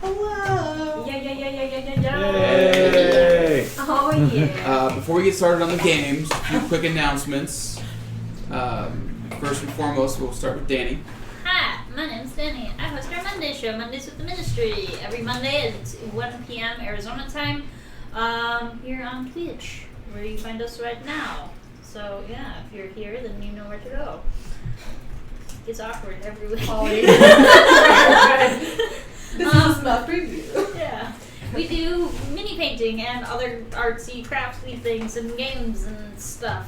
Hello. Yeah. Yay. Oh yeah. Before we get started on the games, a few quick announcements. First and foremost, we'll start with Danny. Hi, my name's Danny. I host our Monday show, Mondays with the Ministry, every Monday at 1 p.m. Arizona time, here on Twitch, where you find us right now. So yeah, if you're here, then you know where to go. It's awkward every week. This is a small preview. Yeah. We do mini painting and other artsy, crafty things and games and stuff.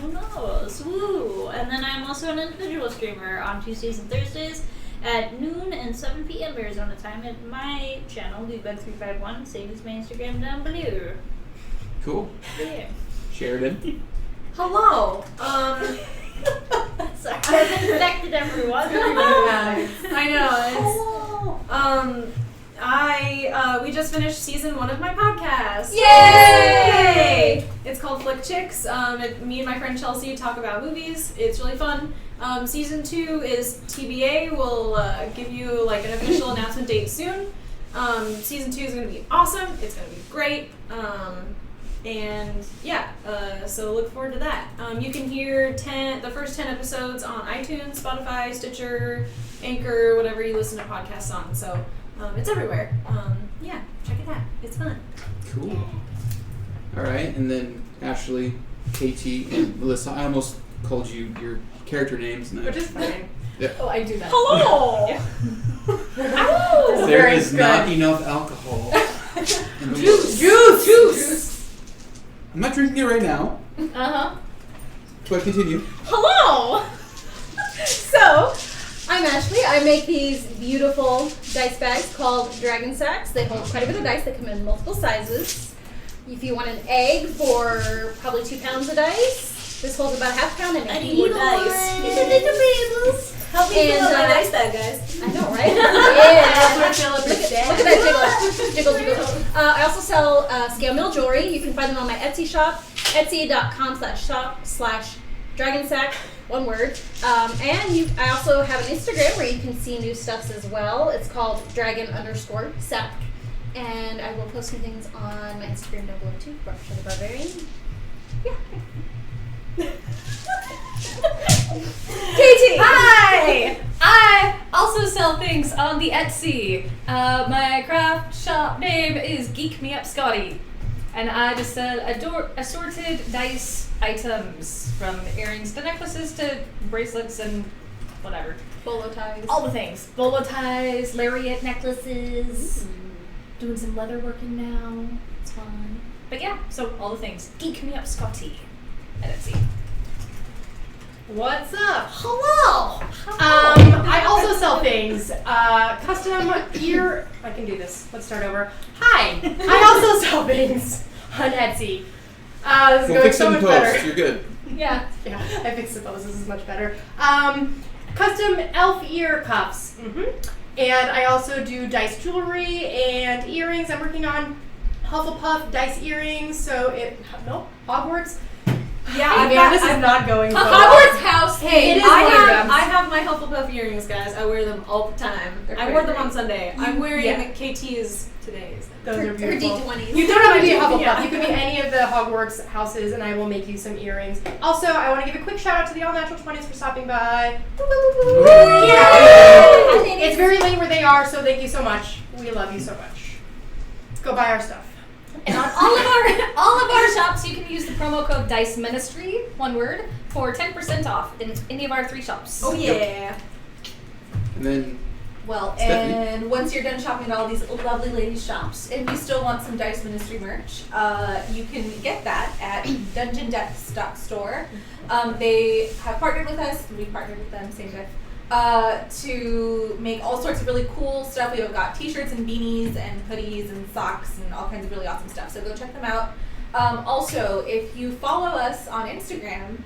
Who knows? Woo! And then I'm also an individual streamer on Tuesdays and Thursdays at noon and 7 p.m. Arizona time at my channel, Ep.45. Same as my Instagram down below. Cool. Yeah. Sheridan. Hello. Sorry, I've infected everyone. I know. We just finished season 1 of my podcast. Yay! It's called Flick Chicks. Me and my friend Chelsea talk about movies. It's really fun. Season 2 is TBA. We'll give you like an official announcement date soon. Season 2 is going to be awesome. It's going to be great. So look forward to that. You can hear the first 10 episodes on iTunes, Spotify, Stitcher, Anchor, whatever you listen to podcasts on. So it's everywhere. Check it out. It's fun. Cool. All right, and then Ashley, Katie, and Melissa. I almost called you your character names. Which is fine. Yeah. Oh, I do that. Hello! There is not enough alcohol. in the world. Juice! I'm not drinking it right now, Uh-huh. but continue. Hello! So, I'm Ashley. I make these beautiful dice bags called Dragon Sacks. They hold quite a bit of dice. They come in multiple sizes. If you want an egg for probably 2 pounds of dice, this holds about ½ pound and I maybe need more more. dice. Help me fill up my dice bag, guys. I know, right? Help Yeah. her fill up her Look stash. at that jiggle. I also sell scale mill jewelry. You can find them on my Etsy shop, etsy.com/shop/dragonsack, one word. I also have an Instagram where you can see new stuffs as well. It's called dragon_sack. And I will post some things on my Instagram down below too, for the Barbarian. Yeah. Katie! Hi! I also sell things on the Etsy. My craft shop name is Geek Me Up Scotty. And I just sell assorted dice items, from earrings to necklaces to bracelets and whatever. Bolo ties. All the things. Bolo ties, lariat necklaces. Doing some leather working now. It's fun. But yeah, so all the things. Geek Me Up Scotty at Etsy. What's up? Hello! I also sell things. Custom ear. I can do this. Let's start over. Hi. I also sell things on Etsy. This is We'll going fix so it in much post. better. You're good. Yeah, I fixed the pose. This is much better. Custom elf ear cuffs. And I also do dice jewelry and earrings. I'm working on Hufflepuff dice earrings. Hogwarts. Yeah, This is not going well. Hogwarts House. Hey, It is I holograms. have my Hufflepuff earrings, guys. I wear them all the time. They're I pretty wore them great. on Sunday. I'm wearing yeah. KT's today. Those are Her beautiful. D20s. You don't have to be a Hufflepuff. Yeah. You can be any of the Hogwarts houses, and I will make you some earrings. Also, I want to give a quick shout out to the All Natural 20s for stopping by. Yay! It's very late where they are, so thank you so much. We love you so much. Go buy our stuff. And on all of our shops, you can use the promo code Dice Ministry, one word, for 10% off in any of our 3 shops. Oh yeah. And then Well, Stephanie? and once you're done shopping at all these lovely ladies' shops, and you still want some Dice Ministry merch, you can get that at DungeonDepths.store. They have partnered with us, we partnered with them, same day, to make all sorts of really cool stuff. We've got t-shirts and beanies and hoodies and socks and all kinds of really awesome stuff, so go check them out. Also, if you follow us on Instagram,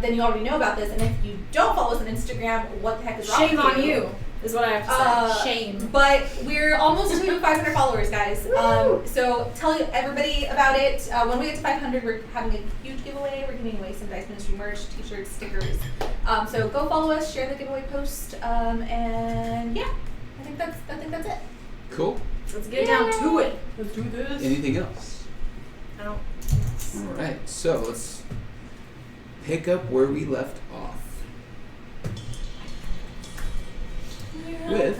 then you already know about this, and if you don't follow us on Instagram, what the heck is wrong with Shame on you, is what I have to say. Shame. But we're almost to 500 followers, guys. So tell everybody about it. When we get to 500, we're having a huge giveaway. We're giving away some Dice Ministry merch, t-shirts, stickers. So go follow us, share the giveaway post, and yeah, I think that's it. Cool. Let's get down to it. Let's do this. Anything else? I don't. All right. So let's pick up where we left off. With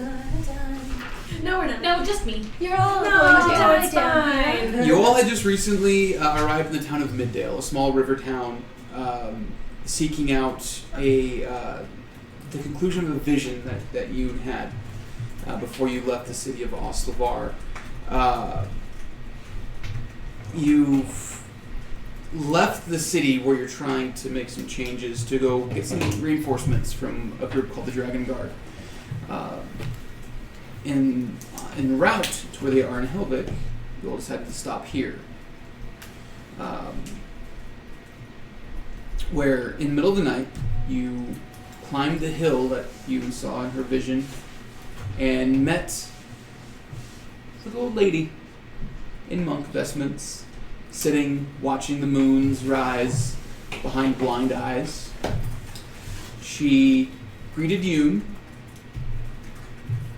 No, we're not. No, just me. You're all No, going to die it's down fine. here. you all had just recently arrived in the town of Middale, a small river town, seeking out the conclusion of a vision that you had before you left the city of Oslavar. You've left the city where you're trying to make some changes to go get some reinforcements from a group called the Dragon Guard. En route to where they are in Helvik, you all decided to stop here. Where in the middle of the night, you climbed the hill that you saw in her vision and met a little old lady in monk vestments, sitting, watching the moons rise behind blind eyes. She greeted Yoon,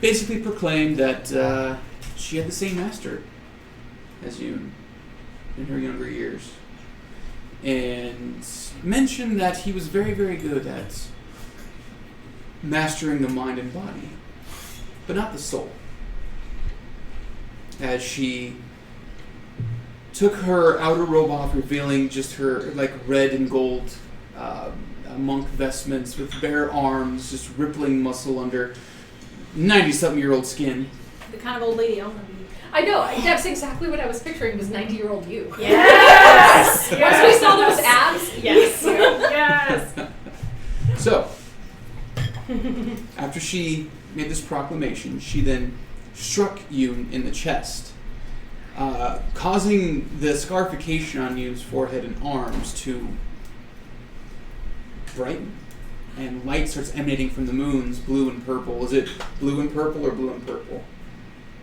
basically proclaimed that she had the same master as Yoon in her younger years, and mentioned that he was very, very good at mastering the mind and body, but not the soul. As she took her outer robe off, revealing just her like red and gold monk vestments with bare arms, just rippling muscle under 90-something-year-old skin. The kind of old lady I want to be. I know. That's exactly what I was picturing was 90-year-old you. Yes! Once we saw those abs, yes. Yes! So, after she made this proclamation, she then struck Yoon in the chest, causing the scarification on Yoon's forehead and arms to brighten. And light starts emanating from the moons, blue and purple. Is it blue and purple or blue and purple?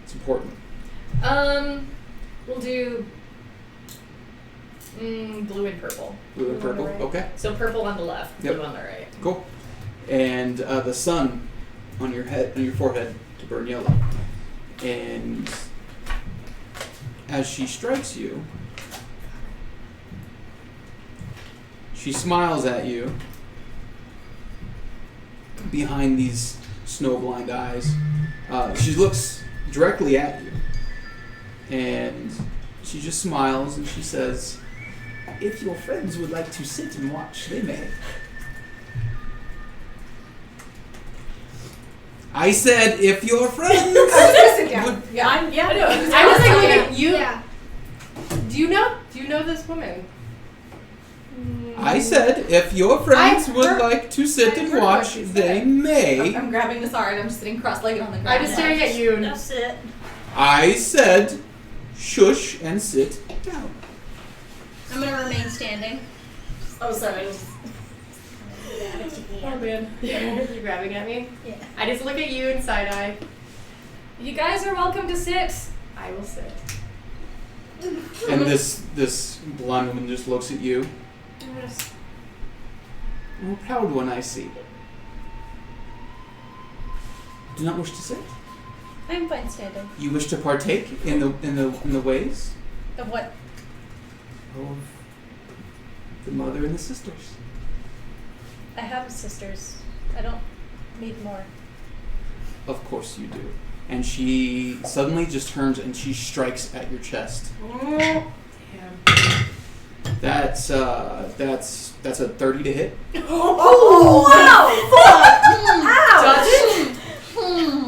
It's important. We'll do blue and purple. Blue and Blue on the purple? right. Okay, So purple on the left, Yep. blue on the right. cool. And the sun on your head, on your forehead, to burn yellow. And as she strikes you, she smiles at you behind these snow-blind eyes. She looks directly at you, and she just smiles and she says, "If your friends would like to sit and watch, they may." I said, if your friends I was gonna sit down. would... Yeah. I know. I was like, looking at you. Yeah. Do you know this woman? I said, if your friends I've would heard- like to sit I've and heard what watch, she said. they may. I'm grabbing the SAR and I'm just sitting cross-legged on the ground. I'm just staring at you. That's it. I said, shush and sit down. I'm going to remain standing. Oh, sorry. Oh man, you're grabbing at me? Yeah. I just look at you and side eye. You guys are welcome to sit. I will sit. And this blonde woman just looks at you. Oh, proud one I see. Do not wish to sit. I'm fine standing. You wish to partake in the ways Of what? of the mother and the sisters. I have sisters. I don't need more. Of course you do. And she suddenly just turns and she strikes at your chest. Damn. That's a 30 to hit. Oh, wow! Does it?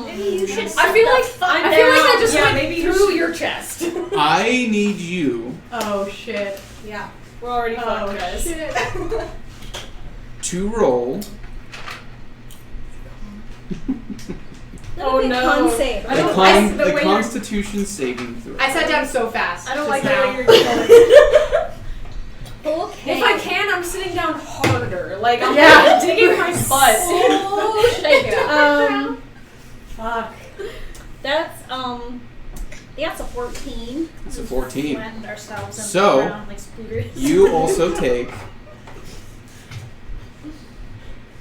Maybe you should I feel like that just Yeah, went maybe you through should- your chest. I need you Oh shit. Yeah. We're already fucked, guys. shit. to roll Oh, no. Con save. I don't like the the way Constitution saving throw. I sat down so fast. I don't just like now. the way you're going. Okay. If I can, I'm sitting down harder. Like, I'm Yeah. digging my butt. Oh, shake it. Fuck. That's that's a 14. It's a 14. Flattened ourselves and So, around like scooters. You also take,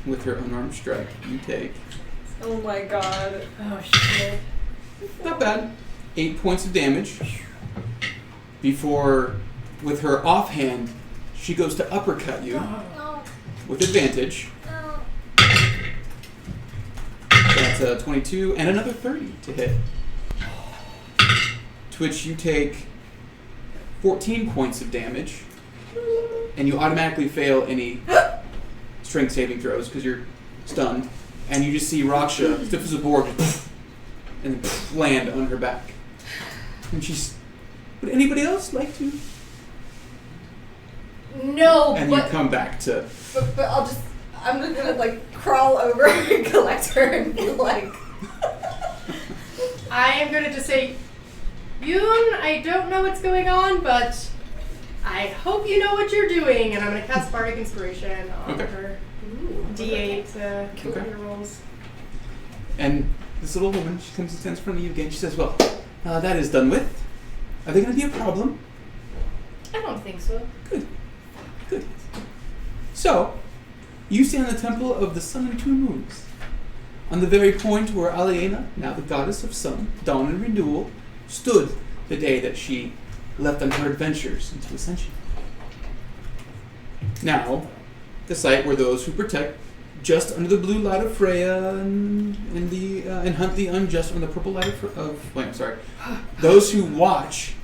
with your unarmed strike, you take Oh my god. Oh shit. the not bad. 8 points of damage. Before, with her offhand, she goes to uppercut you with advantage. That's a 22 and another 30 to hit. To which you take 14 points of damage, and you automatically fail any strength saving throws because you're stunned, and you just see Raksha, stiff as a board, and land on her back. And she's, would anybody else like to? No, And but you come back to, I'm just gonna like crawl over and collect her and be like, I am going to just say, Yoon, I don't know what's going on, but I hope you know what you're doing. And I'm going to cast Bardic Inspiration on her. D8 kill Okay. your rolls. and this little woman, she comes and stands in front of you again. She says, well, that is done with. Are they going to be a problem? I don't think so. Good. So, you stand in the Temple of the Sun and Two Moons, on the very point where Aliena, now the goddess of sun, dawn and renewal, stood the day that she left on her adventures into ascension. Now, the site where those who protect just under the blue light of Freya and hunt the unjust on the purple light those who watch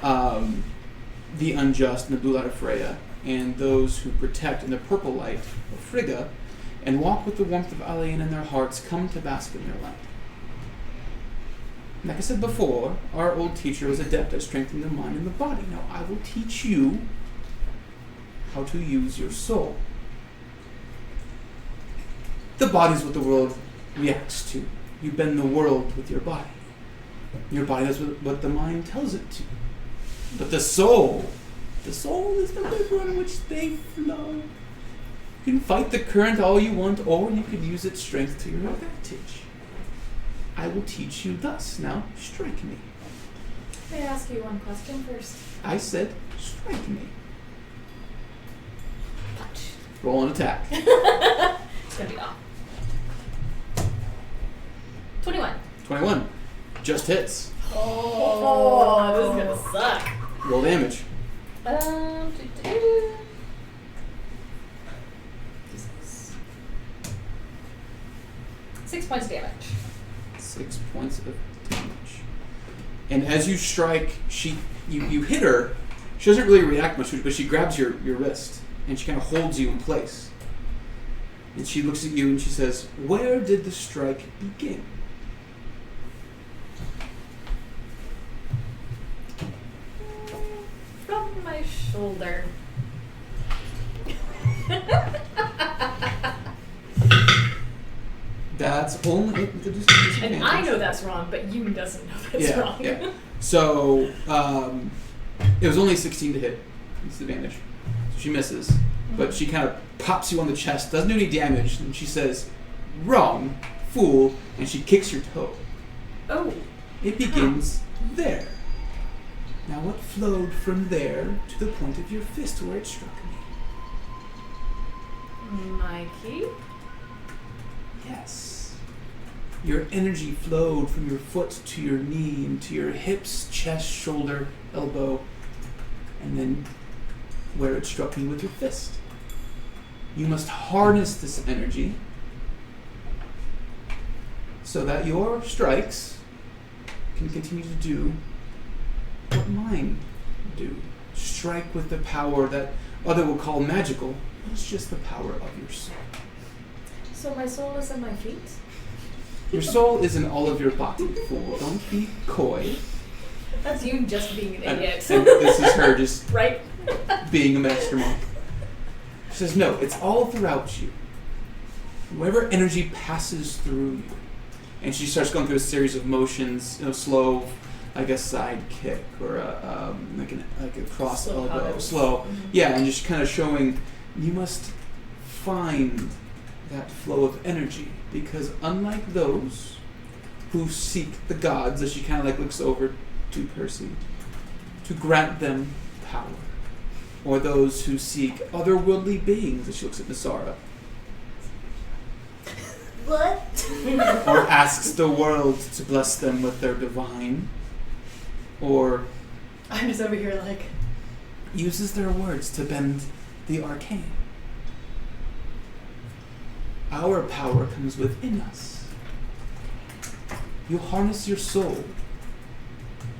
the unjust in the blue light of Freya, and those who protect in the purple light of Frigga, and walk with the warmth of Aliena in their hearts, come to bask in their light. Like I said before, our old teacher was adept at strengthening the mind and the body. Now I will teach you how to use your soul. The body is what the world reacts to. You bend the world with your body. Your body does what the mind tells it to. But the soul is the river on which they flow. You can fight the current all you want, or you can use its strength to your advantage. I will teach you thus. Now, strike me. May I ask you one question first? I said, strike me. Punch. Roll an attack. It's gonna be off. 21. 21. Just hits. Oh, this is gonna suck. Roll damage. Do-do-do. 6 points damage. 6 points of damage. And as you strike, you hit her. She doesn't really react much, but she grabs your wrist and she kind of holds you in place. And she looks at you and she says, "Where did the strike begin?" From my shoulder. That's only. And I know that's wrong, but Yoon doesn't know that's wrong. Yeah. So it was only 16 to hit. It's the advantage. So she misses, but she kind of pops you on the chest. Doesn't do any damage, and she says, "Wrong, fool," and she kicks your toe. Oh. It begins there. Now what flowed from there to the point of your fist where it struck me? My key? Yes. Your energy flowed from your foot to your knee and to your hips, chest, shoulder, elbow, and then where it struck me with your fist. You must harness this energy so that your strikes can continue to do what mine do. Strike with the power that other will call magical. It's just the power of your soul. So my soul is in my feet? Your soul is in all of your body, fool. Don't be coy. That's you just being an idiot. And this is her just right? being a master monk. She says, no, it's all throughout you. Wherever energy passes through you. And she starts going through a series of motions, slow, like a side kick or like a cross Slow elbow, elbows. slow. Mhm. Yeah, and just kind of showing you must find that flow of energy, because unlike those who seek the gods, as she kind of like looks over to Percy, to grant them power, or those who seek otherworldly beings, as she looks at Nasara, What? or asks the world to bless them with their divine, or I'm just over here like, uses their words to bend the arcane. Our power comes within us. You harness your soul,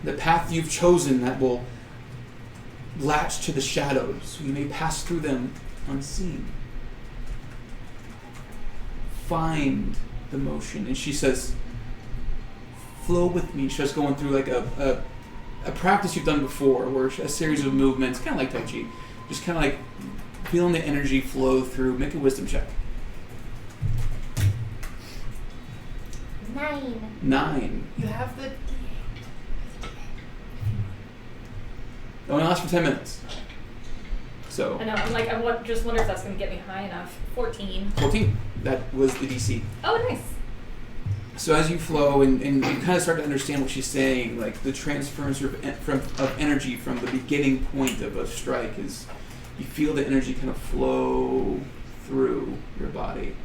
the path you've chosen that will latch to the shadows, so you may pass through them unseen. Find the motion. And she says, flow with me. She starts going through like a practice you've done before, where a series of movements, kind of like Tai Chi, just kind of like feeling the energy flow through. Make a wisdom check. 9. you have the. It only lasts for 10 minutes. So, I know. I'm like, just wonder if that's going to get me high enough. 14. 14. That was the DC. Oh, nice. So as you flow and you kind of start to understand what she's saying, like the transference of energy from the beginning point of a strike is, you feel the energy kind of flow through your body.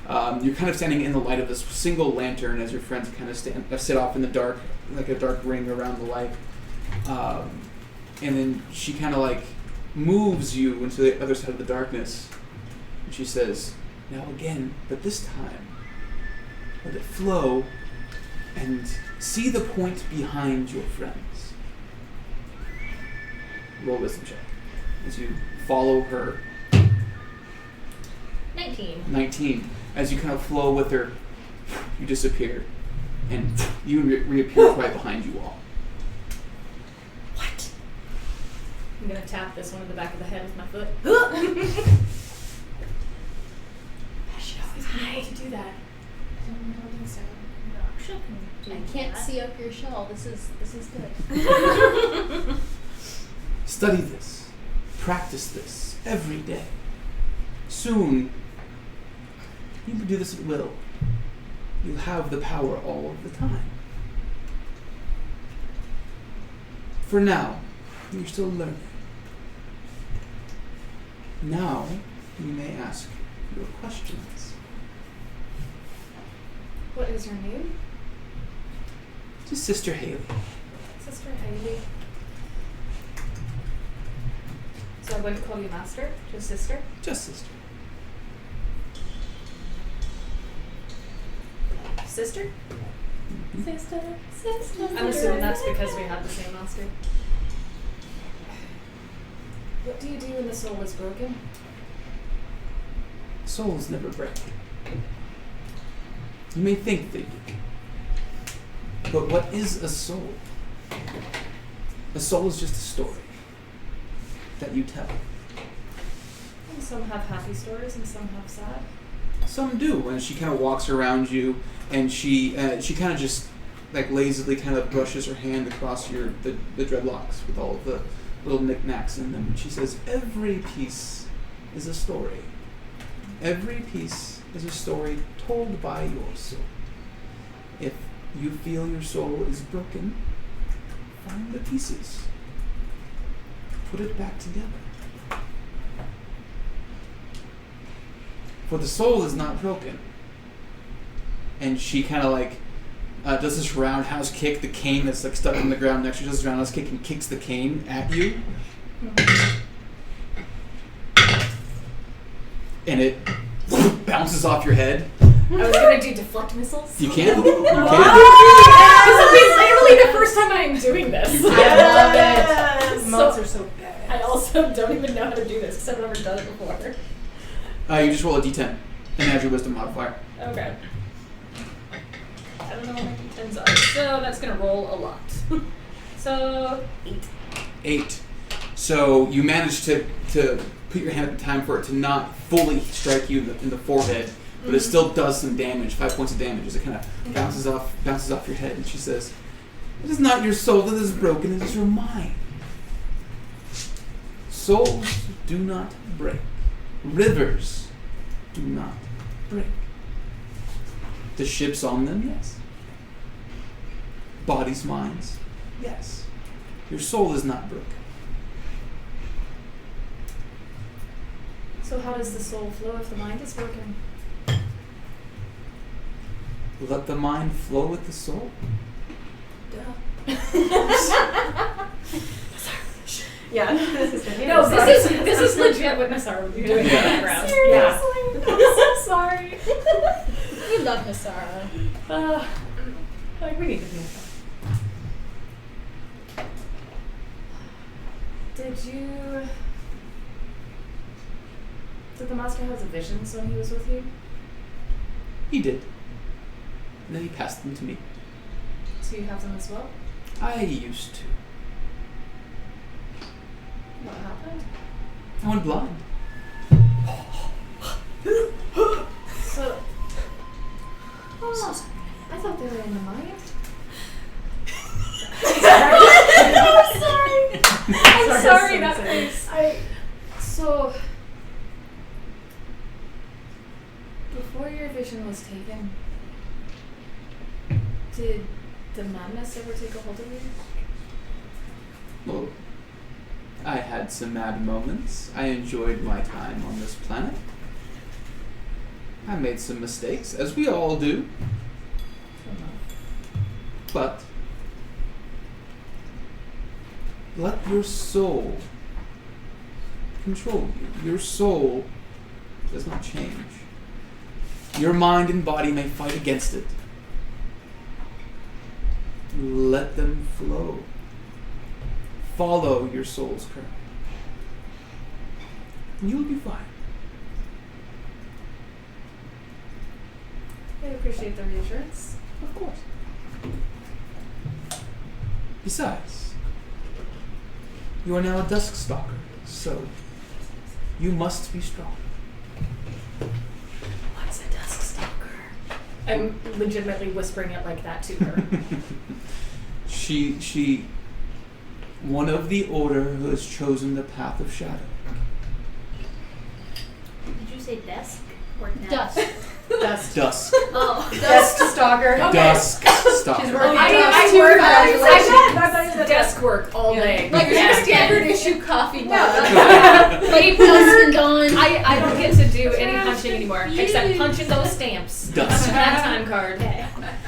You're kind of standing in the light of this single lantern as your friends kind of sit off in the dark, like a dark ring around the light. And then she kind of like moves you into the other side of the darkness. And she says, now again, but this time, let it flow and see the point behind your friends. Roll wisdom check as you follow her. 19. As you kind of flow with her, you disappear, and you reappear right behind you all. What? I'm going to tap this one in the back of the head with my foot. I should always be able to do that. I can't see up your shell. This is good. Study this. Practice this every day. Soon, you can do this at will. You'll have the power all of the time. For now, you're still learning. Now, you may ask your questions. What is your name? Just Sister Haley. Sister Haley. So I wouldn't call you Master, just Sister? Just Sister. Sister? Sister. I'm assuming that's because we have the same master. What do you do when the soul is broken? Souls never break. You may think they do. But what is a soul? A soul is just a story that you tell. And some have happy stories and some have sad. Some do, and she kind of walks around you, and she kind of just like lazily kind of brushes her hand across the dreadlocks with all of the little knickknacks in them. And she says, every piece is a story. Every piece is a story told by your soul. If you feel your soul is broken, find the pieces. Put it back together. For the soul is not broken. And she kind of like does this roundhouse kick, the cane that's like stuck in the ground next to her, does this roundhouse kick and kicks the cane at you. And it bounces off your head. I was gonna do deflect missiles. You can. You can. This will be literally the first time I am doing this. You I love it. Mods are so bad. I also don't even know how to do this because I've never done it before. You just roll a d10 and add your wisdom modifier. Okay. I don't know what my d10s are, so that's gonna roll a lot. So 8. 8. So you manage to put your hand at the time for it to not fully strike you in the forehead, but it still does some damage, 5 points of damage as it kind of bounces off your head. And she says, "It is not your soul that is broken; it is your mind. Souls do not break. Rivers do not break. The ships on them, yes. Bodies, minds, yes. Your soul is not broken." So how does the soul flow if the mind is broken? let the mind flow with the soul. Yeah. No, this is legit what Nassar would be doing in the background. Yeah. I'm so sorry. We love Miss Sarah. Like we need to do that. Did the master have the visions when he was with you? He did. And then he passed them to me. So you have them as well? I used to. What happened? I went blind. So, I thought they were in the mind. I'm sorry, that face. So, before your vision was taken, did the madness ever take a hold of you? Well, I had some mad moments. I enjoyed my time on this planet. I made some mistakes, as we all do. But let your soul control you. Your soul does not change. Your mind and body may fight against it. Let them flow. Follow your soul's current. And you'll be fine. I appreciate the reassurance. Of course. Besides, you are now a dusk stalker, so you must be strong. What's a dusk stalker? I'm legitimately whispering it like that to her. She, one of the order who has chosen the path of shadow. Did you say desk or Dust. Dust. Dusk. Oh. Dust stalker. Dusk stalker. She's working I on work congratulations. desk work all day. Like Yeah. your standard issue coffee mug. Like Dusk and dawn. I don't get to do any punching anymore, except punching those stamps. Dusk. That time card.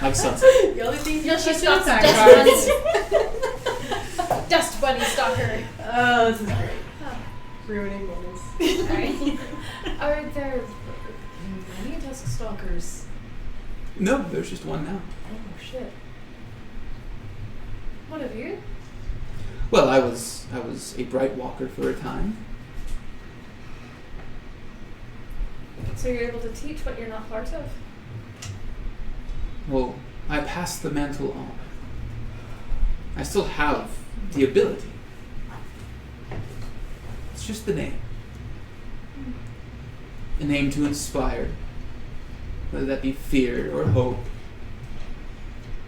Like sunset. The only thing No, she she stalks back dust cards. bunny. Dust bunny stalker. Oh, this is great. Ruining moments. Sorry. Are there many dusk stalkers? No, there's just one now. Oh shit. What have you? Well, I was a bright walker for a time. So you're able to teach what you're not part of? Well, I passed the mantle on. I still have the ability. It's just the name. A name to inspire, whether that be fear or hope.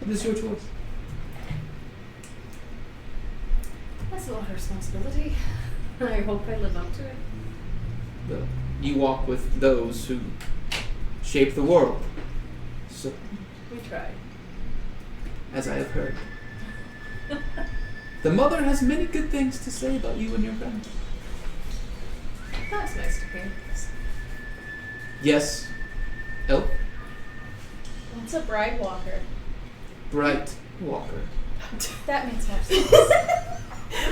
It is your choice. That's a lot of responsibility. I hope I live up to it. But you walk with those who shape the world. So, We try. as I have heard. The mother has many good things to say about you and your family. That's nice to hear. Yes, Elf, What's a bride walker? bright walker. That makes more sense.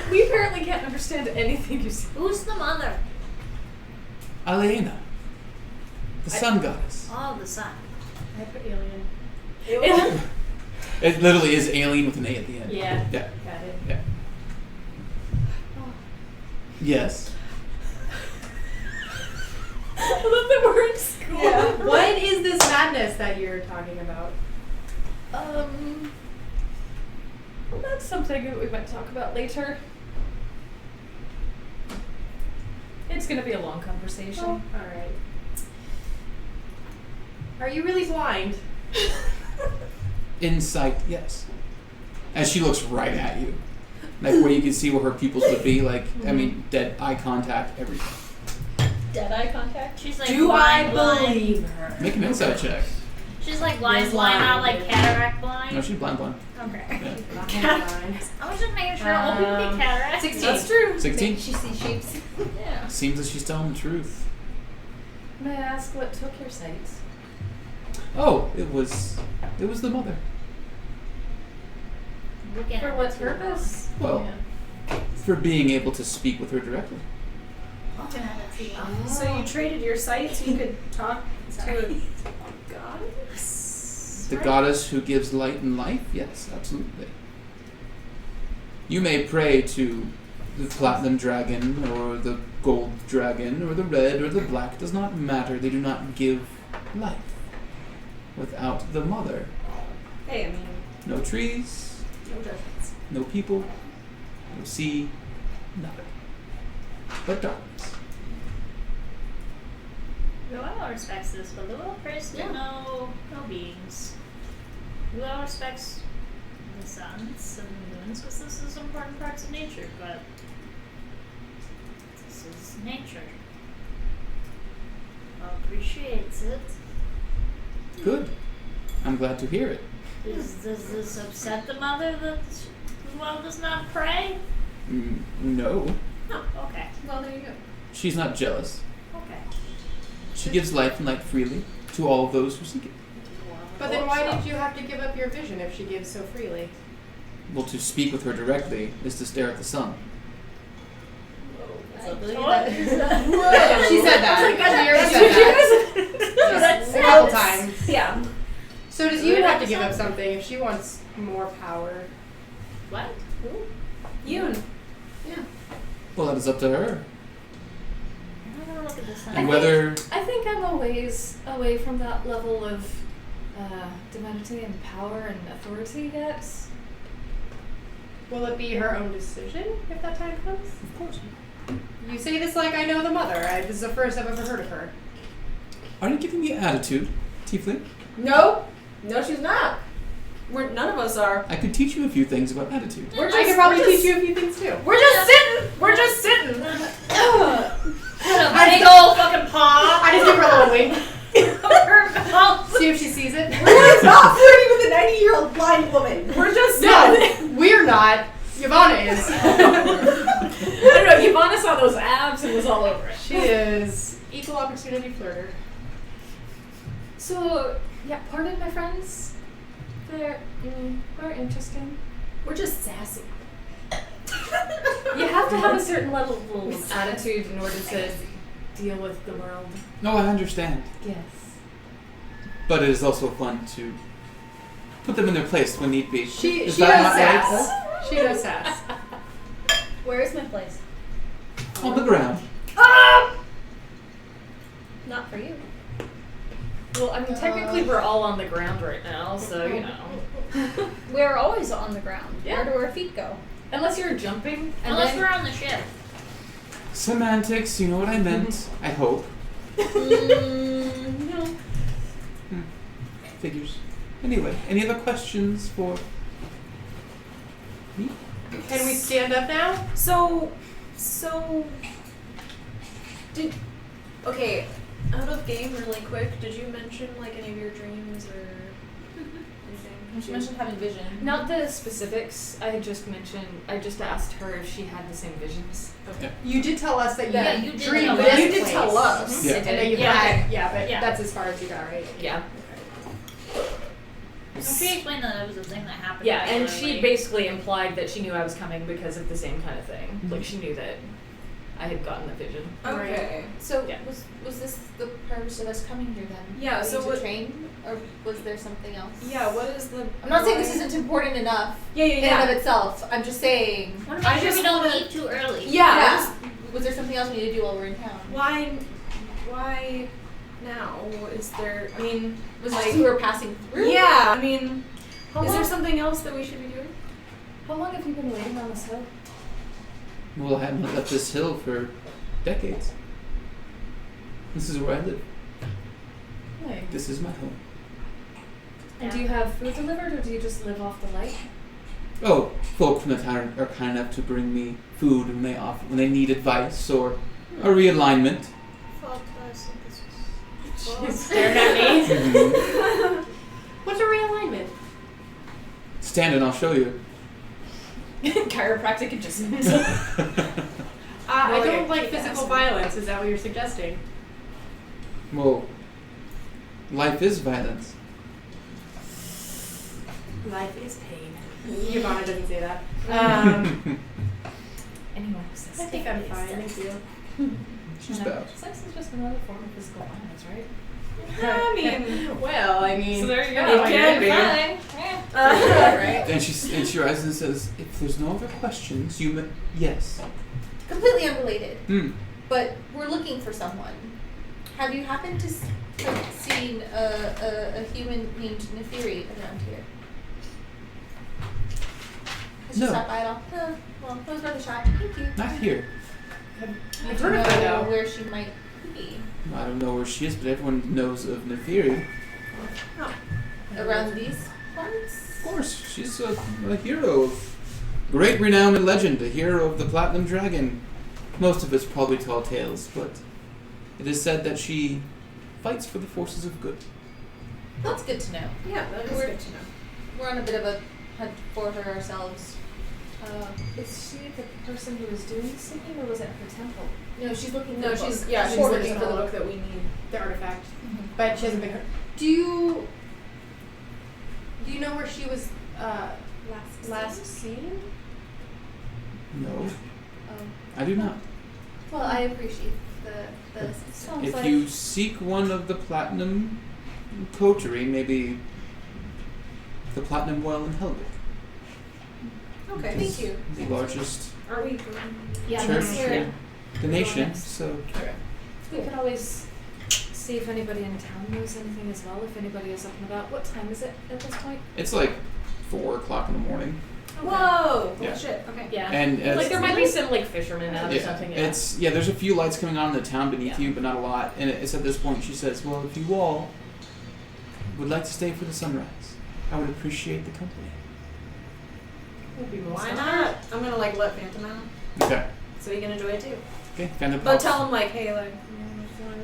We apparently can't understand anything you say. Who's the mother? Alena, the sun goddess. Oh, the sun. I put alien. It literally is alien with an A at the end. Yeah. Yeah. Got it. Yeah. Yes. I love that we're in school. Yeah. What is this madness that you're talking about? That's something that we might talk about later. It's gonna be a long conversation. Oh, alright. Are you really blind? Insight, yes. As she looks right at you. Like where you can see where her pupils would be, like, I mean, dead eye contact, everything. Dead eye contact. She's like Do I blind. believe her? Make an insight check. She's like blind, Yes, blind, not blind. like cataract blind. No, she's blind. Okay. Yeah. I was just making sure all people get cataract. 16. That's true. 16? She sees shapes. Yeah. Seems that she's telling the truth. May I ask what took your sight? Oh, it was the mother. Looking For at what it too purpose? Well, for being able to speak with her directly. long. Looking at it too long. So you traded your sight so you could talk to Sorry. a goddess? The Right? goddess who gives light and life? Yes, absolutely. You may pray to the platinum dragon, or the gold dragon, or the red, or the black. Does not matter. They do not give life. Without the mother, Hey, I mean, no trees, no judgments. no people, no sea, nothing. But darkness. Luau respects this, but Luau prays to no beings. Luau respects the suns and the moons because this is important parts of nature, but this is nature. Appreciates it. Good. I'm glad to hear it. Does this upset the mother that Luau does not pray? No. Oh, okay. Well, there you go. She's not jealous. Okay. She gives life and light freely to all of those who seek it. But then why did you have to give up your vision if she gives so freely? Well, to speak with her directly is to stare at the sun. What? She said that. She already said that. Just a couple times. Yeah. So does you have to give up something if she wants more power? What? Yoon. Well, that is up to her. I'm gonna look at the sun. And whether I think I'm a ways away from that level of divinity and power and authority yet. Will it be her own decision if that time comes? of course. You say this like I know the mother. This is the first I've ever heard of her. Are you giving me attitude, Tiefling? No. No, she's not. None of us are. I could teach you a few things about attitude. I could probably teach you a few things too. We're just sitting. We're just sitting. A big old fucking paw. I just give her a little wink. Her mouth. See if she sees it. We're not flirting with a 90-year-old blind woman. We're just sitting. No, we're not. Yvonne is. I don't know, Yvonne saw those abs and was all over it. She is equal opportunity flirter. So, yeah, pardon my friends. They're interesting. We're just sassy. You have to have a certain level of attitude in order to deal with the world. No, I understand. Yes. But it is also fun to put them in their place when need be. She Is does that not sass. right? She does sass. Where is my place? On the ground. Not for you. Well, I mean, technically we're all on the ground right now, so, you know. We're always on the ground. Yeah. Where do our feet go? Unless you're jumping, and Unless then... we're on the ship. Semantics, you know what I meant. I hope. No. Figures. Anyway, any other questions for me? Can we stand up now? So, okay, out of game really quick, did you mention like any of your dreams or anything? She mentioned having vision. Not the specifics, I just asked her if she had the same visions. You did tell us that you Yeah, you did dreamed tell this us. You did place. tell us. Yeah. And that you Yeah. had, but Yeah. that's as far as you got, right? Yeah. And she explained that it was a thing that happened. Yeah, and she regularly. basically implied that she knew I was coming because of the same kind of thing. Like, she knew that I had gotten the vision. Okay. So Yeah. was this the purpose of us coming here then? Yeah, For so you to what- train, or was there something else? Yeah, what is the I'm not saying this why- isn't important enough Yeah, in and yeah, of yeah. itself. I'm just saying. I want to make I sure just we don't wanna- leave too early. Yeah. Was there something else we need to do while we're in town? Why now? Is there, I mean, Was like, this we were passing through? yeah, I mean, How is there long- something else that we should be doing? How long have you been waiting on this hill? Well, I haven't left this hill for decades. This is where I live. This is my home. And do you have food delivered, or do you just live off the light? Oh, folk from the town are kind enough to bring me food when they need advice or a realignment. She's staring at me. Mhm. What's a realignment? Stand and I'll show you. Chiropractic adjustment. I Well, don't like keep physical asking. violence. Is that what you're suggesting? Well, life is violence. Life is pain. Yvonne doesn't say that. Anyone who says I think I'm fine. Thank you. She's bad. Sex is just another form of physical violence, right? I mean, So there you go. It can be. Fine. Right? And she rises and says, "If there's no other questions, you yes." Completely unrelated, But we're looking for someone. Have you happened to have seen a human named Nefiri around here? Has she No. stopped by at all? No. Well, that was worth a shot. Thank you. Not here. I've heard of her know though. where she might be. I don't know where she is, but everyone knows of Nefiri. Around these parts? Of course, she's a hero of great renown and legend, a hero of the Platinum Dragon. Most of it's probably tall tales, but it is said that she fights for the forces of good. That's good to know. Yeah, that is good to know. We're on a bit of a hunt for her ourselves. Is she the person who was doing the singing, or was it her temple? No, she's looking for No, the she's book. she's For looking the for the book. book that we need. The artifact, Mhm. but she hasn't been hurt. Do you know where she was last seen? No, Oh. I do not. Well, I appreciate the Sounds If like you seek one of the Platinum coterie, maybe the Platinum Well in Helvik. Okay, It's thank you. The largest Are we? yeah, church that's where in the nation, next. so we could always see if anybody in town knows anything as well. If anybody is up and about. What time is it at this point? it's like 4 o'clock in the morning. Whoa! Yeah. Oh shit. Okay. Yeah. And Like there might be some like fishermen out or yeah, something. Yeah. it's there's a few lights coming on in the town beneath Yeah. you, but not a lot. And it's at this point she says, "Well, if you all would like to stay for the sunrise, I would appreciate the company." Would be most Why honored. not? I'm gonna like let Phantom out Okay. so he can enjoy it too. Okay. Phantom But pops. tell him like, hey, like,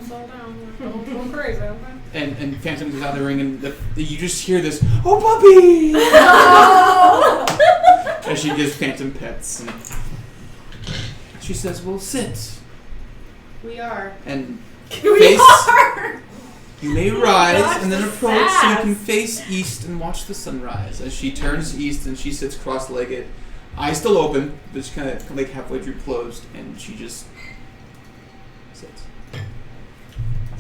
slow down, don't go crazy, okay? And Phantom goes out of the ring, and you just hear this, "Oh, puppy!" as she gives Phantom pets. And she says, "Well, sit." We are. And We face. are. You may rise Gosh, and then the approach so you can sass. face east and watch the sunrise. As she turns east and she sits cross-legged, eyes still open, but she's kind of like halfway through closed, and she just sits.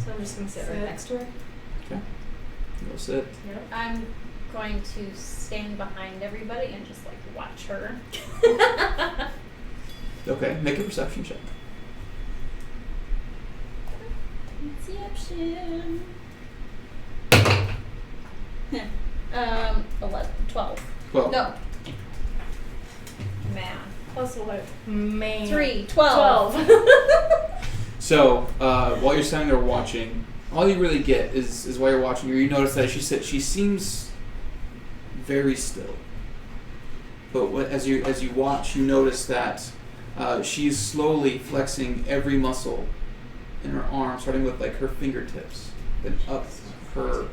So I'm just gonna sit right Sit. next to her. You'll sit. I'm going to stand behind everybody and just like watch her. Okay, make a perception check. Perception. 11, 12. 12. No. Man. Plus what? Man. 3, 12. 12. So, while you're standing there watching, all you really get is while you're watching her, you notice that she seems very still. But as you watch, you notice that she's slowly flexing every muscle in her arm, starting with like her fingertips, then up her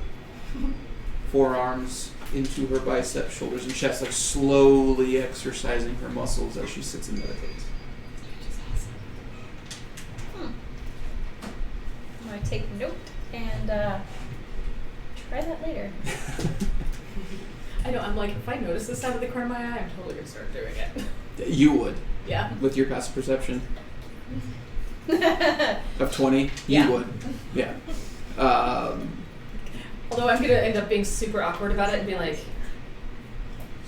forearms into her biceps, shoulders, and chest, like slowly exercising her muscles as she sits and meditates. I'm going to take note and try that later. I know. I'm like, if I notice this out of the corner of my eye, I'm totally gonna start doing it. You would, Yeah. with your passive perception of 20, Yeah. you would. Yeah. Although I'm gonna end up being super awkward about it and be like,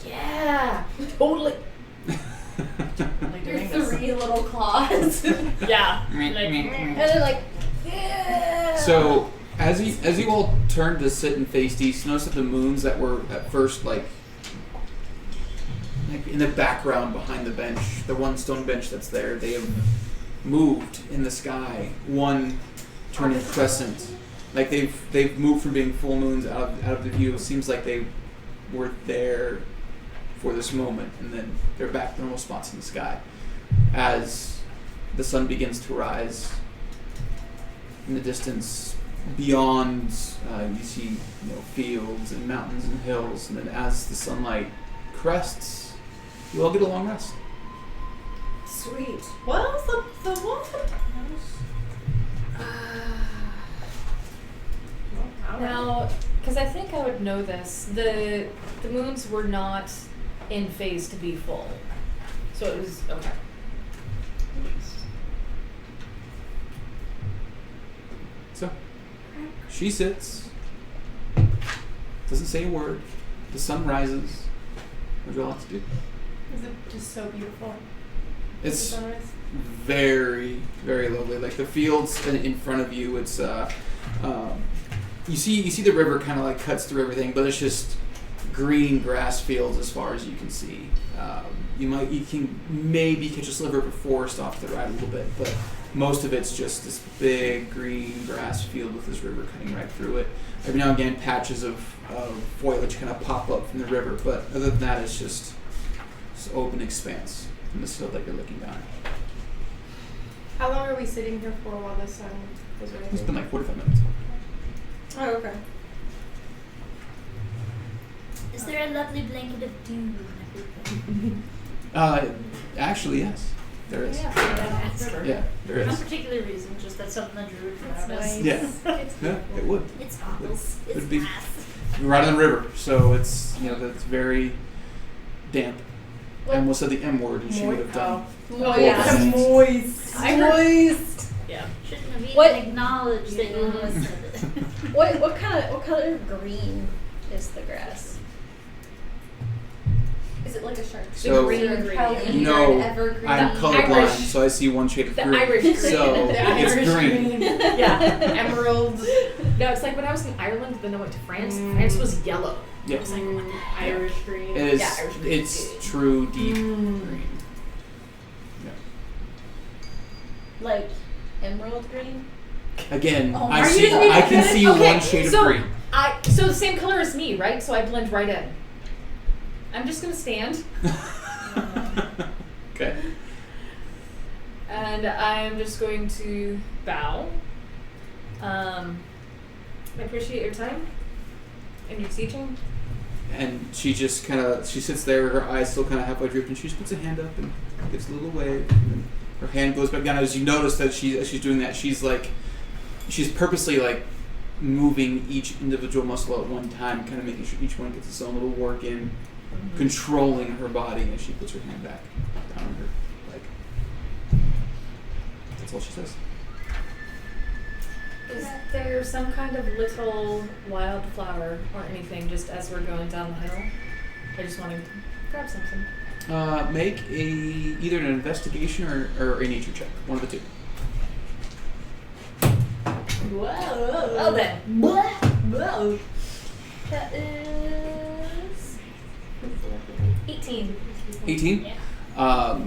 yeah, totally. I'm like Your doing this. 3 little claws. Yeah. And then like, yeah. So as you all turn to sit and face east, notice that the moons that were at first like in the background behind the bench, the one stone bench that's there, they have moved in the sky, one turning crescent. Like they've moved from being full moons out of the view. It seems like they were there for this moment, and then they're back to normal spots in the sky. As the sun begins to rise in the distance, beyond you see fields and mountains and hills, and then as the sunlight crests, you all get a long rest. Sweet. What else? The what? Now, Because I think I would know this. The moons were not in phase to be full, so it was okay. So, she sits, doesn't say a word. The sun rises. What do you all have to do? Is it just so beautiful? It's Sunrise? very, very lovely. Like the fields in front of you, it's you see the river kind of like cuts through everything, but it's just green grass fields as far as you can see. You can maybe catch a sliver of a forest off to the right a little bit, but most of it's just this big green grass field with this river cutting right through it. Every now and again, patches of foliage kind of pop up from the river, but other than that, it's just this open expanse from this hill that you're looking down at. How long are we sitting here for while the sun is rising? It's been like 45 minutes. Oh, okay. Is there a lovely blanket of dew and everything? Actually, yes, there is. Yeah. Yeah, there For no is. particular reason, just that's something that drew it from That's out of us. nice. Yeah, yeah, it would. It's awful. Would It's be. nice. You're right on the river, so it's that's very damp. I almost said the M word, and she would have done. Oh, yeah. Moist. I heard- Moist. Yeah. Shouldn't have even What- acknowledged that you almost said it. What color of green is the grass? Is it like a shark? So- Green, Kelly, No, or an evergreen? I'm The colorblind, Irish- so I see one shade of the green. Irish green. So The it's Irish green. Yeah. Emerald. No, it's like when I was in Ireland, then I went to France. France was yellow. Yeah, I was like, what the heck? Irish green. it is. Yeah, Irish green. It's true deep green. Like emerald green? Again, Oh, I are see. you I can see Okay, one shade so of green. So the same color as me, right? So I blend right in. I'm just gonna stand Okay. and I'm just going to bow. I appreciate your time and your teaching. And she just she sits there, her eyes still kind of halfway drooped, and she just puts a hand up and gives a little wave. And then her hand goes back down. As you notice that as she's doing that, she's purposely like moving each individual muscle at one time, kind of making sure each one gets its own little work in, controlling her body as she puts her hand back down on her leg. That's all she says. Is there some kind of little wildflower or anything just as we're going down the hill? I just want to grab something. Make either an investigation or a nature check. One of the two. Whoa. Well then. Whoa. That is 18. 18. Yeah.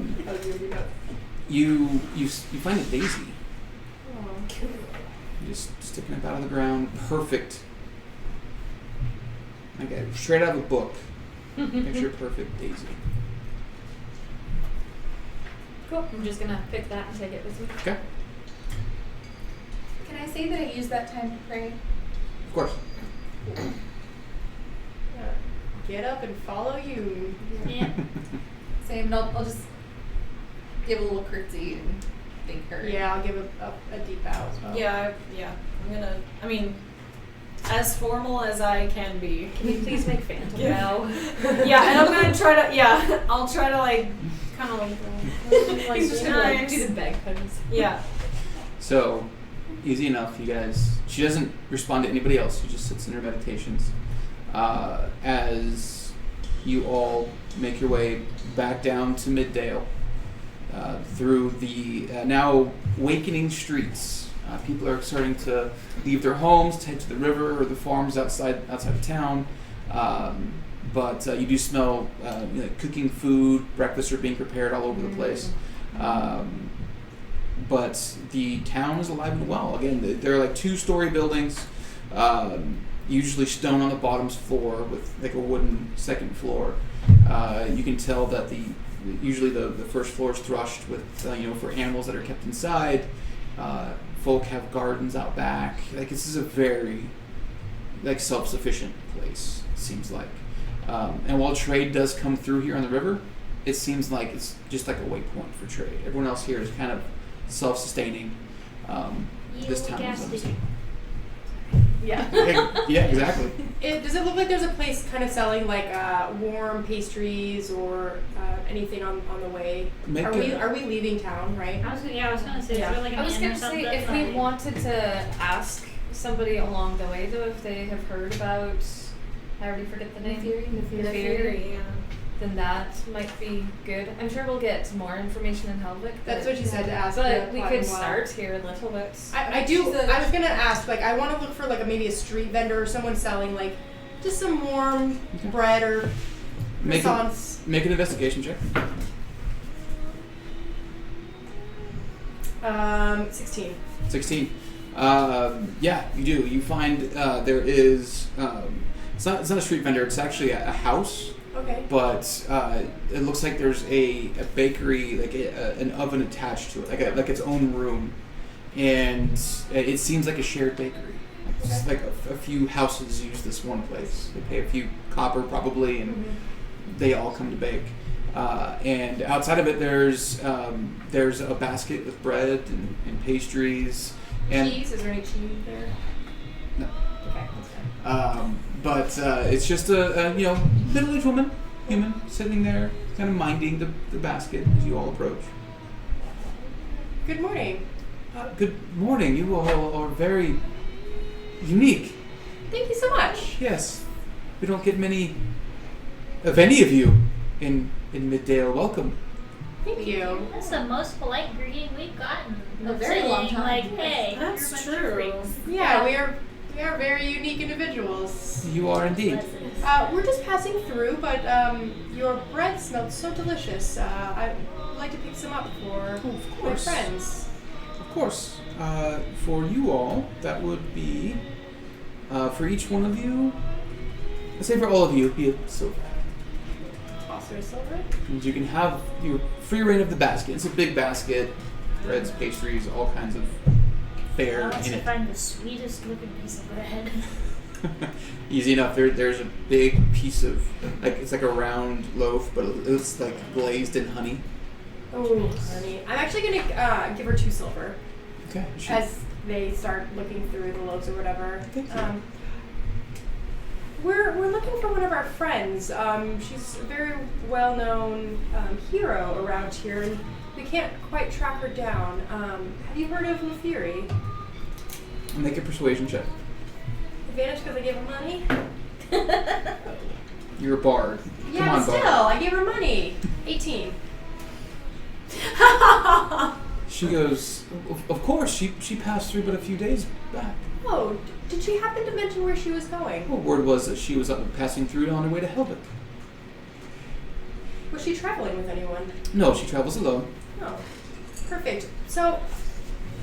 You find a daisy. Just sticking up out of the ground. Perfect. Okay, straight out of a book. Picture perfect daisy. Cool. I'm just gonna pick that and take it with me. Okay, Can I say that I use that time to pray? of course. Get up and follow you. Yeah. Same, and I'll just give a little curtsy and thank her. Yeah, I'll give a deep bow as well. Yeah. I'm gonna. I mean, as formal as I can be. Can you please make Phantom Yeah. bow? Yeah, and I'm gonna try to. Yeah, I'll try to like, kind of like. He's just gonna like nice. do the bagpipes. Yeah. So, easy enough, you guys. She doesn't respond to anybody else. She just sits in her meditations. As you all make your way back down to Middale, through the now awakening streets. People are starting to leave their homes, to head to the river or the farms outside of town. But you do smell cooking food, breakfasts are being prepared all over the place. But the town is alive and well. Again, there are like 2-story buildings, usually stone on the bottom floor with like a wooden second floor. You can tell that usually the first floor is thrushed with for animals that are kept inside. Folk have gardens out back. Like this is a very self-sufficient place, it seems like. And while trade does come through here on the river, it seems like it's just like a waypoint for trade. Everyone else here is kind of self-sustaining. This town is Gastic. obviously. Yeah. Yeah, exactly. Does it look like there's a place kind of selling like warm pastries or anything on the way? Make Are a- we leaving town, right? I was gonna say, Yeah. is there like an I was inn or gonna say something? if we wanted to ask somebody along the way though, if they have heard about, I already forget the name. Fury, yeah. Then that might be good. I'm sure we'll get more information in Helvik. That's what she said to ask. But the we Platinum could Well. start here a little bit. I do. I was gonna ask. Like, I want to look for like maybe a street vendor or someone selling like just some warm bread or Make croissants. make an investigation check. 16. 16. Yeah, you do. You find there is. It's not a street vendor. It's actually a house. Okay. But it looks like there's a bakery, like an oven attached to it, like its own room, and it seems like a shared bakery. Just like a few houses use this one place. They pay a few copper probably, and they all come to bake. And outside of it, there's a basket with bread and pastries. And Cheese? Is there any cheese there? No. Okay, that's fine. But it's just a middle-aged human, sitting there, kind of minding the basket as you all approach. Good morning. Good morning. You all are very unique. Thank you so much. Yes, we don't get many of any of you in Middale. Welcome. Thank you. That's the most polite greeting we've gotten. A very long Saying, time. Like, hey, That's you're a bunch of true. freaks. Yeah, we are very unique individuals. You are indeed. We're just passing through, but your bread smelled so delicious. I would like to pick some up for Of my course. friends. Of course. For you all, that would be for each one of you. Let's say for all of you, it'd be a silver. Also a silver. And you can have your free reign of the basket. It's a big basket, breads, pastries, all kinds of fare I want in to it. find the sweetest looking piece of bread. Easy enough. There's a big piece of it's like a round loaf, but it's like glazed in honey. Oh, honey. I'm actually gonna give her 2 silver Okay. as they start looking through the loaves or whatever. Thank you. We're looking for one of our friends. She's a very well-known hero around here, and we can't quite track her down. Have you heard of Fury? Make a persuasion check. Advantage because I gave her money? You're a bard. Yeah, Come on, but still, bard. I gave her money. 18. She goes, of course, she passed through but a few days back. Oh, did she happen to mention where she was going? Well, word was that she was passing through on her way to Helvik. Was she traveling with anyone? No, she travels alone. Oh, perfect. So,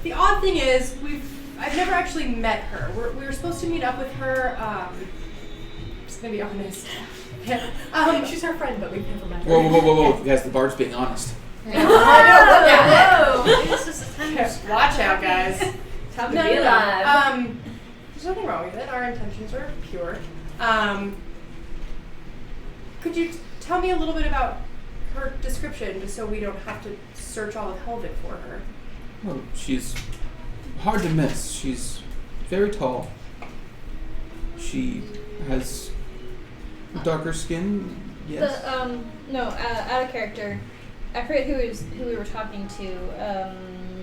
the odd thing is, I've never actually met her. We were supposed to meet up with her, I'm just gonna be honest. She's our friend, but we've never met her. Whoa. Guys, the bard's being honest. This is the time to Watch out, guys. Time to No, be no, alive. no. There's nothing wrong with it. Our intentions are pure. Could you tell me a little bit about her description, just so we don't have to search all of Helvik for her? Well, she's hard to miss. She's very tall. She has darker skin. Yes. Out of character. I forget who we were talking to.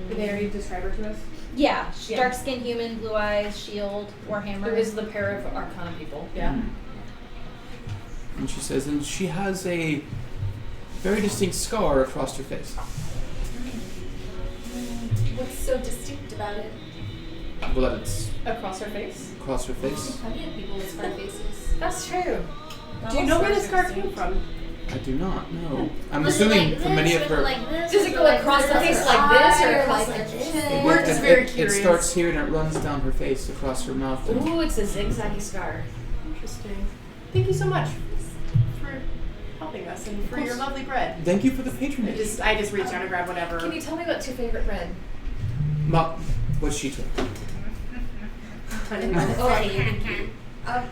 Did they already describe her to us? Yeah, Yeah. dark skinned human, blue eyes, shield, warhammer. It was the pair of Arcana people. Yeah. And she says, and she has a very distinct scar across her face. What's so distinct about it? Well, that it's Across her face? across her face. Plenty of people with scar faces. That's true. Do you know where the scar came from? I do not know. I'm Was it assuming like from many this, of or her. like this, Does or it go across the face like this or across like like this? this? We're just very It curious. starts here and it runs down her face across her mouth. and- Ooh, it's a zigzaggy scar. Interesting. Thank you so much for helping us and for your lovely bread. Thank you for the I patronage. just reached out and grabbed whatever. Can you tell me about your favorite bread? What she took. Okay.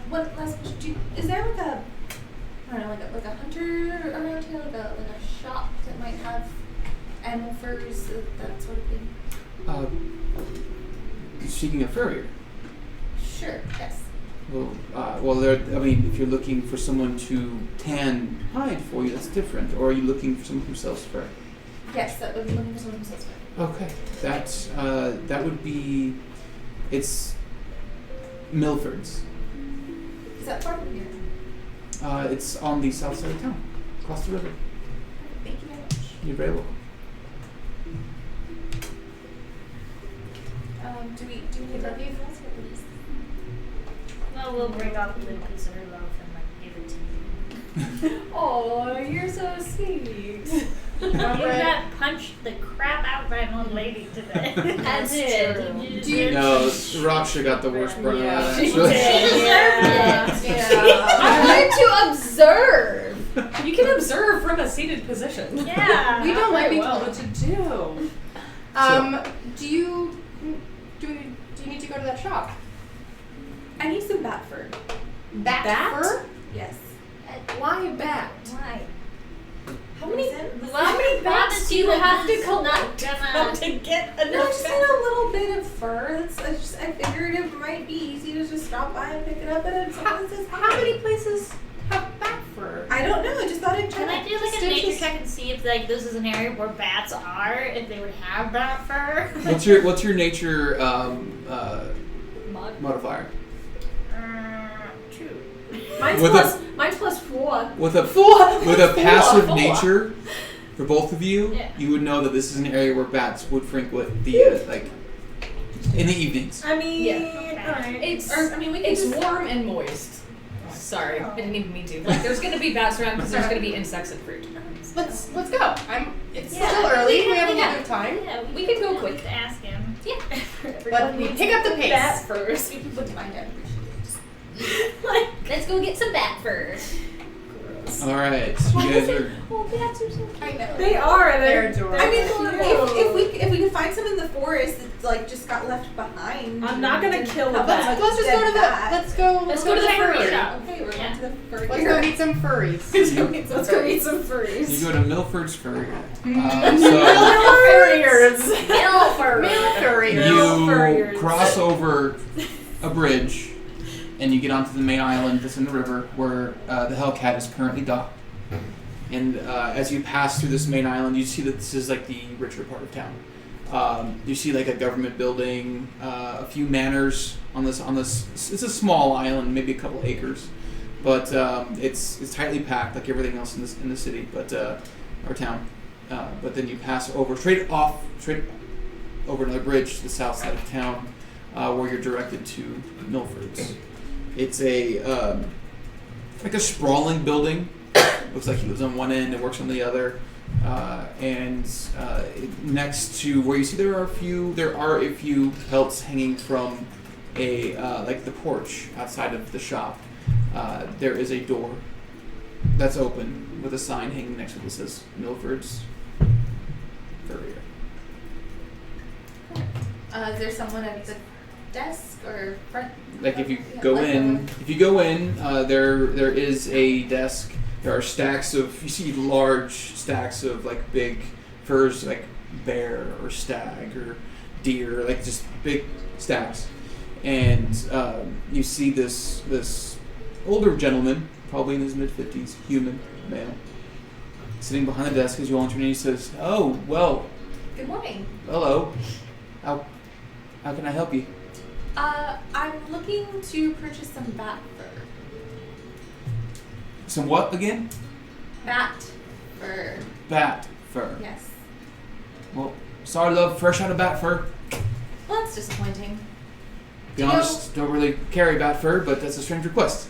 One last question. Is there like a, I don't know, like a hunter around here, like a shop that might have animal furs, that sort of thing? Speaking of furrier. Sure. Yes. Well, if you're looking for someone to tan hide for you, that's different. Or are you looking for someone who sells fur? Yes, that would be looking for someone who sells fur. Okay, that would be. It's Milford's. Is that far from here? It's on the south side of town, across the river. Thank you very much. You're very welcome. Do we need review for us, or please? Well, we'll break off a little piece of her loaf and like give it to you. Oh, you're so sweet. You got punched the crap out by an old lady today. I did. No, Raksha got the worst burn Yeah, out of that, she actually. did. Yeah. I'm going to observe. You can observe from a seated position. Yeah. We don't like being well. told what to do. Do you need to go to that shop? I need some bat fur. Bat fur? Yes. Why bat? Why? How many How bats do you have to collect gonna... to get No, I enough just need a little bit of fur. I figured it might be easy to just stop by and pick it up at someone says hi. How many places have bat fur? I don't know. I just thought I'd check. Can I do like a nature check and see if like this is an area where bats are, if they would have bat fur? What's your nature modifier? 2. Mine's plus 4. With a passive nature, for both of you, Yeah. you would know that this is an area where bats would frequent the like in the evenings. I mean, Yeah. alright. It's warm and moist. Sorry, I didn't even mean to. Like, there's gonna be bats around because there's gonna be insects and fruit. Let's go. It's Yeah, still early. We have a yeah. little bit of time. Yeah, We can go quick. to ask him. But we pick up the pace. Bat first. You can put mine down. Let's go get some bat fur. All right, you guys are. Oh, bats are so I know. They are. They're They're adorable. I mean, cute. if we could find some in the forest that like just got left behind. I'm not gonna kill a How bat. about Let's just go to the. Let's go. Let's go to the furry shop. Okay, we're going to the furry. Let's go meet some furries. Let's go eat some furries. You go to Milford's Furrier. So Furriers. Male fur. Male furry. Male you furriers. cross over a bridge, and you get onto the main island that's in the river where the Hellcat is currently docked. And as you pass through this main island, you see that this is like the richer part of town. You see like a government building, a few manors on this. It's a small island, maybe a couple acres, but it's tightly packed like everything else in the city, but or town. But then you pass over straight over another bridge to the south side of town, where you're directed to Milford's. It's like a sprawling building. Looks like he lives on one end and works on the other. And next to where you see there are a few pelts hanging from a like the porch outside of the shop. There is a door that's open with a sign hanging next to it that says Milford's Furrier. Is there someone at the desk or front? Like if you go in, there is a desk. There are you see large stacks of like big furs, like bear or stag or deer, like just big stacks. And you see this older gentleman, probably in his mid-50s, human male, sitting behind the desk as you all enter, and he says, "Oh, well, Good morning. hello. How can I help you?" I'm looking to purchase some bat fur. Some what again? Bat fur. Bat fur. Yes. Well, sorry, love, fresh out of bat fur. Well, that's disappointing. Be honest, don't really carry bat fur, but that's a strange request.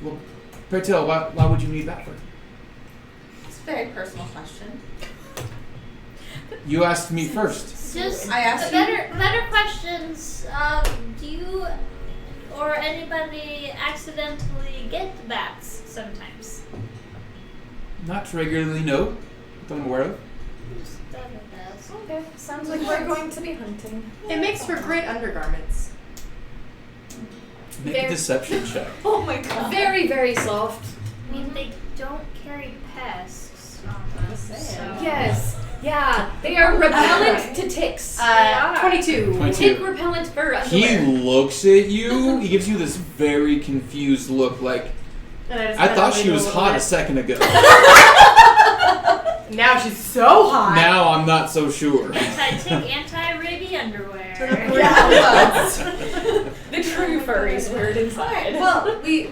Well, pray tell, why would you need bat fur? It's a very personal question. You asked me first. Just I asked you- better questions. Do you or anybody accidentally get bats sometimes? Not regularly, no. That I'm aware of. Just thought of that. Okay, sounds like we're going to be hunting. It makes for great undergarments. Make a deception check. Oh my god. Very, very soft. I mean, they don't carry pests on them. So. Yes. Yeah, they are repellent to ticks. 22. 22. Tick repellent for He underwear. looks at you. He gives you this very confused look, like And just I kinda thought she wiggle was a little hot a bit. second ago. Now she's so hot. Now I'm not so sure. Anti-tick, anti-rabies underwear. The true furries wear it inside. Well, we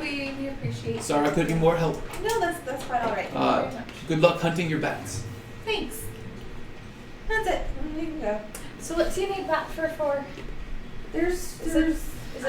appreciate. Sorry, I couldn't be more help. No, that's quite all right. Thank you very much. Good luck hunting your bats. Thanks. That's it. You can go. So what do you need that for? There's. Is it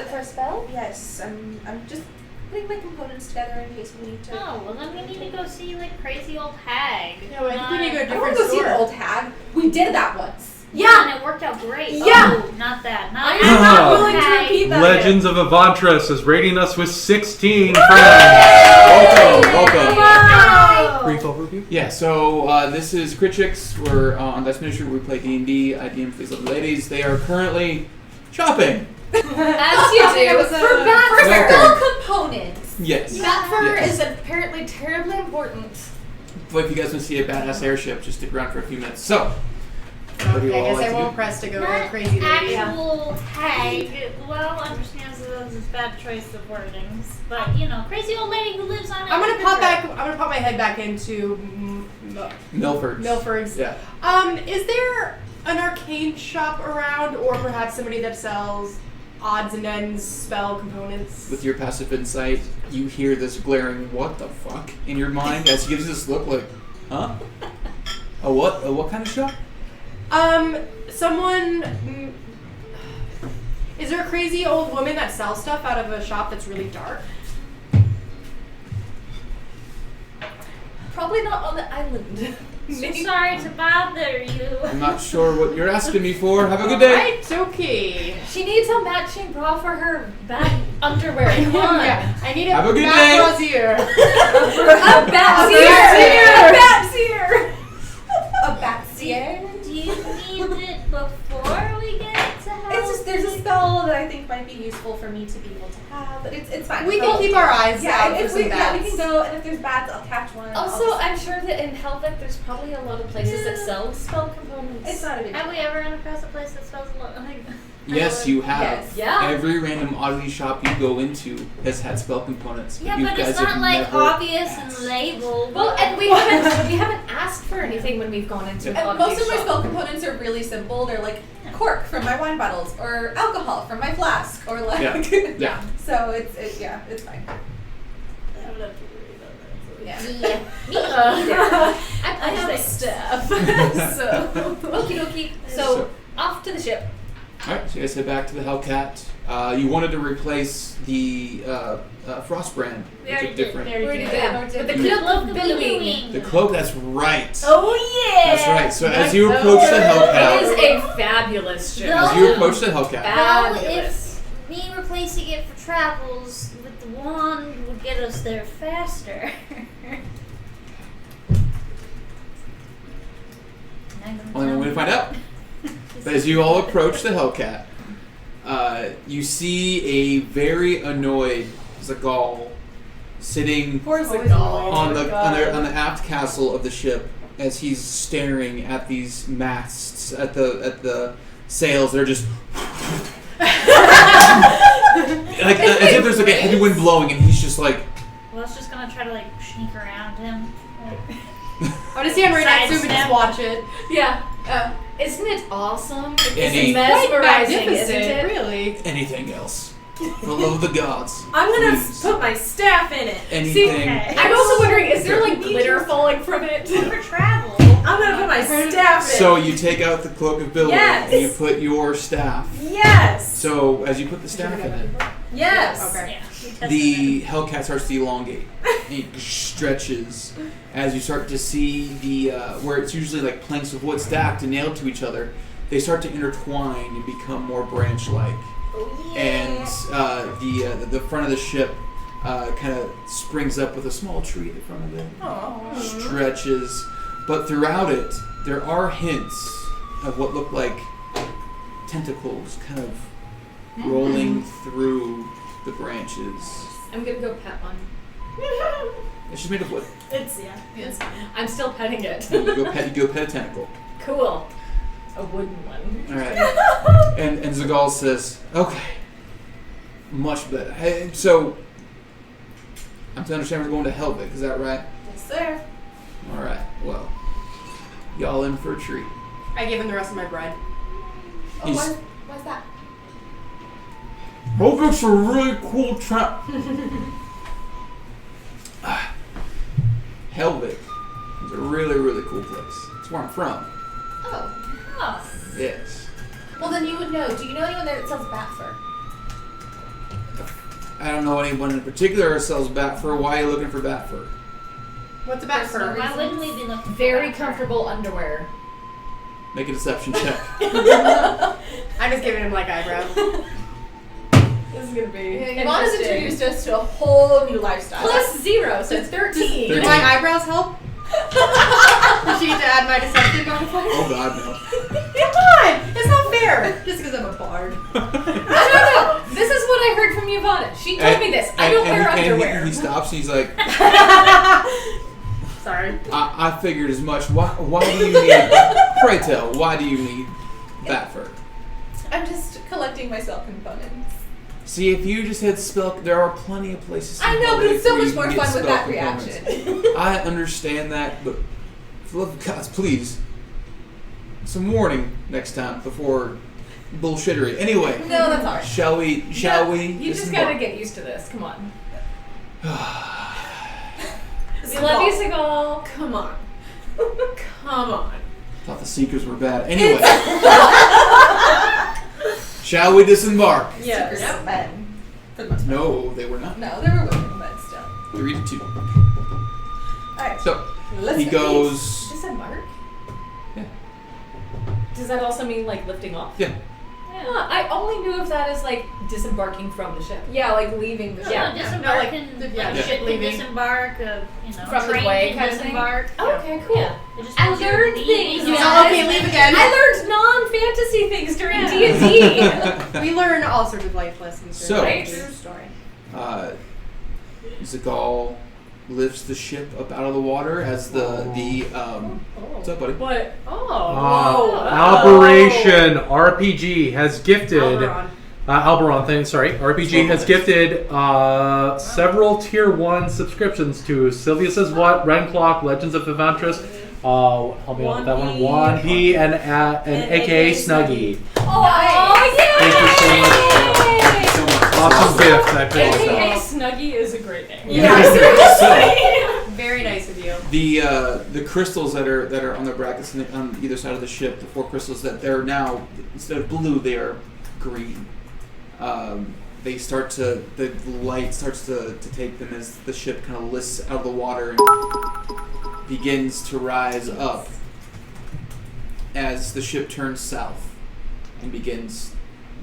for a spell? Yes, I'm just putting my components together in case we need to. Oh, well then we need to go see like crazy old hag. Yeah, well, I think we need to go to a I want different to go see store. the old hag. We did that once. Yeah, and it worked out great. Yeah. Oh, not that. Not I'm that. not Oh. willing to repeat that. Legends of Avantras is rating us with 16 friends. Welcome. Wow. Brief overview. Yeah, so this is Crit Chicks. We're on Dice Ministry. We play D&D. I DM for these lovely ladies. They are currently shopping. As you do. For Welcome. spell components. Yes. Bat fur Yes. is apparently terribly important. But if you guys want to see a badass airship, just stick around for a few minutes. So, what do you Okay, I all guess like I to won't do? press to go to Not crazy lady. actual hag. Well, understands that this is bad choice of wordings, but you know, crazy old lady who lives on. I'm gonna pop my head back into Milford's. Milford's. Yeah. Is there an arcane shop around, or perhaps somebody that sells odds and ends spell components? With your passive insight, you hear this glaring "what the fuck" in your mind as he gives you this look like, huh? A what? A what kind of shop? Is there a crazy old woman that sells stuff out of a shop that's really dark? Probably not on the island. So sorry to bother you. I'm not sure what you're asking me for. Have a good day. Right, okay. She needs a matching bra for her bad underwear. Come on. Yeah, I need a Have a good back day. brassiere. A bat's A ear. bat's A batsier. Do you need it before we get to help? It's just there's a spell that I think might be useful for me to be able to have, but it's fine. We can keep our eyes Yeah, out for if some we bats. we can go, and if there's bats, I'll catch one. Also, I'm sure that in Helvik there's probably a lot of places that sell spell components. it's not a big Have we ever run across a place that smells a lot like? Yes, you have. Yes. Yeah. Every random oddity shop you go into has had spell components. Yeah, you but guys it's not have like never obvious asked. and labeled. Well, and we haven't asked for anything when we've gone into an And most of my shop. spell components are really simple. They're like cork from my wine bottles, or alcohol from my flask, or like Yeah. So it's fine. I don't have to worry about that. Yeah. Me I have staff. So. Okie dokie. So off to the ship. Alright, so you guys head back to the Hellcat. You wanted to replace the Frostbrand. We already with a did. different. We already did. Yeah. But the You- cloak of billowing. The cloak, that's right. Oh yeah. That's right. So as you approach the It Hellcat, is a fabulous ship. as you approach the Hellcat, Well, Fabulous. if me replacing it for travels with the wand would get us there faster. only one way to find out. But as you all approach the Hellcat, you see a very annoyed Zagal sitting Poor on the aft castle of the ship as he's staring at these masts at the sails that are just like as if there's like a heavy wind blowing and he's just like Well, I was just gonna try to like sneak around him. I'm gonna stand right next to him and just Sidestep. watch it. Yeah. Isn't it awesome? Any- It's mesmerizing, isn't Magnificent, it? really. anything else. For the love of the gods. I'm gonna Please. put my staff in it. Anything. okay. I'm also wondering, is there like Okay. glitter falling from it? For travel. I'm gonna put my staff in. So you take out the cloak of billowing Yes. and you put your staff. Yes. So as you put the staff in it, Yes. Okay. Yeah. we tested the Hellcat starts to elongate. It stretches as you start to see the where it's usually like planks of wood stacked and nailed to each other. They start to intertwine and become more branch-like. And the front of the ship kind of springs up with a small tree at the front of it. Stretches, but throughout it there are hints of what look like tentacles kind of rolling through the branches. I'm gonna go pet one. It's just made of wood. It's It's I'm still petting it. You go pet a tentacle. Cool. A wooden one. All right. And Zagal says, "Okay, much better. Hey, so I'm to understand we're going to Helvik. Is that right? Yes, sir. All right. Well, y'all in for a treat. I gave him the rest of my bread. Oh, He's- why's that? Helvik's a really cool town. Helvik is a really, really cool place. It's where I'm from. Oh. Yes. Well, then you would know. Do you know anyone there that sells bat fur? I don't know anyone in particular who sells bat fur. Why are you looking for bat fur? What's a bat fur? Why wouldn't we be looking for Very that? comfortable underwear. Make a deception check. I'm just giving him like eyebrows. This is gonna be Yvonne's introduced us to a whole new lifestyle. +0, so it's 13. Do my eyebrows help? Did she get to add my deception modifier? Oh God, no. Come on! It's not fair! Just because I'm a bard. No. This is what I heard from Yvonne. She told me this. I don't wear underwear. He stops. He's like, Sorry. I figured as much. Why do you need? Pray tell, why do you need bat fur? I'm just collecting my spell components. See, if you just had spell, there are plenty of places. I know, but it's so where much you more can get fun with spell that components. reaction. I understand that, but for the love of God, please, some warning next time before bullshittery. Anyway, No, that's alright. shall we? You just gotta get used to this. Come on. We love you, Seagull. Come on. Come on. Thought the Seekers were bad. Anyway, shall we disembark? Yes. Secret men. For the most part. No, they were not. No, there were women, but still. 3-2. Alright. So Let's he go. goes. Disembark? Yeah. Does that also mean like lifting off? Yeah. Huh, I only knew if that is like disembarking from the ship. Yeah, like leaving the Yeah, ship. Yeah. disembark like, and yeah, like yeah. ship can leaving. disembark, From the train way can kind of thing? disembark. Okay, cool. Yeah. It just I means you're learned leaving things, or- guys. Oh, okay, leave again. I learned non-fantasy things during D&D. We learn all sorts of life lessons. So- during Right. the story. Zagal lifts the ship up out of the water as the what's up, buddy? What? Aberration RPG has gifted Alberon. Alberon. RPG has gifted several tier 1 subscriptions to Sylvia Says What, Ren Clock, Legends of Evantress. Help me out with that one. 1P and AKA Snuggie. Oh, yeah! Thank you so much. So much. Awesome gift. I feel like AKA that. Snuggie is a great name. Very nice of you. The crystals that are on the brackets on either side of the ship, the 4 crystals that they're now, instead of blue, they are green. They start to, the light starts to take them as the ship kind of lifts out of the water and begins to rise up as the ship turns south and begins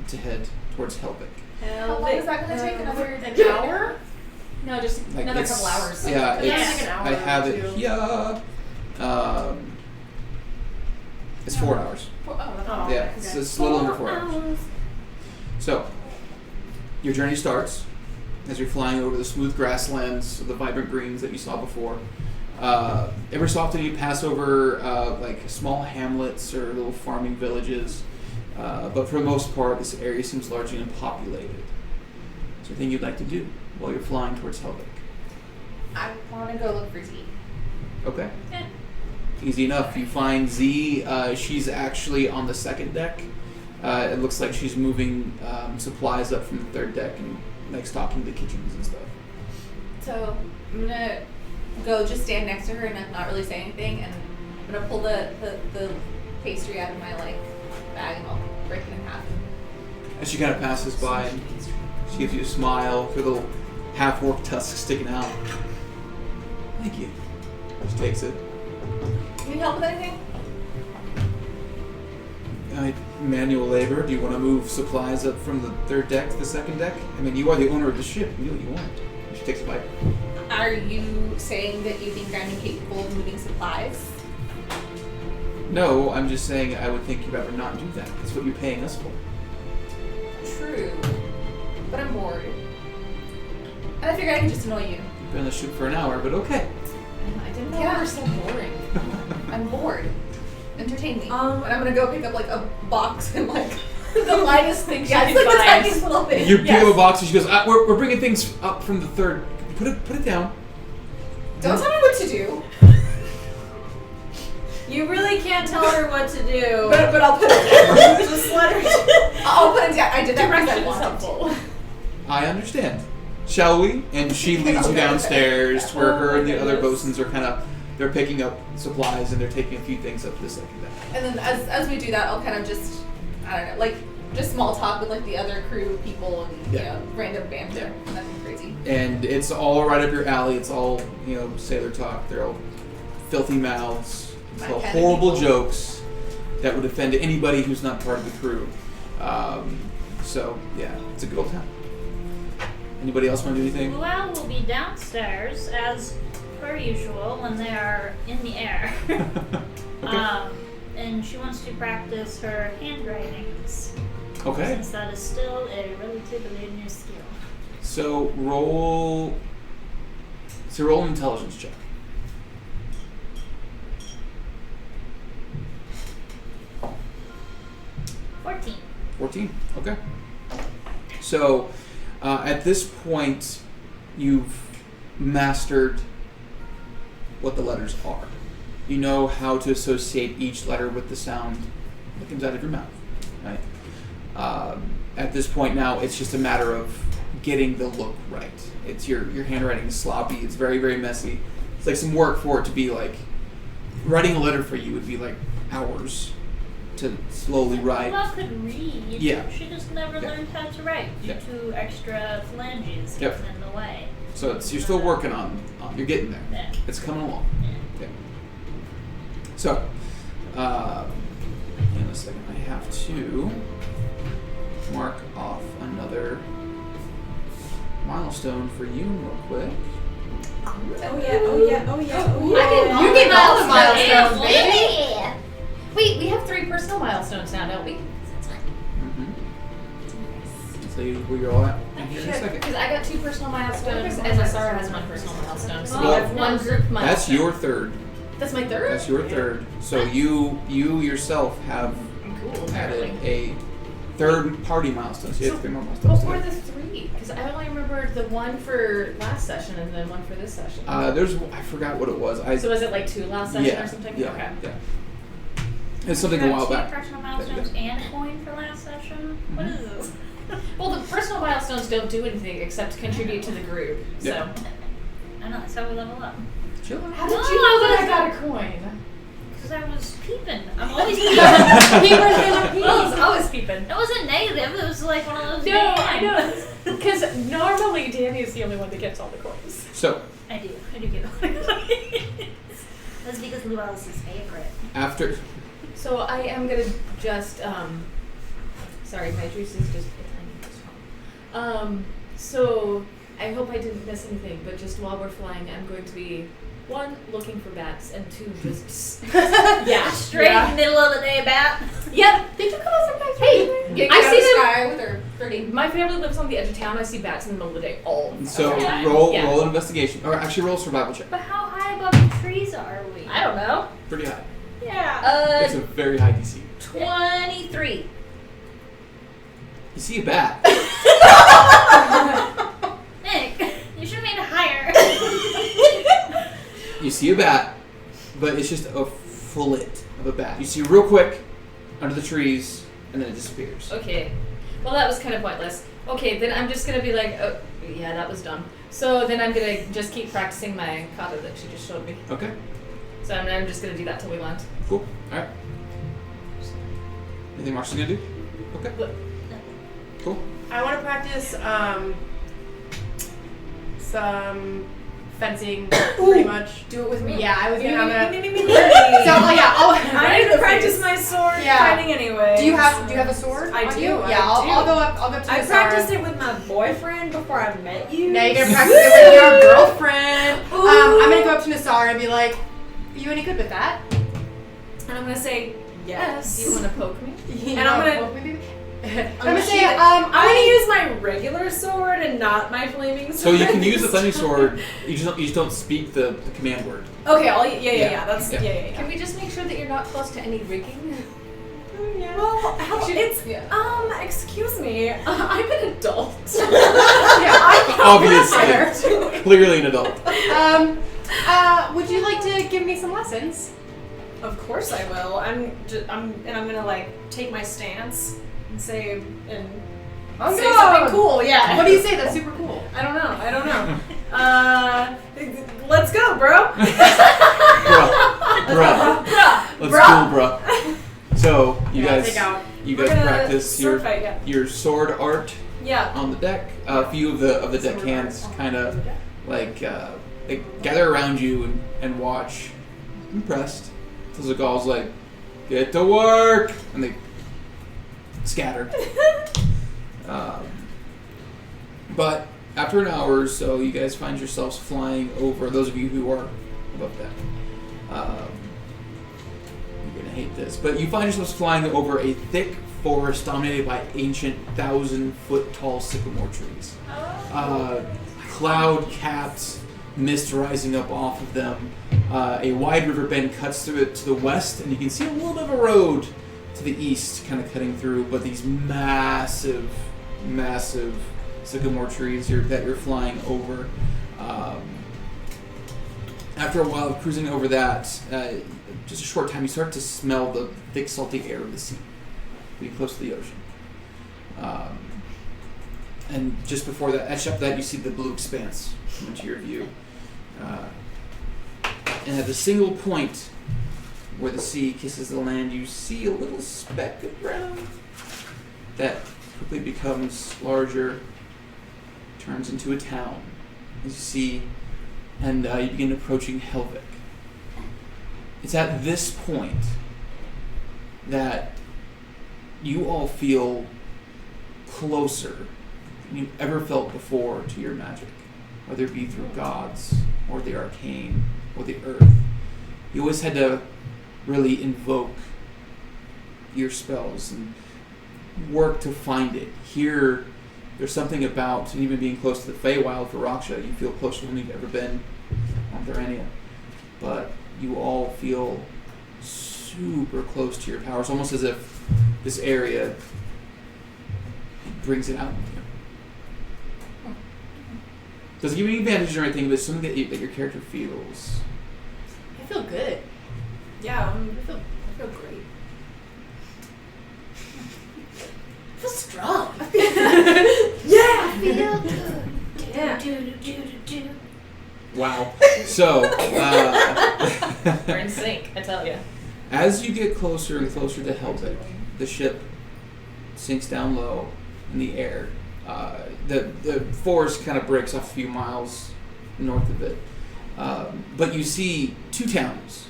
to head towards Helvik. How long is that going to take? Another An hour? No, just Like, another it's- couple hours. Yeah, Yeah. it's, Like an hour I have or it two. here. It's 4 hours. Oh, Yeah, it's a little under 4 hours. So, your journey starts as you're flying over the smooth grasslands of the vibrant greens that you saw before. Every so often you pass over like small hamlets or little farming villages, but for the most part, this area seems largely unpopulated. Is there anything you'd like to do while you're flying towards Helvik? I want to go look for Z. Okay. Yeah. Easy enough. You find Z. She's actually on the second deck. It looks like she's moving supplies up from the third deck and like stocking the kitchens and stuff. So I'm gonna go just stand next to her and not really say anything, and I'm gonna pull the pastry out of my like bag and I'll break it in half. As she kind of passes by, and she gives you a smile, her little half-orc tusk sticking out. Thank you. She takes it. Can you help with anything? Manual labor. Do you want to move supplies up from the third deck to the second deck? I mean, you are the owner of the ship. You do what you want. She takes a bite. Are you saying that you think I'm incapable of moving supplies? No, I'm just saying I would think you'd rather not do that. That's what you're paying us for. True. But I'm bored. And I figured I could just annoy you. You've been on the ship for an hour, but okay. I didn't know Yeah. you were so boring. I'm bored. Entertain me. And And I'm gonna go pick up like a box and like the lightest thing she Yeah, can it's like the find. tiniest little thing. You pick up a box and she goes, we're bringing things up from the third. Put it down. Don't tell me what to do. You really can't tell her what to do. But I'll put it down. Just let her. I'll put it down. I did that because I Direction is wanted helpful. to. I understand. Shall we? And she leads you Okay. downstairs where her and the Oh, other goodness. bosuns are they're picking up supplies and they're taking a few things up this, like, and that. And then as we do that, I'll kind of just, I don't know, like just small talk with like the other crew people and Yeah. you know, random banter. Nothing crazy. And it's all right up your alley. It's all, sailor talk. They're all filthy mouths. It's My all kind of horrible people. jokes that would offend anybody who's not part of the crew. So, yeah, it's a good old time. Anybody else want to do anything? Luau will be downstairs as per usual when they are in the air. And she wants to practice her handwritings. Okay. Since that is still a relatively new skill. So roll an intelligence check. 14. Okay. So at this point, you've mastered what the letters are. You know how to associate each letter with the sound that comes out of your mouth. Right. At this point now, it's just a matter of getting the look right. It's your handwriting is sloppy. It's very, very messy. It's like some work for it to be like writing a letter for you would be like hours to slowly write. Luau could read. Yeah. She just never Yeah. learned how to write due Yeah. to extra phalanges Yep. in the way. So you're still working on. You're getting there. Yeah. It's coming along. Yeah. Okay. So, in a second, I have to mark off another milestone for you real quick. Oh yeah. You get all the milestones, Yeah. baby. Wait, we have 3 personal milestones now, don't we? Mm-hmm. I'll tell you where you're all at in here in a second. Because I got 2 personal milestones, and Nasara has 1 personal milestone. So we Well, have 1 group milestone. That's your third. That's my 3rd? That's your third. So you yourself have Cool, added apparently. a third party milestone. So you have 3 more What milestones. were today. the 3? Because I only remember the 1 for last session and then 1 for this session. I forgot what it was. So was it like 2 last session yeah, or something? Yeah, Okay. yeah. It's something You a got while 2 back. personal milestones and a coin for last session? What is this? Well, the personal milestones don't do anything except contribute to the group. Yeah. So. I know, that's how we level up. Chill out. How did No, you know that I I got a coin? Because I was peeping. I'm always peeping. I was always peeping. It wasn't negative, it was like one of those. No, I know. Because normally Danny is the only one that gets all the coins. So I do get it. That's because Luau is his favorite. after So I am gonna just sorry, my juice is just so I hope I didn't miss anything, but just while we're flying, I'm going to be 1, looking for bats, and 2, just yeah, Straight middle of the day bat. Yep. Did you come out sometimes? Hey, Getting I out of see the them. sky with her pretty. My family lives on the edge of town. I see bats in the middle of the day all the so time. roll Yeah. roll an investigation, or actually roll a survival check. But how high above the trees are we? I don't know. Pretty high. Yeah. It's a very high DC. 23. You see a bat. Nick, you should have made it higher. You see a bat, but it's just a fillet of a bat. You see real quick under the trees, and then it disappears. Okay. Well, that was kind of pointless. Okay, then I'm just gonna be like, oh, yeah, that was dumb. So then I'm gonna just keep practicing my kata that she just showed me. Okay. So I'm just gonna do that till we land. Cool. All right. Anything Marshall's gonna do? Okay. Cool. I want to practice some fencing, pretty much. Do it with me. Yeah, I was gonna. I'm gonna. So So yeah, I'll. I need to practice my sword Yeah. fighting anyway. Do you have a sword? I on do, you? I Yeah, I'll do. go up. I'll go up to I Nasara. practiced it with my boyfriend before I met you. Now you're gonna practice it with your girlfriend. I'm gonna go up to Nasara and be like, "You any good with that?" And I'm gonna say yes. Do you want to poke me? And I'm gonna- poke me, baby? I'm gonna say, I'm gonna use my regular sword and not my flaming sword. So you can use the flaming sword. You just don't speak the command word. Okay, yeah. That's Yeah. yeah. Can we just make sure that you're not close to any rigging? Yeah. Well, it's excuse me. I'm an adult. Obviously, clearly an adult. Would you like to give me some lessons? Of course I will. I'm gonna like take my stance and say something cool. Yeah. What do you say? That's super cool. I don't know. Let's go, bro. Bruh. Let's go, bruh. So you guys practice your sword art on the deck. A few of the deckhands kind of like they gather around you and watch, impressed. So the Gauls like, get to work, and they scatter. But after an hour or so, you guys find yourselves flying over. Those of you who are above deck, you're gonna hate this, but you find yourselves flying over a thick forest dominated by ancient 1,000-foot tall sycamore trees. Cloud-capped mist rising up off of them. A wide river bend cuts through it to the west, and you can see a little bit of a road to the east kind of cutting through, but these massive sycamore trees that you're flying over. After a while of cruising over that, just a short time, you start to smell the thick, salty air of the sea, pretty close to the ocean. And just before that, etched up that, you see the blue expanse come into your view. And at the single point where the sea kisses the land, you see a little speck of brown that quickly becomes larger, turns into a town. As you see, and you begin approaching Helvik. It's at this point that you all feel closer than you've ever felt before to your magic, whether it be through gods or the arcane or the earth. You always had to really invoke your spells and work to find it. Here, there's something about, and even being close to the Feywild for Raksha, you feel closer than you've ever been on Thorania. But you all feel super close to your powers, almost as if this area brings it out with you. Doesn't give you any advantage or anything, but it's something that your character feels. I feel good. Yeah, I feel great. I feel strong. yeah. Feel good. Yeah. Wow. So, We're in sync, I tell you. as you get closer and closer to Helvik, the ship sinks down low in the air. The forest kind of breaks off a few miles north of it. But you see two towns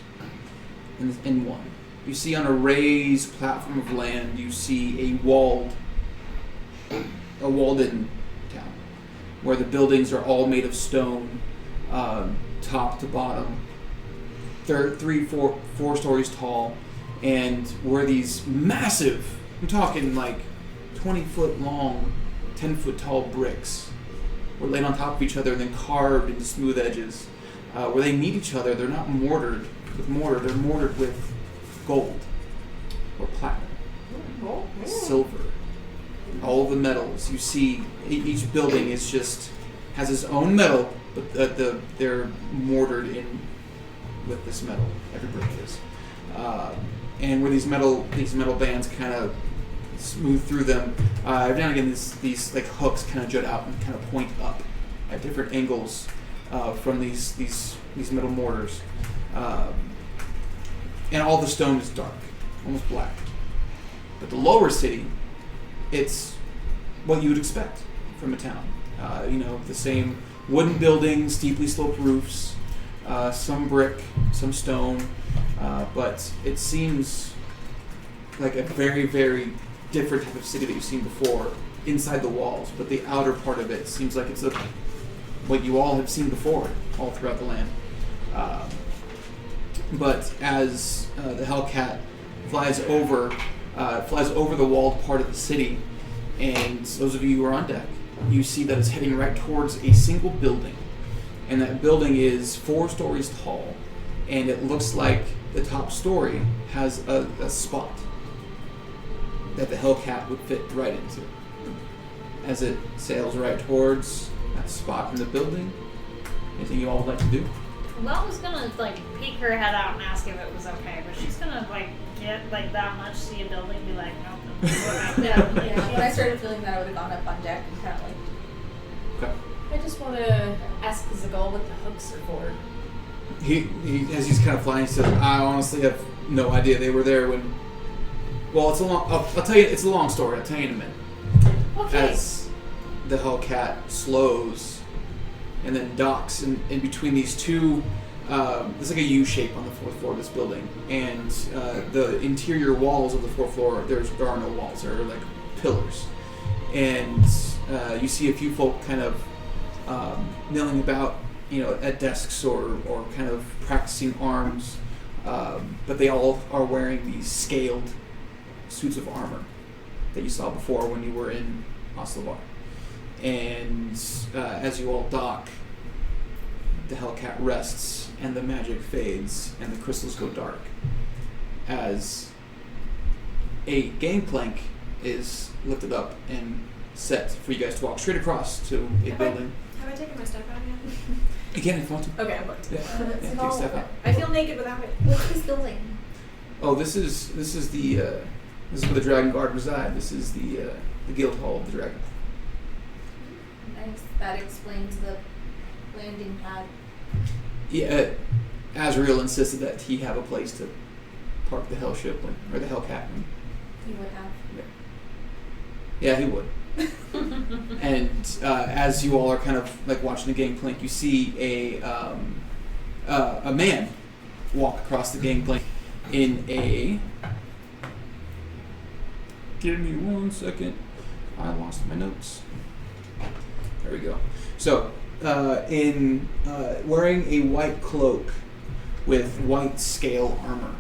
in one. You see on a raised platform of land, you see a walled-in town, where the buildings are all made of stone, top to bottom. They're 4 stories tall, and where these massive, I'm talking like 20-foot long, 10-foot tall bricks were laid on top of each other and then carved into smooth edges. Where they meet each other, they're not mortared with mortar, they're mortared with gold or platinum, silver, all the metals. You see each building has its own metal, but they're mortared in with this metal. Every brick is, and where these metal bands kind of smooth through them, every now and again these like hooks kind of jut out and kind of point up at different angles from these metal mortars, and all the stone is dark, almost black. But the lower city, it's what you would expect from a town. The same wooden buildings, steeply sloped roofs, some brick, some stone, but it seems like a very, very different type of city that you've seen before inside the walls. But the outer part of it seems like it's what you all have seen before all throughout the land. But as the Hellcat flies over flies over the walled part of the city, and those of you who are on deck, you see that it's heading right towards a single building, and that building is 4 stories tall, and it looks like the top story has a spot that the Hellcat would fit right into. As it sails right towards that spot in the building, anything you all would like to do? Well, I was gonna peek her head out and ask if it was okay, but she's gonna get that much, see a building, be like, nope. Yeah. When I started feeling that, I would have gone up on deck and kind of Okay. I just want to ask Zagal what the hooks are for. He as he's kind of flying, he says, "I honestly have no idea. They were there when." Well, it's a long. I'll tell you. It's a long story. I'll tell you in a minute. Okay. As the Hellcat slows and then docks in between these two. It's like a U shape on the 4th floor of this building, and the interior walls of the 4th floor. There are no walls. There are like pillars, and you see a few folk kind of milling about, at desks or kind of practicing arms, but they all are wearing these scaled suits of armor that you saw before when you were in Oslovar. And as you all dock, the Hellcat rests, and the magic fades, and the crystals go dark, as a gangplank is lifted up and set for you guys to walk straight across to a building. Have I taken my step out yet? You can if you want to. Okay, I'm booked. Yeah, take a step out. I feel naked without it. What's this building? Oh, this is where the Dragon Guard reside. This is the Guild Hall of the Dragon. nice. That explains the landing pad. Yeah, Azrael insisted that he have a place to park the Hell ship or the Hellcat. You would have. Yeah, he would. And as you all are kind of watching the gangplank, you see a man walk across the gangplank in a. Give me 1 second. I lost my notes. There we go. So, wearing a white cloak with white scale armor.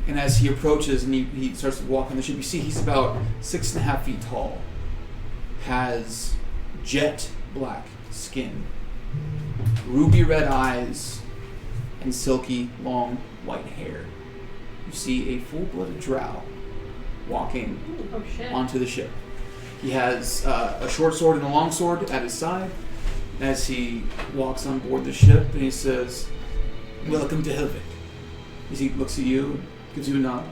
And as he approaches and he starts to walk on the ship, you see he's about 6.5 feet tall. Has jet black skin, ruby red eyes, and silky long white hair. You see a full-blooded drow walking onto the ship. He has a short sword and a long sword at his side as he walks on board the ship, and he says, "Welcome to Helvik." As he looks at you, gives you a nod.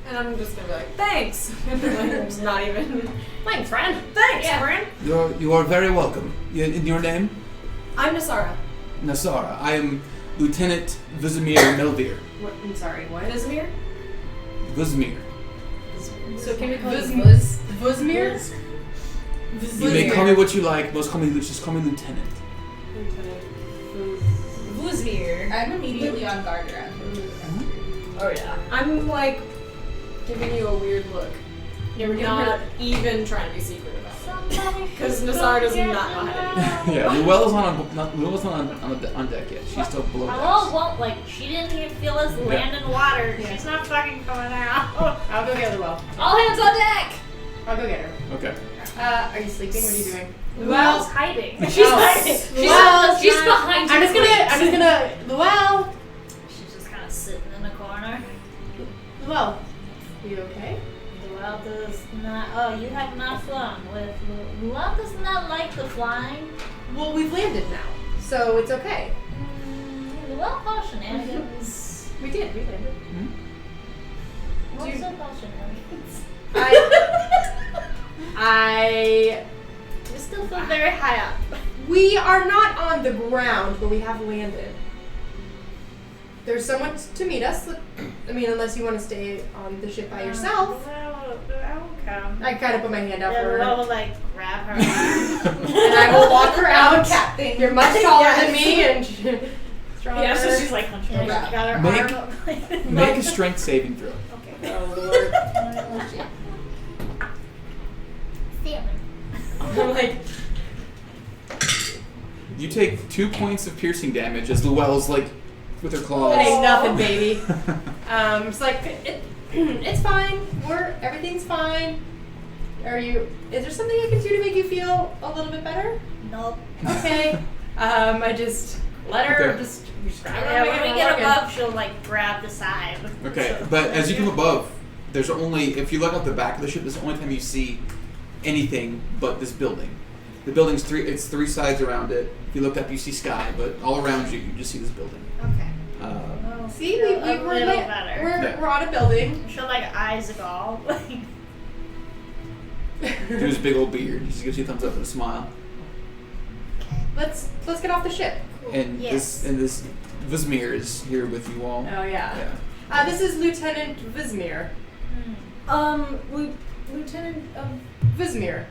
And I'm just gonna be like, thanks. I'm just not even. Thanks, friend. Thanks, friend. You are very welcome. In your name? I'm Nasara. Nasara. I am Lieutenant Vizimir Melvir. What? I'm sorry. What? Vizimir? Vizimir. So can we call Vuz- you Vuzmir? You may call me what you like. Most commonly, just call me Lieutenant. Vuzmir. I'm immediately on guard around him. Oh yeah. I'm giving you a weird look. You're not even trying to be secret about it. Because Nasara does not know how to do that. Yeah, Luella's not on deck yet. She's still below Hello, decks. well, she didn't even feel us land in water. Yeah. She's not fucking coming out. I'll go get Luell. All hands on deck. I'll go get her. Okay. Are you sleeping? What are you doing? Luell's hiding. She's Oh. hiding. Luell, She's behind you. I'm just gonna, Luell. She's just kind of sitting in a corner. Luell, you okay? Luell does not. Oh, you have not flown with. Luell does not like the flying. Well, we've landed now, so it's okay. Luell called shenanigans. We did. We landed. What's so called shenanigans? We still feel very high up. We are not on the ground, but we have landed. There's someone to meet us. I mean, unless you want to stay on the ship by yourself. Well, I will come. I kind of put my hand out for Yeah, her. Luell will grab her. And I will walk her out. Cat thing. You're much taller than me and stronger. Yeah, so she's like hunched over. Got her Make- arm up. Make a strength saving throw. Okay. Oh, Lord. I'm like, You take 2 points of piercing damage as Luella's with her claws. it ain't nothing, baby. It's like, It's fine. Everything's fine. Is there something I can do to make you feel a little bit better? Nope. Okay. I just let her Okay. just grab her. Yeah, on my when we hand get and walk above, she'll like grab the side. Okay, So- but as you come above, there's only, if you look out the back of the ship, this is the only time you see anything but this building. The building's it's three sides around it. If you look up, you see sky, but all around you, you just see this building. Okay. Uh, See, A little we're better. we're on a building. She'll like eyes a gall. do his big old beard. He just gives you a thumbs up and a smile. Let's get off the ship. And Yes. this Vizmir is here with you all. Oh yeah. Yeah. This is Lieutenant Vizmir. Lieutenant of Vizmir.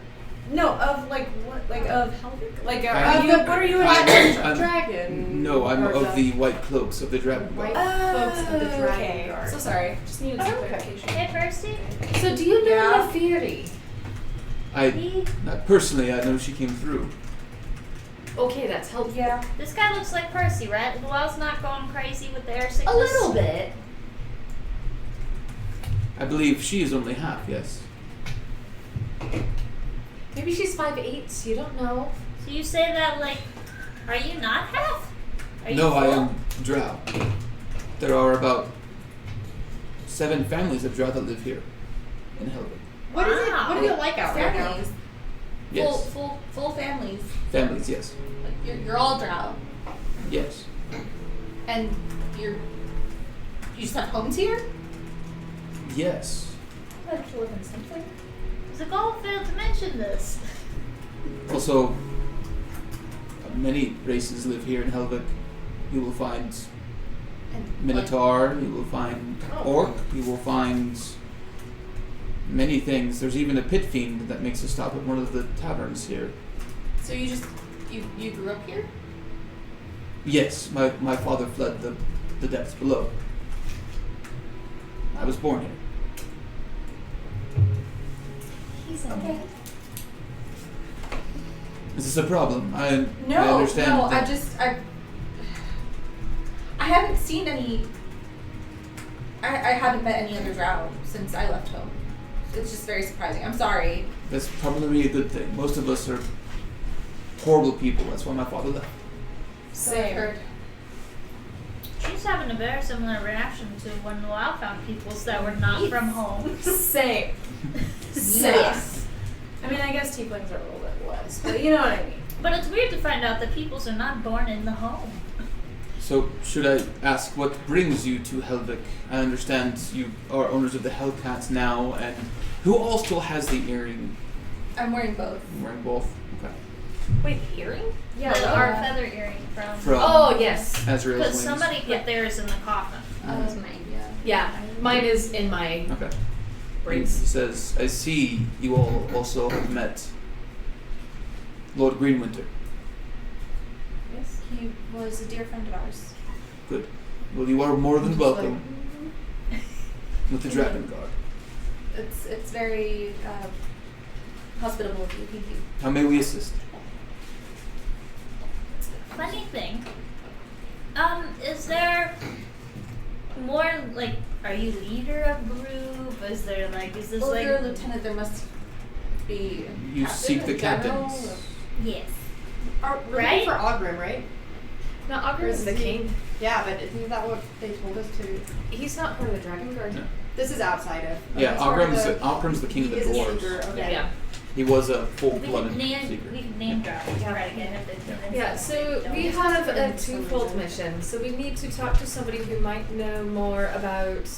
no of like what like of Helvic like I'm- what are you in I'm- Dragon. No, I'm or of the white cloaks of the Dragon White Guard. folks of the Dragon okay. Guard. So sorry, just needed some Oh, okay. clarification. Hey, Percy. So do you know Yeah. Nefiri? Not personally, I know she came through. Okay, that's helpful. Yeah. This guy looks like Percy, right? Luell's not going crazy with the air sickness. A little bit. I believe she is only half, yes. Maybe she's 5'8", you don't know. So you say that like, are you not half? Are you No, I full? am Drow. There are about 7 families of Drow that live here in Helvig. What is it? Wow. What is it like out right now? Families. Yes. Full families. Families, yes. Like you're all drow. Yes. And you just have homes here? Yes. I have to live in something. The goal failed to mention this. Also, many races live here in Helvig. You will find And Minotaur, you will find Orc, you will find many things. There's even a pit fiend that makes a stop at one of the taverns here. So you just you grew up here? Yes, my father fled the depths below. I was born here. He's okay. Is this a problem? I No, understand. no. that- I haven't seen any. I haven't met any other drow since I left home. It's just very surprising. I'm sorry. That's probably a good thing. Most of us are horrible people. That's why my father left. Same. She's having a very similar reaction to when Luell found peoples that were not from home. Same. Yes. I mean, I guess tieflings are a little bit less, but you know what I mean. But it's weird to find out that peoples are not born in the home. So, should I ask what brings you to Helvik? I understand you are owners of the Hellcats now, and who all still has the earring? I'm wearing both. I'm wearing both. Okay. Wait, earring? Yeah, Yeah. our feather earring from. From Oh, yes. Azrael's Because wings. somebody put theirs in the coffin. That was mine. Yeah. Yeah, mine is in my Okay. He brains. says, I see you all also have met Lord Greenwinter. Yes. He was a dear friend of ours. Good. Well, you are more than welcome with the Dragon Guard. It's very hospitable of you. Thank you. How may we assist? Funny thing. Is there more like? Are you leader of group? Is there like? Is this Well, if you're a like? lieutenant, there must be. A You captain, seek the a general, captains. Yes. We're Right? looking for Ogrim, right? No, Or Ogre is is the he- king. Yeah, but isn't that what they told us to? He's not part of the Dragon Guard. No. This is outside of. Yeah, that's part of Ogrim's the king of he the is a dwarves. seeker, okay. Yeah. He was a We full-blooded can name. seeker. We can name drop. Try to get him to Yeah, so we have a twofold mission. So we need to talk to somebody who might know more about,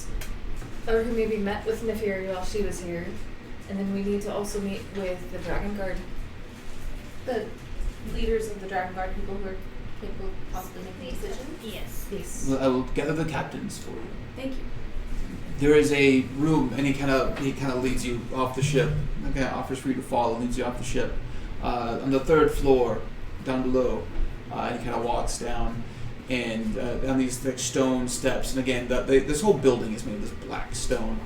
or who maybe met with Neferi while she was here. And then we need to also meet with the Dragon Guard. The leaders of the Dragon Guard, people who are capable of possibly making decisions. Yes. Yes. Well, I will gather the captains for you. Thank you. There is a room, and he kind of leads you off the ship. Kind of offers for you to follow, leads you off the ship. On the 3rd floor, down below, and he kind of walks down, and down these thick stone steps. And again, this whole building is made of this black stone.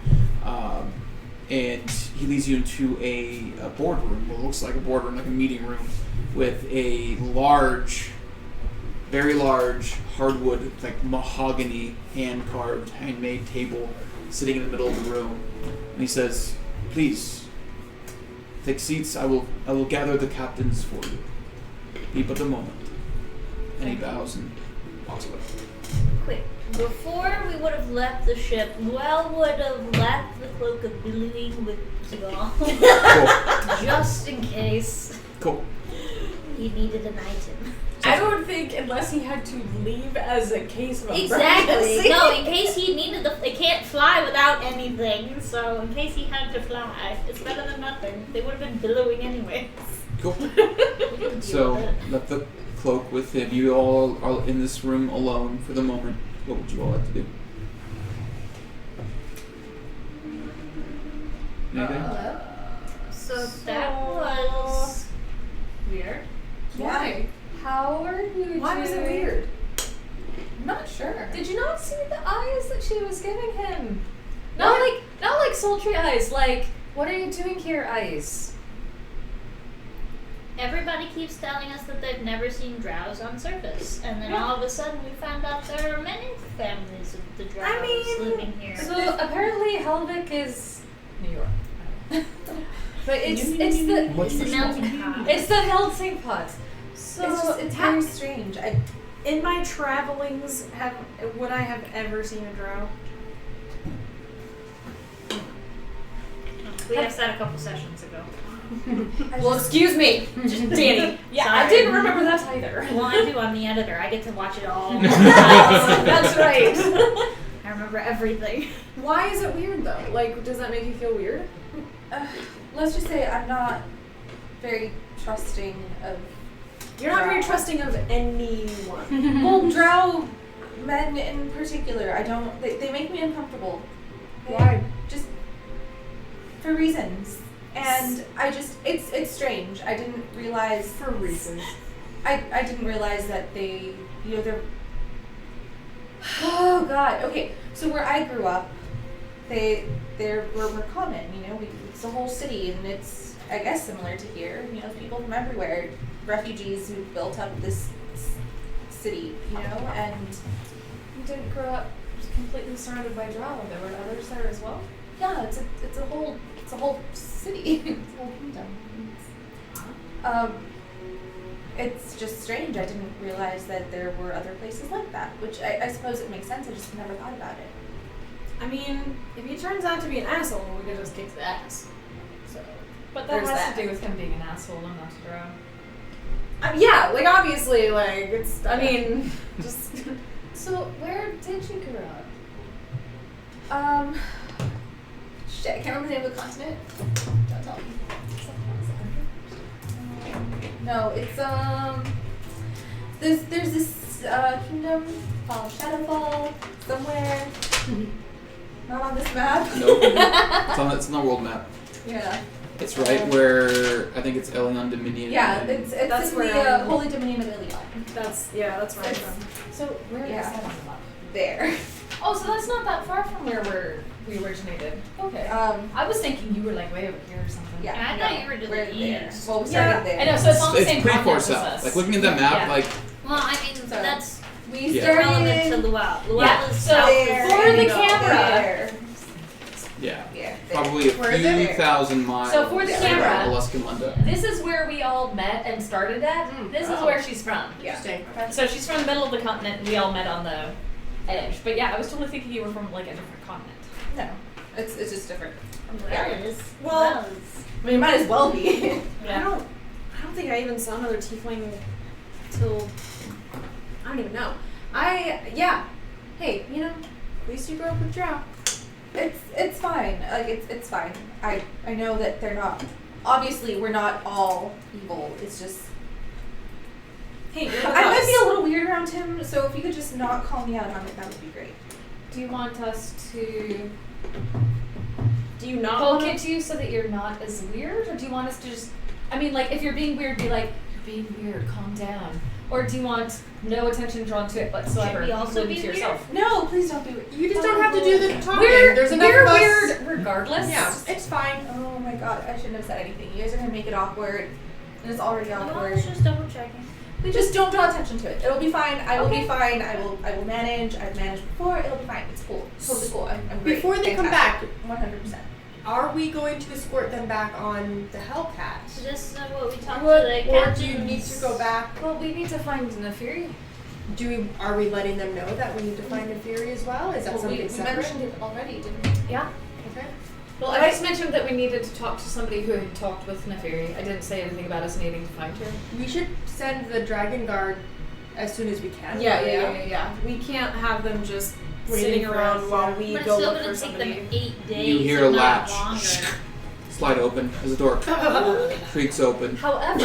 And he leads you into a boardroom. What looks like a boardroom, like a meeting room, with a large very large hardwood, like mahogany, hand-carved, handmade table sitting in the middle of the room. And he says, "Please, take seats. I will gather the captains for you. Be but a moment." And he bows and walks away. Quick. Before we would have left the ship, Luell would have left the cloak of billowing with Duval. Cool. Just in case Cool. he needed an item. I don't think unless he had to leave as a case of Exactly. emergency. No, in case he needed they can't fly without anything, so in case he had to fly, it's better than nothing. They would have been billowing anyway. Cool. So, left the cloak with him. You all are in this room alone for the moment. What would you all like to do? Anything? So that was Weird. Why? How are you Why was it doing? weird? I'm not sure. Did you not see the eyes that she was giving him? Not like sultry eyes, like, what are you doing here, eyes? everybody keeps telling us that they've never seen drows on surface, and then all of a sudden we found out there are many families of the drows living here. So apparently Helvik is New York. But it's the What's It's a the melting pot. it's the melting pot. So It's very strange. In my travelings, would I have ever seen a drow? We asked that a couple sessions ago. Well, excuse me, just Danny. yeah, Sorry. I didn't remember that either. Well, I do. I'm the editor. I get to watch it all. That's right. I remember everything. Why is it weird though? Like, does that make you feel weird? Let's just say I'm not very trusting of. You're not very drow. trusting of anyone. Well, drow men in particular, I don't. They make me uncomfortable. Why? Just for reasons. And I just, it's strange. I didn't realize. For reasons. I didn't realize that they, they're. Oh God. Okay. So where I grew up, were common. It's a whole city, and it's, I guess, similar to here. People from everywhere, refugees who built up this city. And You didn't grow up just completely surrounded by drow. There were others there as well. yeah, it's a whole city. It's a whole kingdom. It's just strange. I didn't realize that there were other places like that, which I suppose it makes sense. I just never thought about it. I mean, if he turns out to be an asshole, we could just kick his ass. So, But that There's has that. to do with him being an asshole and not a drow. yeah, like obviously, like it's. I mean, just. So where did you grow up? Shit, I can't remember the name of the continent. Don't tell me. No, it's there's this kingdom called Shadowfall somewhere. Not on this map. Nope. It's on the world map. Yeah. It's right where I think it's Elion Dominion. Yeah, and- it's That's in where the I'm- Holy Dominion of Ilion. That's that's right. So where is Yeah. that on the map? There. Oh, so that's not that far from where we originated. Okay. I was thinking you were like way over here or something. Yeah. I no, thought you were to the we're there. east. Well, we started Yeah, there. I know, so it's on the it's same pretty far continent as south. us. Like looking at that map, Yeah. like Well, I mean, So- that's We Yeah. irrelevant to started Luau. Luau Yeah, is so south there. of for the Sandiego. camera- there. yeah, Yeah. probably a We're few there. thousand miles. So for the from camera- Aluskamunda. This is where we all met and started at. This is Oh. where she's from. Yeah. Interesting. So she's from the middle of the continent and we all met on the edge. But yeah, I was totally thinking you were from like a different continent. No, it's just different. Wells. Well- Wells. I mean, it might as well be. I don't think I even saw another tiefling till I don't even know. Hey, at least you grew up with drow. It's fine. Like it's fine. I know that they're not. Obviously, we're not all evil. It's just Hey, you're with I might us. be a little weird around him. So if you could just not call me out on it, that would be great. Do you want us to Do you not poke wanna- at you so that you're not as weird? Or do you want us to just, I mean, like, if you're being weird, be like, you're being weird, calm down. Or do you want no attention drawn to it whatsoever? Should we also Leave it be to weird? yourself. No, please don't be weird. You just don't have to do the talking. We're, There's enough we're of us. weird regardless. Yeah, it's fine. Oh my god, I shouldn't have said anything. You guys are gonna make it awkward, and it's already No, I awkward. was just double checking. We just don't draw attention to it. It'll be fine. I will be fine. I will manage. I've managed before. It'll be fine. It's cool. Totally cool. I'm great. Before they come back, 100%. are we going to escort them back on the Hellcat? So this is what we talked to Or the do captains. you need to go back? Well, we need to find Nefiri. Are we letting them know that we need to find a Fury as well? Is that Well, we something separate? mentioned it already, didn't we? Yeah. Okay. Well, I just mentioned that we needed to talk to somebody who had talked with Nefiri. I didn't say anything about us needing to find her. We should send the Dragon Guard as soon as we can. Yeah. We can't have them just Waiting sitting for around us, while yeah. we But it's go still look gonna for take somebody. them 8 days. You hear a if not latch longer. slide open as the door creaks open. However,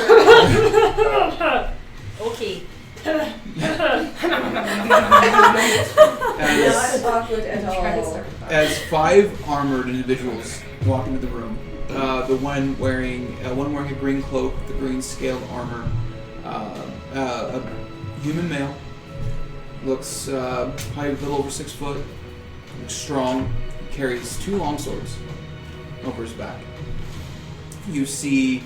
Okay. Not As, awkward at all. as 5 armored individuals walk into the room, the one wearing a green cloak, the green scaled armor, a human male, looks probably a little over 6 foot, looks strong, carries 2 long swords over his back. You see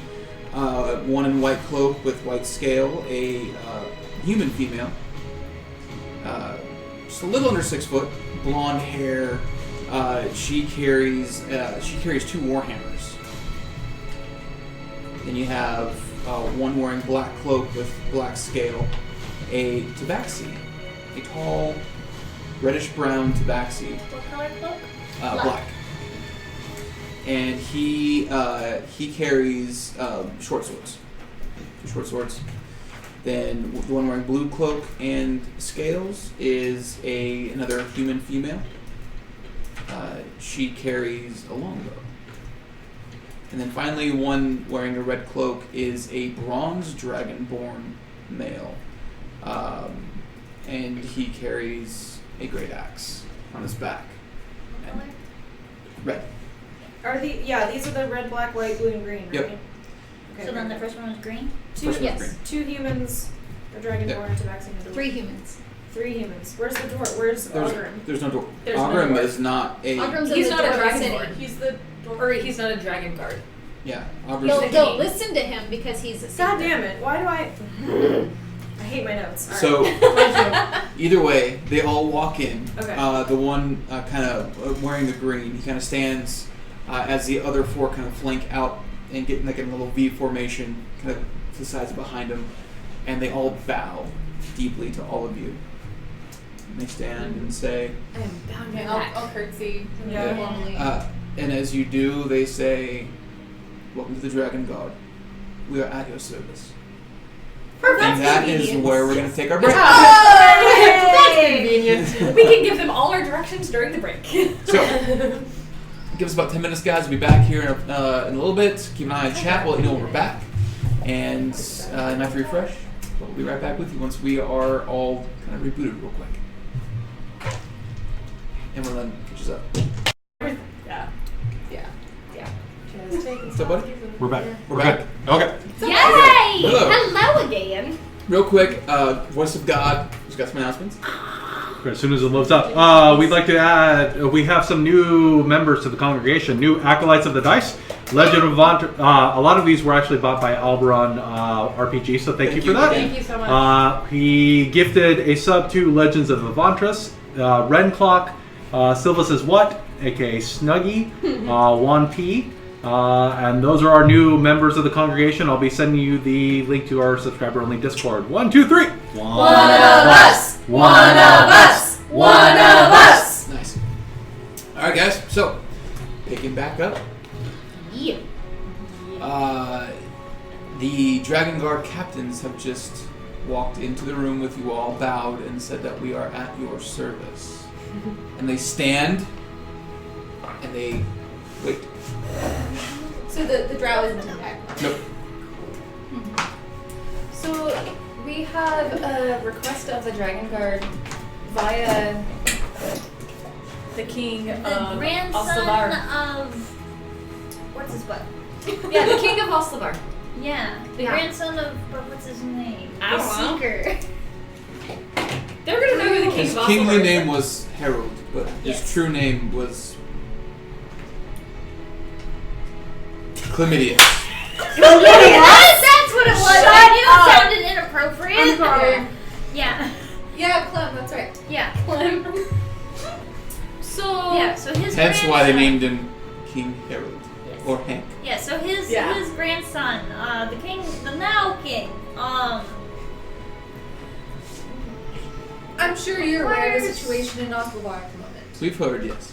one in white cloak with white scale, a human female, just a little under 6 foot, blonde hair. She carries 2 warhammers. Then you have one wearing black cloak with black scale, a tabaxi, a tall, reddish brown tabaxi. What color cloak? Black. And he carries short swords. 2 short swords. Then the one wearing blue cloak and scales is another human female. She carries a longbow. And then finally, one wearing a red cloak is a bronze dragonborn male. And he carries a great axe on his back. And red. These are the red, black, white, blue, and green, right? Yep. Okay, So then the first one was green? First one's green. 2 humans, a dragonborn, a tabaxi, and a dwarf. 3 humans. 3 humans. Where's the dwarf? Where's Ogrim? There's no door. There's no Ogrim door. is not a. Ogrim's he's in the not a Dwarven dragon City. lord. He's the Or he's not a dragon guard. Yeah, Ogrim's They'll listen to him because he's a God secret. damn it! Why do I? I hate my notes. All So right. either way, they all walk in. Okay. The one kind of wearing the green, he kind of stands as the other 4 kind of flank out and get like in a little V formation, kind of to the sides behind him, and they all bow deeply to all of you. And they stand and say, I am bound Okay, back. I'll curtsy Yeah. formally. and as you do, they say, "Welcome to the Dragon Guard. We are at your service." And that is where we're going to take our break. That's convenient. We can give them all our directions during the break. So, give us about 10 minutes, guys. We'll be back here in a little bit. Keep an eye on chat. We'll let you know when we're back. And after refresh, we'll be right back with you once we are all kind of rebooted real quick. And we'll then catch us up. What's up, buddy? We're back. We're back. Okay. Yay! Hello. Hello again. Real quick, Voice of God. Just got some announcements. Okay, as soon as it loads up, we'd like to add, we have some new members to the congregation, new acolytes of the dice. Legend of Avant. A lot of these were actually bought by Alberon RPG, so thank you for that. Thank you so much. He gifted a sub to Legends of Avantras, Ren Clock, Silva Says What, aka Snuggy, Juan P. And those are our new members of the congregation. I'll be sending you the link to our subscriber-only Discord. 1, 2, 3. One of us! One of us! One of us! Nice. All right, guys. So, picking back up. Yeah. The Dragon Guard captains have just walked into the room with you all, bowed, and said that we are at your service. And they stand, and they wait. So the drow isn't intact. Nope. So we have a request of the Dragon Guard via the king The of grandson Oslavar. of what's his butt? Yeah, the king of Oslavar. Yeah, the Yeah. grandson of what's his name? I The don't know. Seeker. They're gonna know who the king His of Oslavar kingly is. name was Harold, but his Yes. true name was Chlamydia. Yes, that's what it was. I knew it sounded appropriate. I'm sorry. Yeah. Yeah, Clem, that's right. Yeah. So Yeah. So his. Hence why they grandson- named him King Harold Yes. or Hank. Yeah. So his Yeah. grandson, the king, the now king, I'm sure you're aware of the Requires- situation in Oslovar at the moment. We've heard, yes.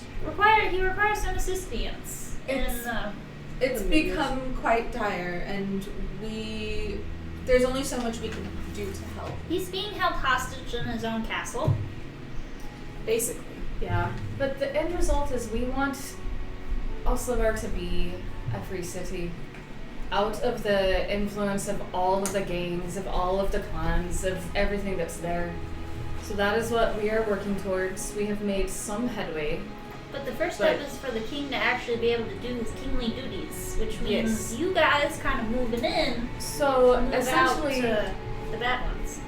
he requires some assistance. It's- And, It's The medias. become quite dire, and there's only so much we can do to help. he's being held hostage in his own castle. Basically. yeah, but the end result is we want Oslovar to be a free city, out of the influence of all of the gangs, of all of the clans, of everything that's there. So that is what we are working towards. We have made some headway. But the first step Right. is for the king to actually be able to do his kingly duties, which means Yes. you guys kind of moving in, So move essentially, out to the bad ones.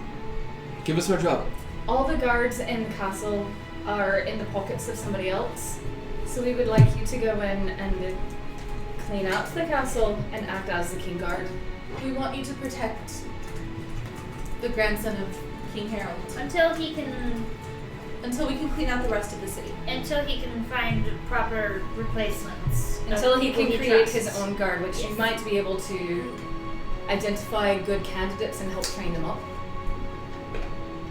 Give us our job. all the guards in the castle are in the pockets of somebody else. So we would like you to go in and clean out the castle and act as the king guard. We want you to protect the grandson of King Harold Until until we can clean out the rest of the city. he can find proper replacements. of Until he people can create his trusts. own guard, which you Yes. might be able to identify good candidates and help train them up.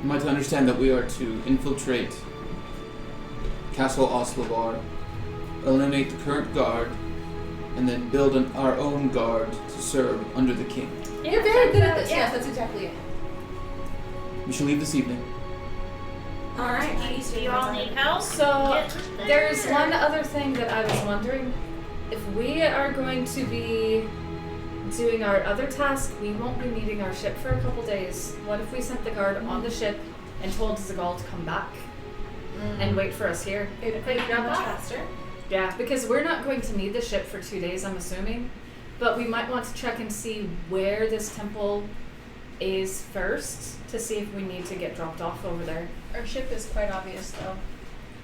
Am I to understand that we are to infiltrate Castle Oslovar, eliminate the current guard, and then build our own guard to serve under the king? Yeah, You're very good at that's this. about Yes, it. that's exactly it. We shall leave this evening. All right. Do you all need help? So Get there. there's one other thing that I was wondering. If we are going to be doing our other task, we won't be needing our ship for a couple days. What if we sent the guard on the ship and told Zagal to come back and wait for us here? It'd be much faster. Yeah, because we're not going to need the ship for 2 days, I'm assuming. But we might want to check and see where this temple is first to see if we need to get dropped off over there. Our ship is quite obvious, though.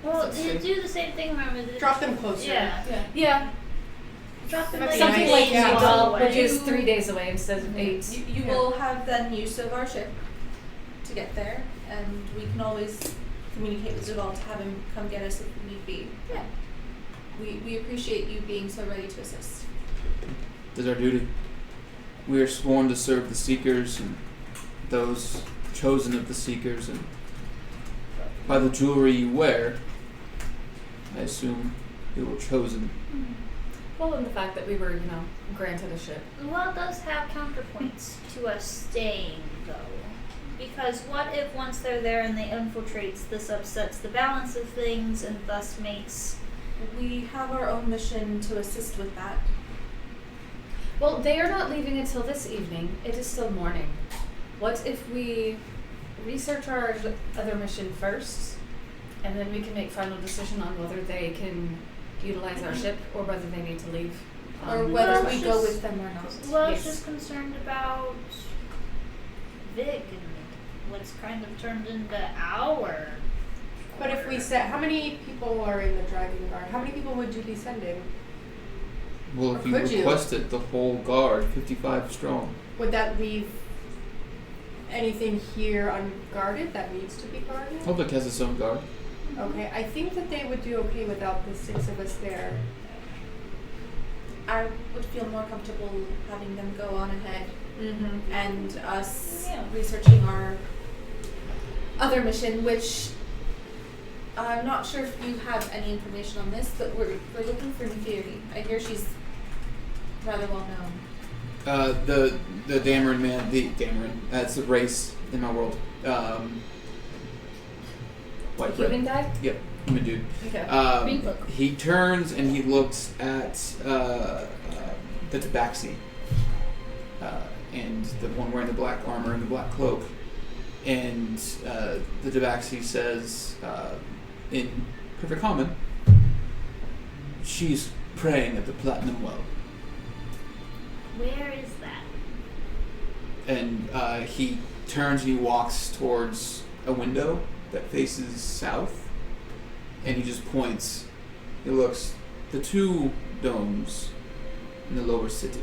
Well, That's you true. do the same thing, remember? Drop them closer. Yeah. Yeah, Drop them That'd like be something nice. like days Yeah. Zagal, away. which is 3 days away instead of 8. You will have then use of our ship to get there, and we can always communicate with Zaval to have him come get us if need be. Yeah. We appreciate you being so ready to assist. It is our duty. We are sworn to serve the Seekers and those chosen of the Seekers, and by the jewelry you wear, I assume you were chosen. Well, and the fact that we were, granted a ship. Well, it does have counterpoints to us staying, though. Because what if once they're there and they infiltrate, this upsets the balance of things and thus makes... We have our own mission to assist with that. Well, they are not leaving until this evening. It is still morning. What if we research our other mission first, and then we can make final decision on whether they can utilize our ship or whether they need to leave? Or whether Well, we it's go just- with them or not. Well, I was Yes. just concerned about Vic and what's kind of turned into our... But if we said, how many people are in the Dragon Guard? How many people would you be sending? Well, Or if you could you? requested the whole guard, 55 strong. Would that leave anything here unguarded that needs to be guarded? Public has its own guard. Okay, I think that they would do okay without the 6 of us there. I would feel more comfortable having them go on ahead Mm-hmm. and us Yeah. researching our other mission, which I'm not sure if you have any information on this, but we're looking for Neferi. I hear she's rather well known. The Dameron man, the Dameron, that's a race in my world. White bread. Human guy? Yep, human dude. Okay. Green cloak. He turns and he looks at the Tabaxi, and the one wearing the black armor and the black cloak. And the Tabaxi says, in perfect common, she's praying at the Platinum Well. Where is that? And he turns and he walks towards a window that faces south, and he just points. He looks, the 2 domes in the lower city.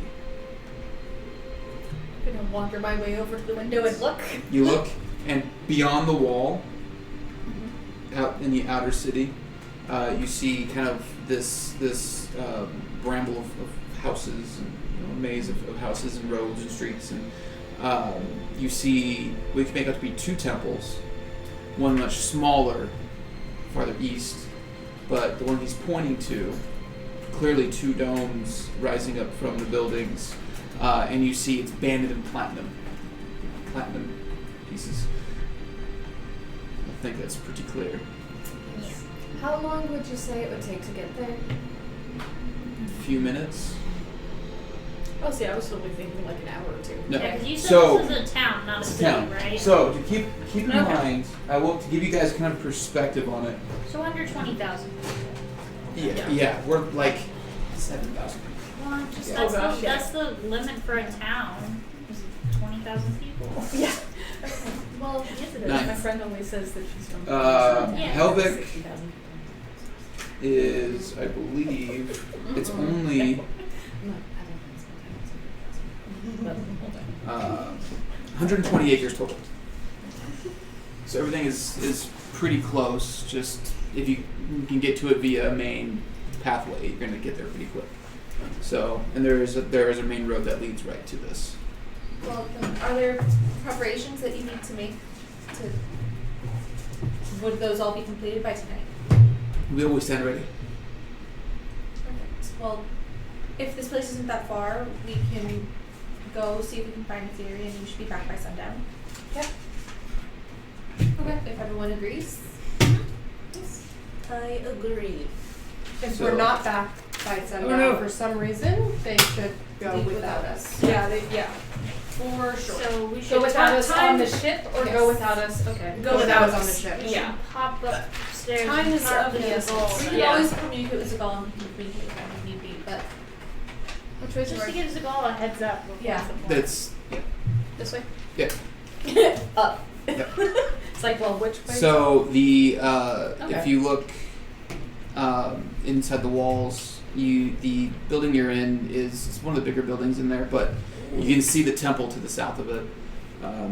gonna wander my way over to the window and look. You look, and beyond the wall, out in the outer city, you see kind of this bramble of houses, and a maze of houses and roads and streets, and you see we can make out to be 2 temples, one much smaller, farther east, but the one he's pointing to, clearly 2 domes rising up from the buildings, and you see it's banded in platinum pieces. I think that's pretty clear. How long would you say it would take to get there? A few minutes. Oh, see, I was totally thinking like an hour or 2. No. Yeah, because you said So- this is a town, not a It's a city, town. right? So to keep in Okay. mind, I will to give you guys kind of perspective on it. So under 20,000. Yeah, we're like 7,000. Well, just Yeah. that's, Oh, gosh, the, that's the limit for a town. Is 20,000 people. Yeah. Well, yes it is. Nice. My friend only says that she's from Yeah. Helvik 60,000. is, I believe, it's only No, I don't think it's 120 acres total. So everything is pretty close. Just if you can get to it via a main pathway, you're going to get there pretty quick. So, and there is a main road that leads right to this. Well, then, are there preparations that you need to make to... Would those all be completed by tonight? We always stand ready. Perfect. Well, if this place isn't that far, we can go see if we can find a theory, and we should be back by sundown. Yep. Okay. If everyone agrees. Yes. I agree. If So- we're not back by sundown for some reason, they should go Leave without us. Yeah, for sure. So we should Go without us time- on the ship, or Yes. go without us? Okay. Go without us. on the ship. Yeah. Pop upstairs. Time and is carve of the the goal. essence. We can Yeah. always communicate with Zagal and we can communicate with them if need be, but Which way Just to give Zagal a heads up. before Yeah. it's a point. That's this way. Up. Yep. It's like, well, which way? so the if Okay. you look inside the walls, the building you're in it's one of the bigger buildings in there, but you can see the temple to the south of it.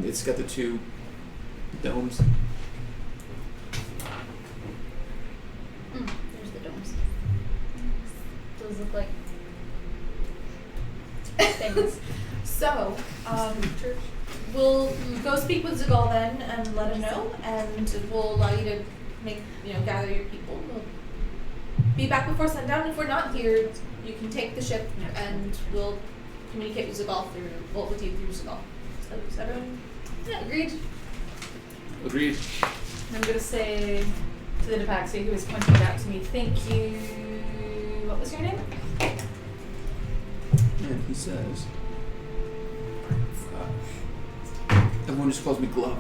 It's got the 2 domes. There's the domes. Those look like things. so, we'll go speak with Zagal then and let him know, and we'll allow you to gather your people. We'll be back before sundown. If we're not here, you can take the ship and we'll communicate with Zagal with you through Zagal. Is everyone agreed? Agreed. I'm gonna say to the Depaxi who was pointing it out to me, thank you. What was your name? And he says, everyone just calls me Glove.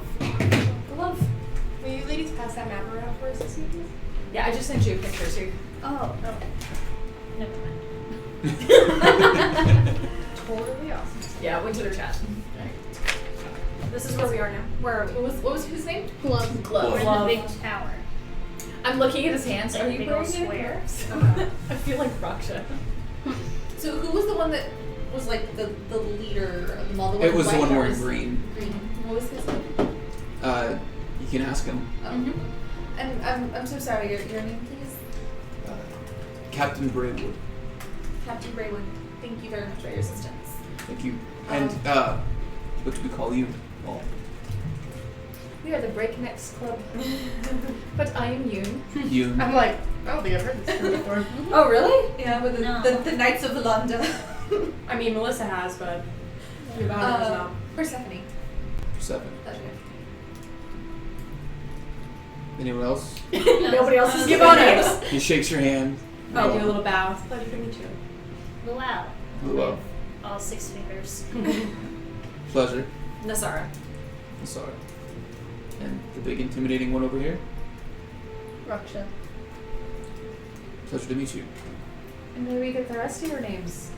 Glove. Will you ladies pass that map around for us this evening? Yeah, I just sent you pictures here. Oh, no. Never mind. Totally awesome. Yeah, went to their chat. This is where we are now. Where are we? What was his name? Glove. We're in the Glove. big tower. I'm looking at his hands. Like Are a you big wearing old any square. gloves? I feel like Raksha. So who was the one that was like the leader of them all? The one It was the in one white wearing was green. Green. What was his name? You can ask him. And I'm so sorry. Your name, please. Captain Braywood. Captain Braywood. Thank you very much for your assistance. Thank you. And what do we call you all? We are the Breaknecks Club. But I am Yoon. You. I'm like, I don't think I've heard this term before. Oh really? Yeah, with No. the Knights of Valanda. I mean, Melissa has, but Yvonne has not. Persephone. 7. Pleasure. Anyone else? Nobody else is Give giving on names. He shakes your hand. I'll do a little bow. It's a pleasure to meet you. Luau. Hello. All 6 fingers. Pleasure. Nasara. Sorry. And the big intimidating one over here. Raksha. Pleasure to meet you. And may we get the rest of your names?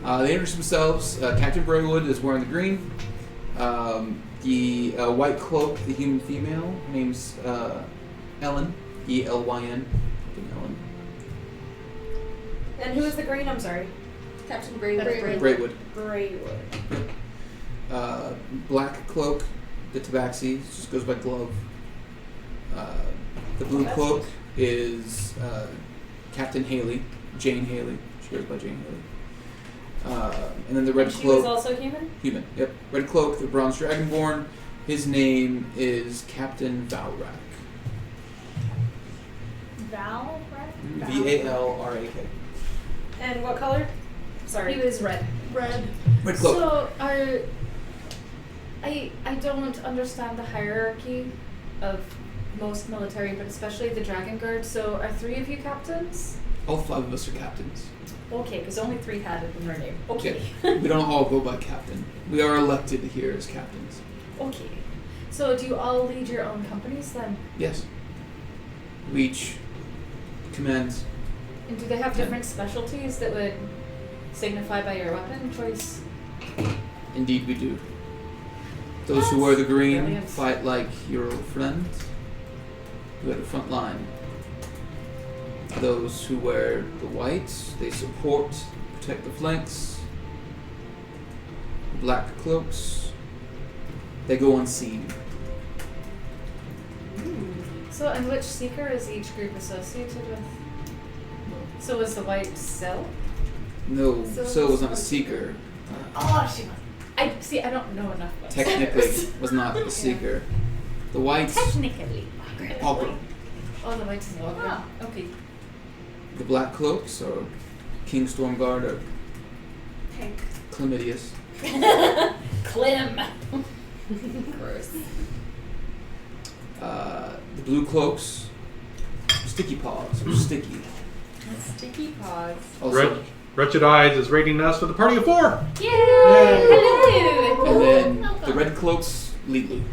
They introduce themselves. Captain Braywood is wearing the green. The white cloak, the human female, her name's Ellen. Elyn. Ellen. And who is the green? I'm sorry. Captain Braywood. Braywood. Braywood. Black Cloak, the Tabaxi, just goes by Glove. The Blue Cloak is Captain Haley, Jane Haley. She goes by Jane Haley. And then the Red And she Cloak. was also human? Human, yep. Red Cloak, the Bronze Dragonborn. His name is Captain Valrak. Val, right? Valrak. And what color? Sorry. He was red. Red. Red Cloak. So I don't understand the hierarchy of most military, but especially the Dragon Guard. So are 3 of you captains? All 5 of us are captains. Okay, because only 3 had it in their name. Okay. We don't all go by captain. We are elected here as captains. Okay. So do you all lead your own companies then? Yes. We each command. And do they have different specialties that would signify by your weapon choice? Indeed, we do. Those who wear the green Brilliant. fight like your friend, who are the front line. Those who wear the white, they support, protect the flanks. Black cloaks, they go unseen. So, and which seeker is each group associated with? So was the white Syl? No, So- so was not a seeker. Oh, she was. I see. I don't know enough. About Technically, was not a seeker. The whites, Technically. Auburn. Oh, the white Syl. Oh. Okay. The black cloaks are King Stormguard or Hank. Chlamydius. Clem. Gross. The blue cloaks, Sticky Paws or Sticky. Sticky paws. Also, Wretched Eyes is rating us with a party of 4. Yay! Hello! and then the red cloaks, Lilu.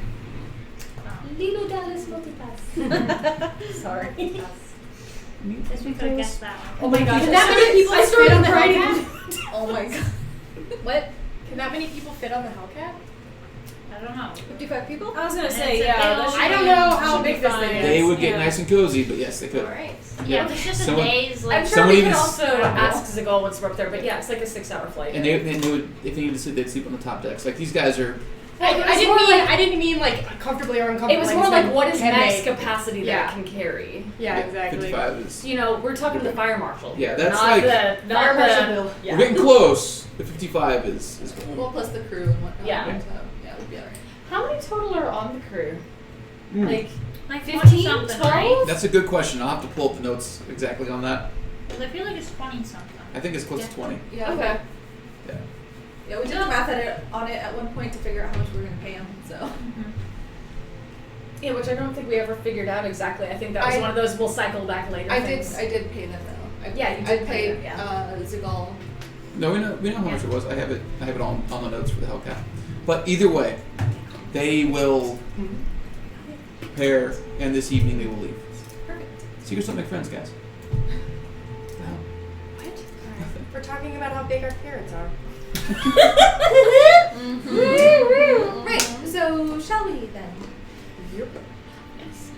Lilo Dallas Multipass. Sorry. Guess we could have guessed that one. Oh my gosh. Can that many people fit on the writing. Hellcat? Oh my god. What? Can that many people fit on the Hellcat? I don't know. 55 people? I was gonna It's say, a yeah. big that old- should I don't be- know how should be big this fine. thing is. They would get Yeah. nice and cozy, but yes, they could. Alright. Yeah, it's just a Someone- day's like. I'm sure Someone we even could s- also ask Zagol once we're up there, but yeah, it's like a 6-hour flight. And they would, if they needed to sleep, they'd sleep on the top decks. Like these guys are. I didn't mean like comfortably or uncomfortably. It was more like what is can max they- capacity that Yeah. it can carry. Yeah, exactly. 55 is. You know, we're talking the fire marshal. Yeah, that's not like- the not Fire marshal the. bill. Yeah. We're getting close. The 55 is Well, plus the crew and whatnot. Yeah. So, yeah, we'll be alright. How many total are on the crew? Like Like 15, 20 something, 12? right? That's a good question. I'll have to pull up the notes exactly on that. 'Cause I feel like it's 20 something. I think it's close to 20. Yeah. Okay. Yeah. Yeah, we did the math on it at one point to figure out how much we were gonna pay them. So. Yeah, which I don't think we ever figured out exactly. I think that was one of those we'll cycle back later I things. did pay them though. Yeah, you did I pay paid them, Zigol. No, we know how much it was. I have it on the notes for the Hellcat. But either way, they will prepare, and this evening they will leave. Perfect. So you can still make friends, guys. Wow. What? Nothing. We're talking about how big our carrots are. Right. So shall we then? Yep. Yes.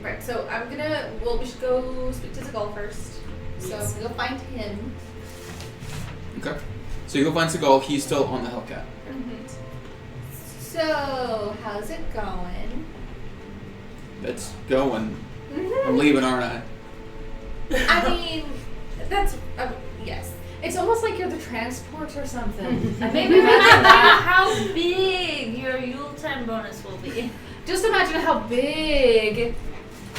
Right. So we should go speak to Zigol first. So I'm gonna go find him. Okay. So you go find Seagal. He's still on the Hellcat. So how's it going? It's going. I'm leaving, aren't I? I mean, that's yes. It's almost like you're the transport or something. I Maybe maybe imagine that. how big your Yule time bonus will be. Just imagine how big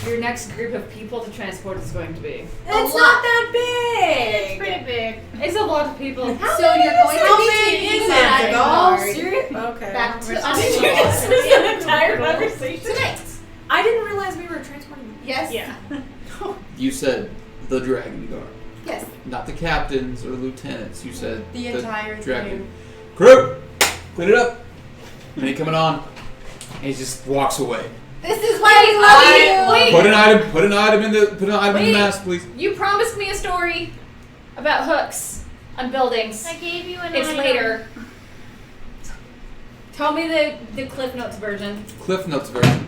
your next group of people to transport is going to be. It's not that big. It's pretty big. It's a lot of people. So you're going to be taking that card Serious? Okay. back to This is an entire conversation. tonight. I didn't realize we were transporting. Yes. Yeah. You said the Dragon Guard, Yes. not the captains or lieutenants. You said The entire Dragon thing. Crew. Clean it up. And he coming on, and he just walks away. This is why we love you. Wait. Put an item in the Wait. mask, please. You promised me a story about hooks on buildings. I gave you an It's item. later. Tell me the Cliff Notes version. Cliff Notes version.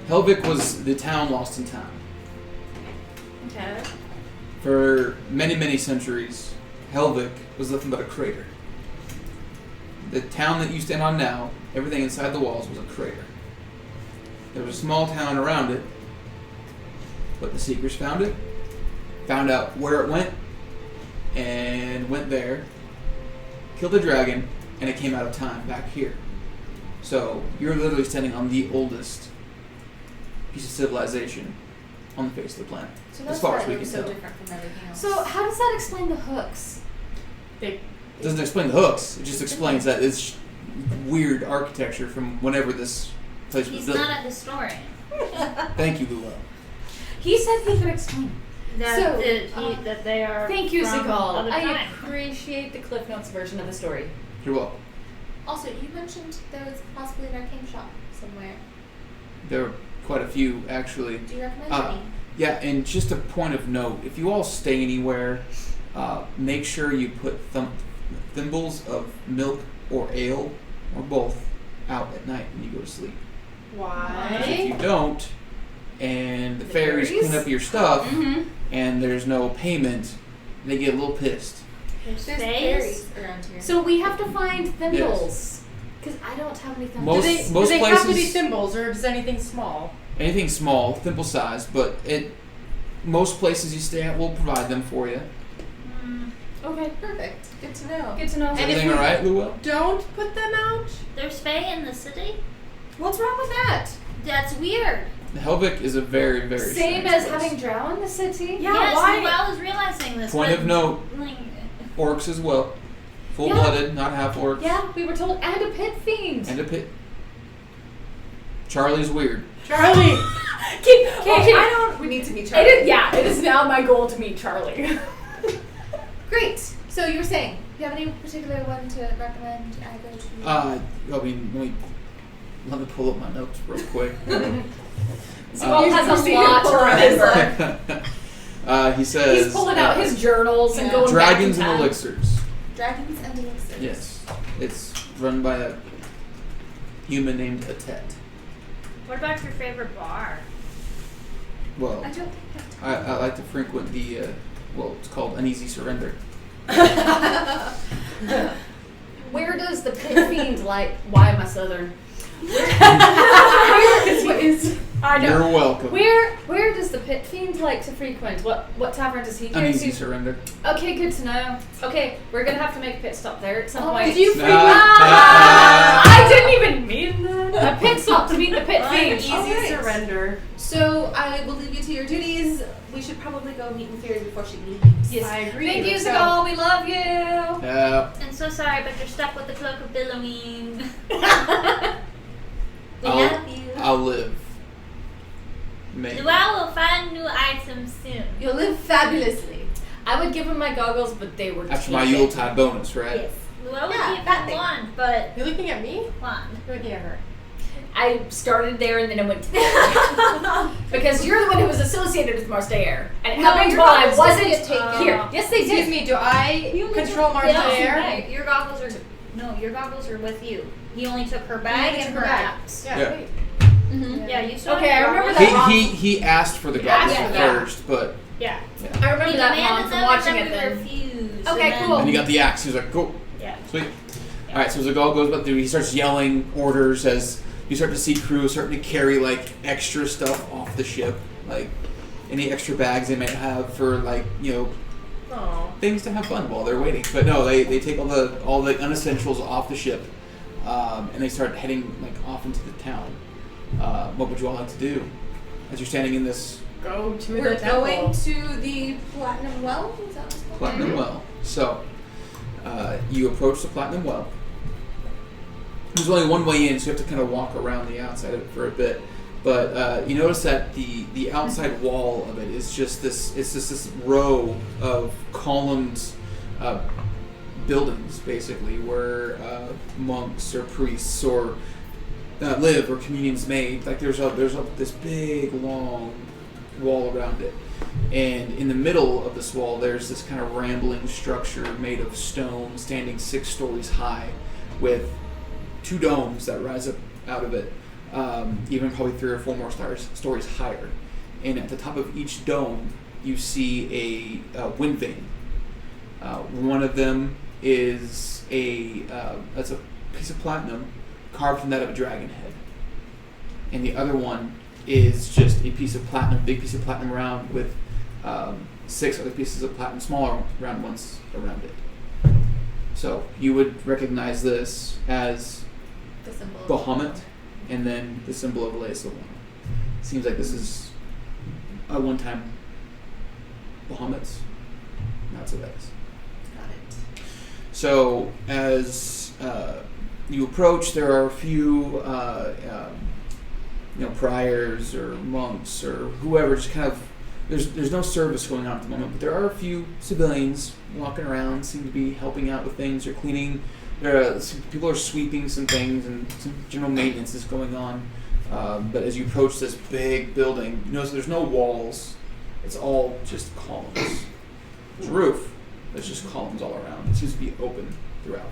Helvik was the town lost in time. Okay. For many, many centuries, Helvik was nothing but a crater. the town that you stand on now, everything inside the walls was a crater. There was a small town around it, but the Seekers found it, found out where it went, and went there, killed the dragon, and it came out of time back here. So you're literally standing on the oldest piece of civilization on the face of the planet. So As that's far why as we it was can so tell. different from everything else. So how does that explain the hooks? It doesn't explain the hooks. It just explains that it's weird architecture from whenever this place was He's built. not a historian. Thank you, Luel. He said he could explain. That they are. Thank you, from Zigal. other I time. appreciate the Cliff Notes version of the story. You're welcome. Also, you mentioned there was possibly an arcane shop somewhere. There are quite a few, actually. Do you recommend any? Yeah, and just a point of note, if you all stay anywhere, make sure you put thimbles of milk or ale, or both, out at night when you go to sleep. Because if Why? you don't, and the fairies clean up your stuff, and there's no payment, they get a little pissed. There's There's fays. fairies around here. So we have to find thimbles. Because I don't have any thimbles. Most- do they, most do they have to be places- thimbles, or is anything small? Anything small, thimble size, but most places you stay at will provide them for you. Okay. Perfect. Good to know. Good to know. Is And if everything we- alright, Luel? Don't put them out? There's fae in the city. What's wrong with that? That's weird. Helvik is a very, very Same strange as place. having drow in the city? Yeah, yes, why? Noelle is realizing this. Point but, of note, like, orcs as well. Full-blooded, not half orcs. Yeah, we were told, and a pit fiend. And a pit. Charlie's weird. Charlie! Okay, We need to meet It Charlie. is, yeah, it is now my goal to meet Charlie. Great. So you were saying, do you have any particular one to recommend I go to? I mean, let me pull up my notes real quick. Skull Uh, has a lot to remember. He says He's pulling out his journals and going dragons back in and time. elixirs. Dragons and elixirs. Yes, it's run by a human named Atet. what about your favorite bar? Well, I don't think I like to frequent the it's called Uneasy Surrender. Where does the pit fiend like? Why am I southern? I know. You're welcome. Where does the pit fiend like to frequent? What tavern does he go Uneasy to? Surrender. Okay, good to know. Okay, we're gonna have to make a pit stop there at some point. Did you Nah. I didn't even mean that. A pit stop to meet the pit fiend. Easy Alright. surrender. So I will leave you to your duties. We should probably go meet with Fury before she leaves. Yes, I agree. Thank you, So- Zagal. We love you. I'm so sorry, but you're stuck with the cloak of billowing. We I'll- love you. I'll live. Maybe. Luau will find new items soon. You'll live fabulously. I would give him my goggles, but they were After my taken. Yuletide bonus, right? Yes. Luau would Yeah, give that him thing. wand, but You're looking at me? wand. You're looking at her. I started there and then I went to there. Because you're the one who was associated with Marstair. And it No, happened your while I goggles wasn't didn't get taken. here. Yes, they Excuse did. me, do I control Martha No, Air? your goggles are your goggles are with you. He only took her bag Only and took her her bag. apps. Yeah, Yeah. wait. Mm-hmm. Yeah, you still Okay, have I your remember goggles. that. He asked for the goggles Yeah. first, but Yeah. I remember He that demanded one from them, watching and it then we then. refused. Okay, and then- cool. then he got the axe. He was like, "Go, Yeah. sweet." All right, so Zagal goes about through. He starts yelling orders as you start to see crew starting to carry like extra stuff off the ship, like any extra bags they might have for like Aw. things to have fun while they're waiting. But no, they take all the unessentials off the ship, and they start heading like off into the town. What would you all like to do as you're standing in this Go to We're the temple. going to the Platinum Well. Is that what it's called? Platinum Well? So you approach the Platinum Well. There's only one way in, so you have to kind of walk around the outside of it for a bit. But you notice that the outside wall of it is just this row of columned buildings, basically, where monks or priests or live or communion's made. Like there's this big long wall around it, and in the middle of this wall, there's this kind of rambling structure made of stone, standing 6 stories high, with 2 domes that rise up out of it, even probably 3 or 4 more stories higher. And at the top of each dome, you see a wind vane. One of them is piece of platinum carved from that of a dragon head. And the other one is just a piece of platinum, big piece of platinum round with 6 other pieces of platinum, smaller round ones around it. So you would recognize this as The symbol. Bahamut, and then the symbol of Elias Silvana. Seems like this is a one-time Bahamut. Not so bad. Got it. So as you approach, there are a few, priors or monks or whoever. Just kind of, there's no service going on at the moment, but there are a few civilians walking around, seem to be helping out with things or cleaning. People are sweeping some things, and some general maintenance is going on. But as you approach this big building, you notice there's no walls. It's all just columns. There's a roof. There's just columns all around. It seems to be open throughout.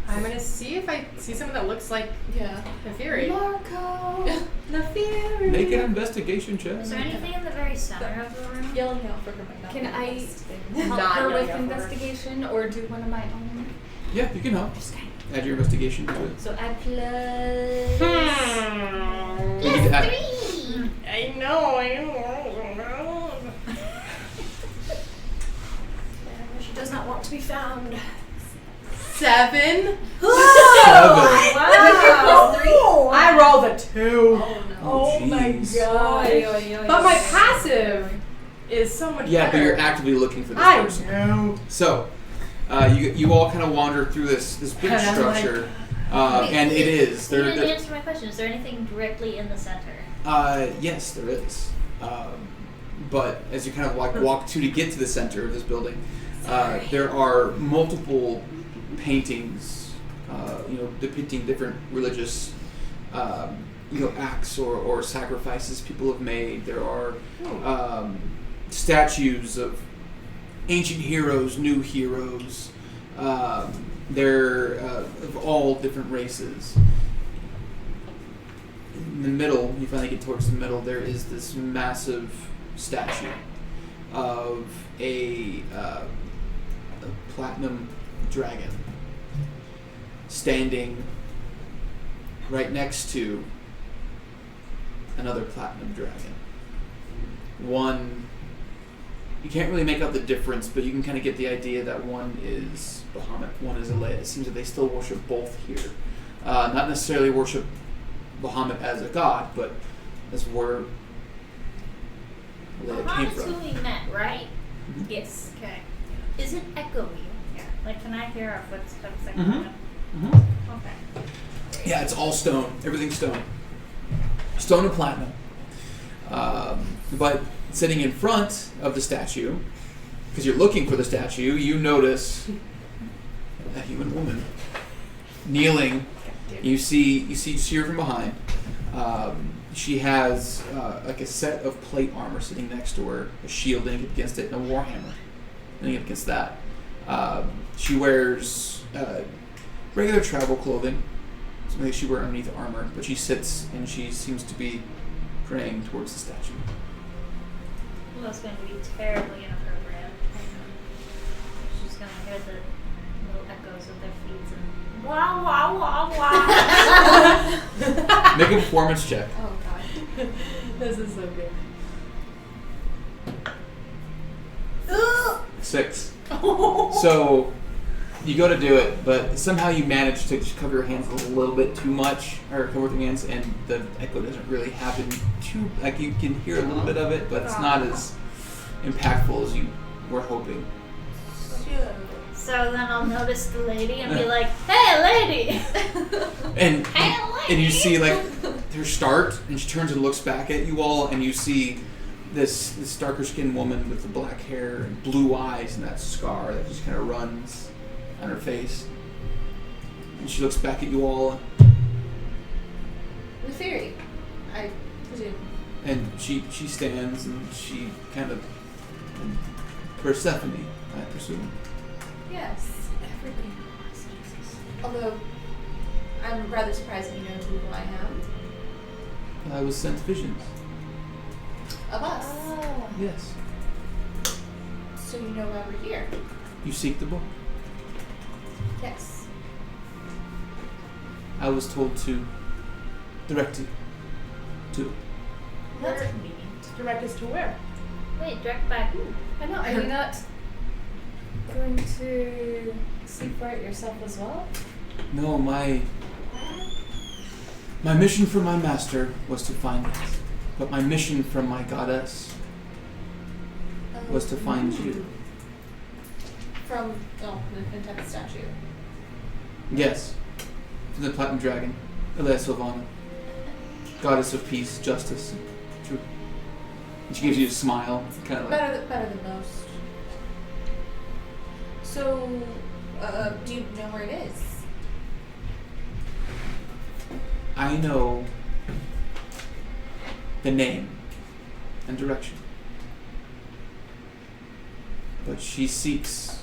I'm gonna see if I see someone that looks like Yeah. Neferi. Marco. Neferi. Make an investigation check. Is there anything in the very center of the room? Yelling out for her might not Can be the I best thing. help Not her yelling with out for her. investigation or do one of my own? Yeah, you can help. Add your investigation to it. So add plus. You need to add- 3. I know. She does not want to be found. 7. 7. Wow. I rolled a 2. Oh my God. But my passive is so much Yeah, better. but you're actively looking for this I person. know. So, you all kind of wander through this big And I'm structure, and it is. You There, didn't answer my question. Is there anything directly in the center? yes, there is. But as you kind of walk to get to the center of this building, there are multiple paintings, depicting different religious, acts or sacrifices people have made. There are statues of ancient heroes, new heroes. They're of all different races. In the middle, you finally get towards the middle, there is this massive statue of a platinum dragon standing right next to another platinum dragon. One, you can't really make out the difference, but you can kind of get the idea that one is Bahamut, one is Alea. It seems that they still worship both here. Not necessarily worship Bahamut as a god, but as where Alea came Bahamut's from. who we met, right? Yes. Okay. Is it echoey? Yeah. Like, can I hear our footsteps echoing? Mm-hmm. Okay. Yeah, it's all stone. Everything's stone. Stone and platinum. But sitting in front of the statue, because you're looking for the statue, you notice a human woman kneeling. You see her from behind. She has like a set of plate armor sitting next to her, a shield leaning against it, and a warhammer leaning against that. She wears regular travel clothing, something that she wears underneath armor, but she sits and she seems to be praying towards the statue. Well, that's going to be terribly inappropriate. She's going to hear the little echoes of their feet and wow, wow, wow, wow. Make a performance check. Oh god. This is so good. 6. So you go to do it, but somehow you manage to just cover your hands a little bit too much, or cover with your hands, and the echo doesn't really happen too. Like, you can hear a little bit of it, but it's not as impactful as you were hoping. So then I'll notice the lady and be like, hey, lady! And Hey, lady! and you see like her start, and she turns and looks back at you all, and you see this darker skinned woman with the black hair and blue eyes and that scar that just kind of runs on her face. And she looks back at you all, The theory, I presume. and she stands and she kind of, and Persephone, I presume. Yes. Everybody knows Jesus. Although, I'm rather surprised that you know who I am. I was sent visions. Of us. Yes. So you know why we're here. You seek the book. Yes. I was told to direct you to. That's convenient. Direct us to where? Wait, direct by who? I know. Are you not going to seek for it yourself as well? No, my mission from my master was to find it. But my mission from my goddess was to find you. From the type of statue. Yes. From the Platinum Dragon, Elea Sylvana. Goddess of peace, justice, and truth. And she gives you a smile, kind of like. Better than most. So, do you know where it is? I know the name and direction. But she seeks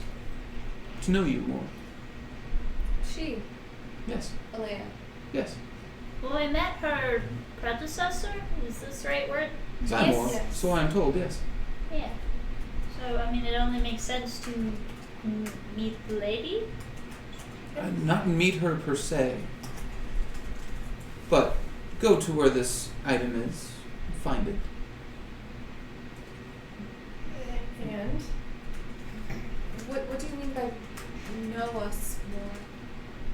to know you more. She, Yes. Elea. Yes. Well, I met her predecessor. Is this the right word? Zymor. Yes. So I'm told, yes. Yeah. So, I mean, it only makes sense to meet the lady. Not meet her per se. But go to where this item is. Find it. And What do you mean by know us more?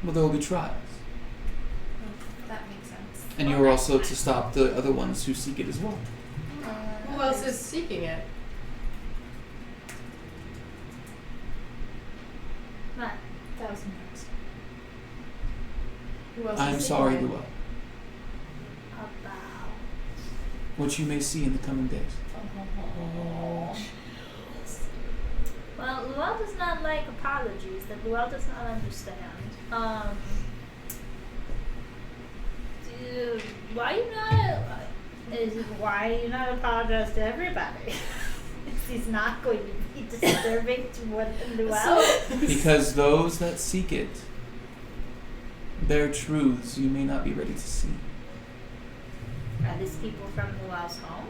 Well, there will be trials. That makes sense. And you are also to stop the other ones who seek it as well. who else is seeking it? What? 1,000 years. Who else I'm is sorry, seeking it? Luel. About. What you may see in the coming days. Well, Luel does not like apologies that Luel does not understand. Why you not apologize to everybody? He's not going to be disturbing to more than Luel. Because those that seek it bear truths you may not be ready to see. Are these people from Luel's home?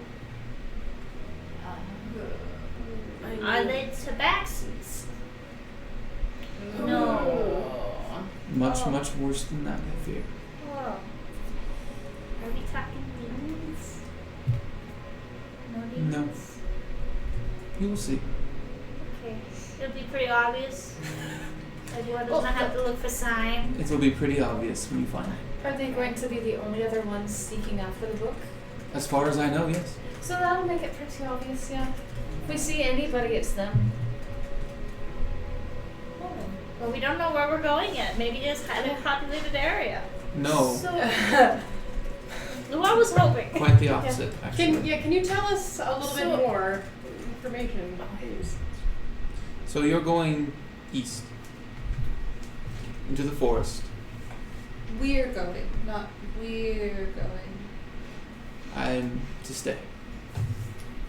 Are they tabaxis? No. Much, Oh. much worse than that, I fear. Whoa. Are we talking demons? No No. demons? You will see. Okay. It'll be pretty obvious. Everyone does not have to look for signs. It will be pretty obvious when you find it. Are they going to be the only other ones seeking after the book? As far as I know, yes. So that'll make it pretty obvious, yeah. If we see anybody, it's them. Well, we don't know where we're going yet. Maybe it's a highly populated area. No, So, Luau was hoping. quite the opposite, actually. Can you tell us a little bit more information, please? So you're going east into the forest. We're going, not we're going. I'm to stay.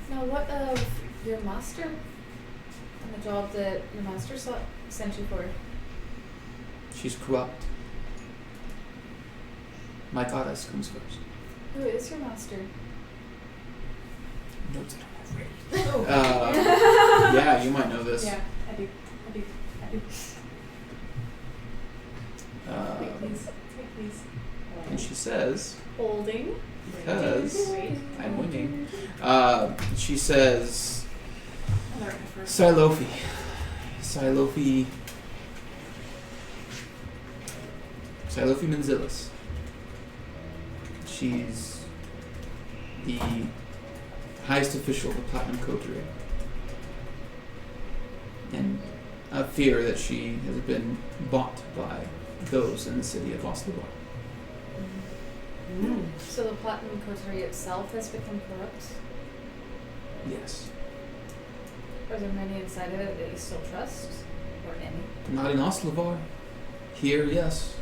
now what of your master? And the job that your master sent you for? She's corrupt. My goddess comes first. Who is your master? Notes it already. Yeah, you might know this. Yeah, I do. Speak, please. And she says, Holding. because Wait. I'm winning. She says, Another effort. Silofi Menzilis. She's the highest official of the Platinum Coterie. And I fear that she has been bought by those in the city of Oslavar. So the Platinum Coterie itself has become corrupt? Yes. Are there many inside of it that you still trust? Or any? Not in Oslavar. Here, yes.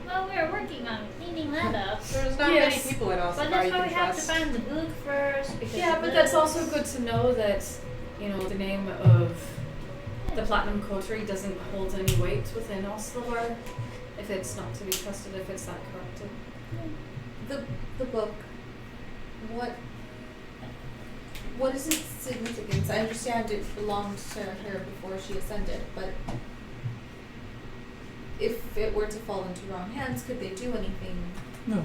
Well, we're working on cleaning that up. There's not Yes. many people at all, But so that's you why can we have to trust. find the book first. Because Yeah, the but that's book- also good to know that, you know, the name of the Platinum Coterie doesn't hold any weight within Oslavar if it's not to be trusted, if it's that corrupted. The book. What is its significance? I understand it belonged to her before she ascended, but if it were to fall into wrong hands, could they do anything? No.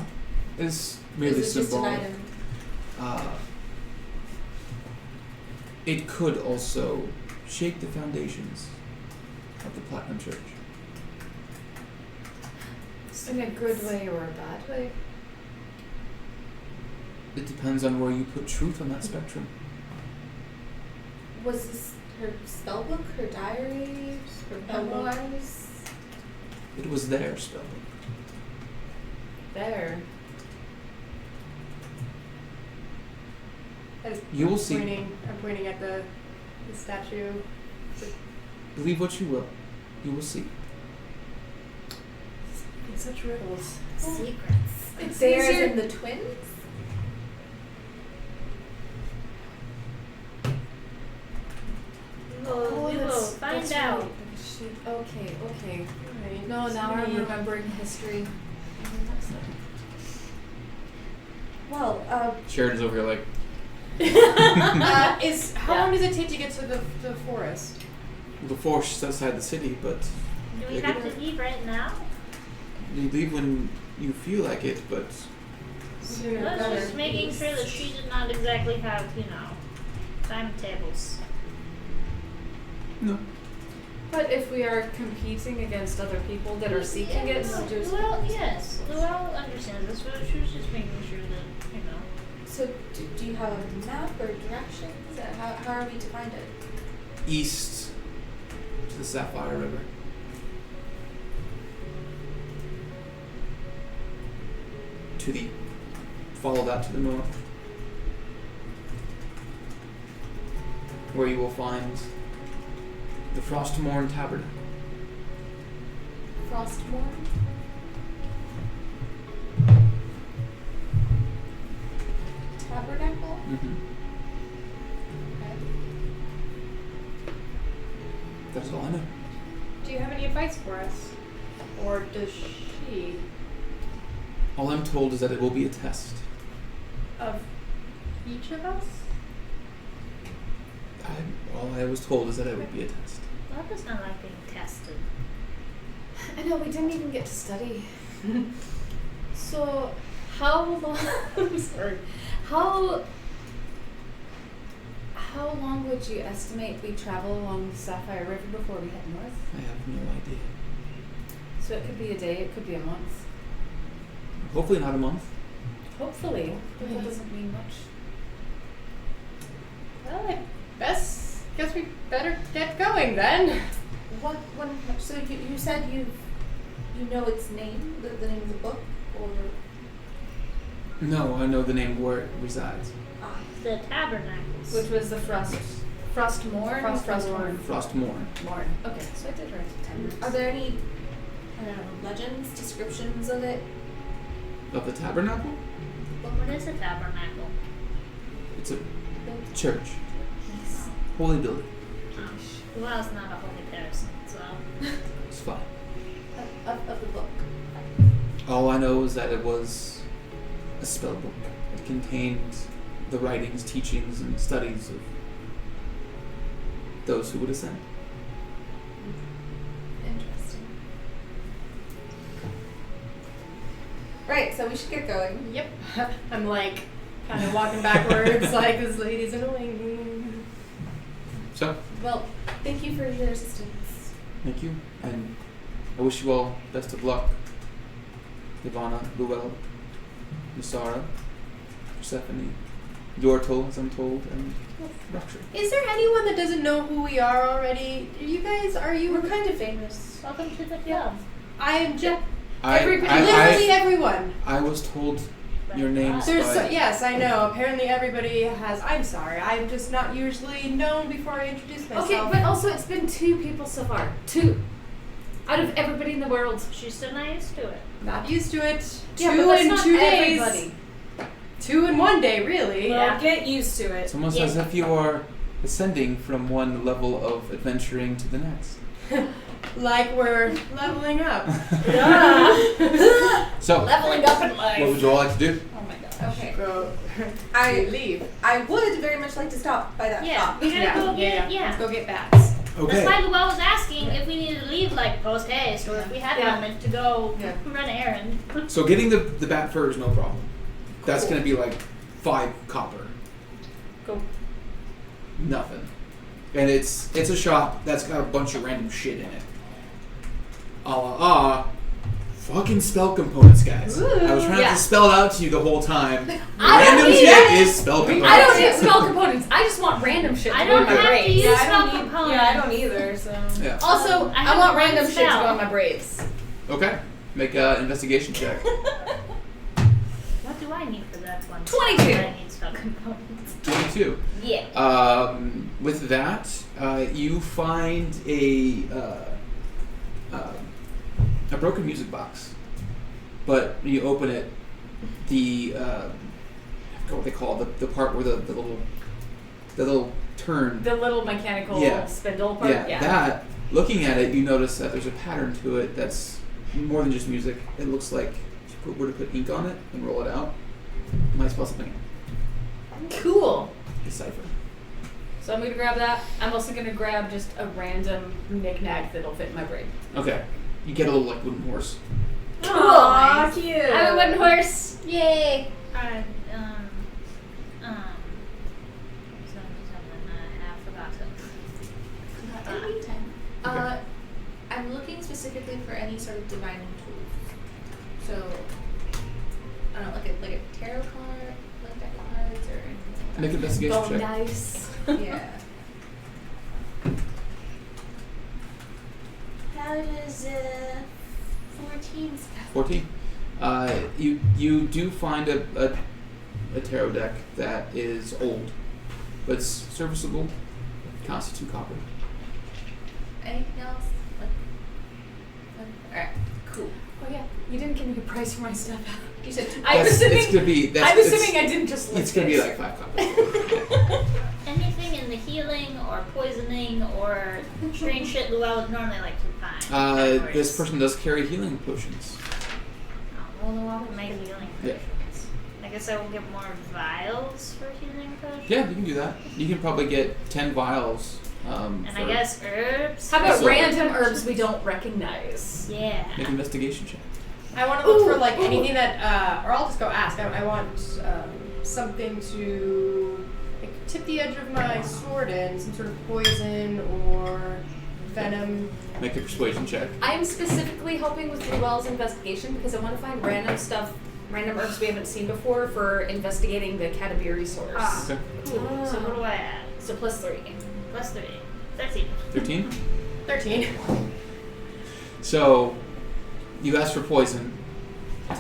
It's merely Is it just an symbolic. item? It could also shake the foundations of the Platinum Church. In a good way or a bad way? It depends on where you put truth on that spectrum. Was this her spell book, her diary, her memoirs? It was their spellbook. There. You will see. I'm pointing at the statue. Believe what you will. You will see. It's such riddles. Secrets. It's there as in the twins? We will find that's out. right. Okay. Right. No, now I'm remembering history. Well, Sheridan's over here like, How long does it take to get to the forest? the force outside the city, but Do we have to leave right now? you leave when you feel like it, but Sooner I was better. just making sure that she did not exactly have, timetables. no. But if we are competing against other people that are seeking it, Well, just yes. Luell understands this, but she was just making sure that, so do you have a map or directions? How are we to find it? East to the Sapphire River. Follow that to the north, where you will find the Frostmorn Tabernacle. Frostmorn? Tabernacle? Mm-hmm. Okay. That's all I know. Do you have any advice for us? Or does she? All I'm told is that it will be a test. Of each of us? All I was told is that it would be a test. Love does not like being tested. I know we didn't even get to study. So how long? I'm sorry. How long would you estimate we travel along the Sapphire River before we head north? I have no idea. So it could be a day, it could be a month. Hopefully not a month. Hopefully, but that doesn't mean much. Well, I guess we better get going then. So you said you know its name, the name of the book, or No, I know the name where it resides. The tabernacles. Which was the Frostmorn? Frostmorn. Frostmorn. Morn. Okay, so I did write it down. are there any legends, descriptions of it? Of the tabernacle? But what is a tabernacle? It's a church. Holy building. Luell's not a holy person, so. It's fine. Of the book. All I know is that it was a spell book. It contained the writings, teachings, and studies of those who would ascend. Interesting. Right, so we should get going. Yep. I'm like kind of walking backwards, like this lady's annoying. So, Well, thank you for your assistance. thank you, and I wish you all best of luck. Ivana, Luell, Nisara, Persephone, Yortul, as I'm told, and Raksha. Is there anyone that doesn't know who we are already? We're kind of famous. Welcome to the club. I am just I, literally everyone. I was told your names There's by... yes, I know. Apparently everybody has. I'm sorry. I'm just not usually known before I introduce myself. Okay, but also it's been 2 people so far. 2. Out of everybody in the world. She's still not used to it. Not used to it. Yeah, 2 but that's in not 2 days. everybody. 2 in 1 day, really. Well, get used to it. It's almost as if you are ascending from one level of adventuring to the next. Like we're leveling up. So, Leveling up in life. what would you all like to do? Oh my gosh. Okay. Go. I leave. I would very much like to stop by that Yeah, shop. we gotta go get, Let's go get bats. Okay. That's why Luell was asking if we needed to leave like post haste or if we had a moment to go run an errand. So getting the bat fur is no problem. That's going to be like 5 copper. Cool. Nothing. And it's a shop that's got a bunch of random shit in it. Fucking spell components, guys. I was trying to spell it out to you the whole time. Random shit is spell components. I don't need spell components. I just want random shit to I go in don't my have to braids. use Yeah, I spell don't need. components. Yeah, I don't either. So. Yeah. Also, I I, have want one random shit to spell. go on my braids. Okay. Make an investigation check. What do I need for that one? 22. I need spell components. 22. Yeah. With that, you find a broken music box. But when you open it, I forgot what they call it, the part where the little turn. The little mechanical spindle part. Yeah, that. Looking at it, you notice that there's a pattern to it that's more than just music. It looks like if you were to put ink on it and roll it out, it might spell something out. Cool. Decipher. So I'm gonna grab that. I'm also gonna grab just a random knick-knack that'll fit in my braid. Okay. You get a little like wooden horse. Aw, cute. I'm a wooden horse. Yay. Alright, something I have forgotten. I'm looking specifically for any sort of divining tools. So, I don't know, like a tarot card, like deck of cards, or anything. Make an investigation Bone check. dice. Yeah. How does 14 spell? 14. You do find a tarot deck that is old, but it's serviceable. Costs 2 copper. Anything else? Alright, cool. Oh yeah, you didn't give me a price for my stuff. You said I'm assuming. It's gonna be. I'm assuming I didn't just. It's list gonna be it. like 5 copper. Anything in the healing or poisoning or strange shit Luell would normally like to find. This person does carry healing potions. Well, Luell can make healing Yeah. potions. I guess I will get more vials for healing potions. Yeah, you can do that. You can probably get 10 vials. And I guess herbs. How about So- random herbs we don't recognize? Yeah. Make an investigation check. I want to look for like anything that, or I'll just go ask. I want something to like, tip the edge of my sword in, some sort of poison or venom. Make a persuasion check. I'm specifically helping with Luell's investigation because I want to find random stuff, random herbs we haven't seen before for investigating the Katabiri source. Okay. Cool. So what do I add? So +3. Plus 3. 13. 13. 13. So, you ask for poison.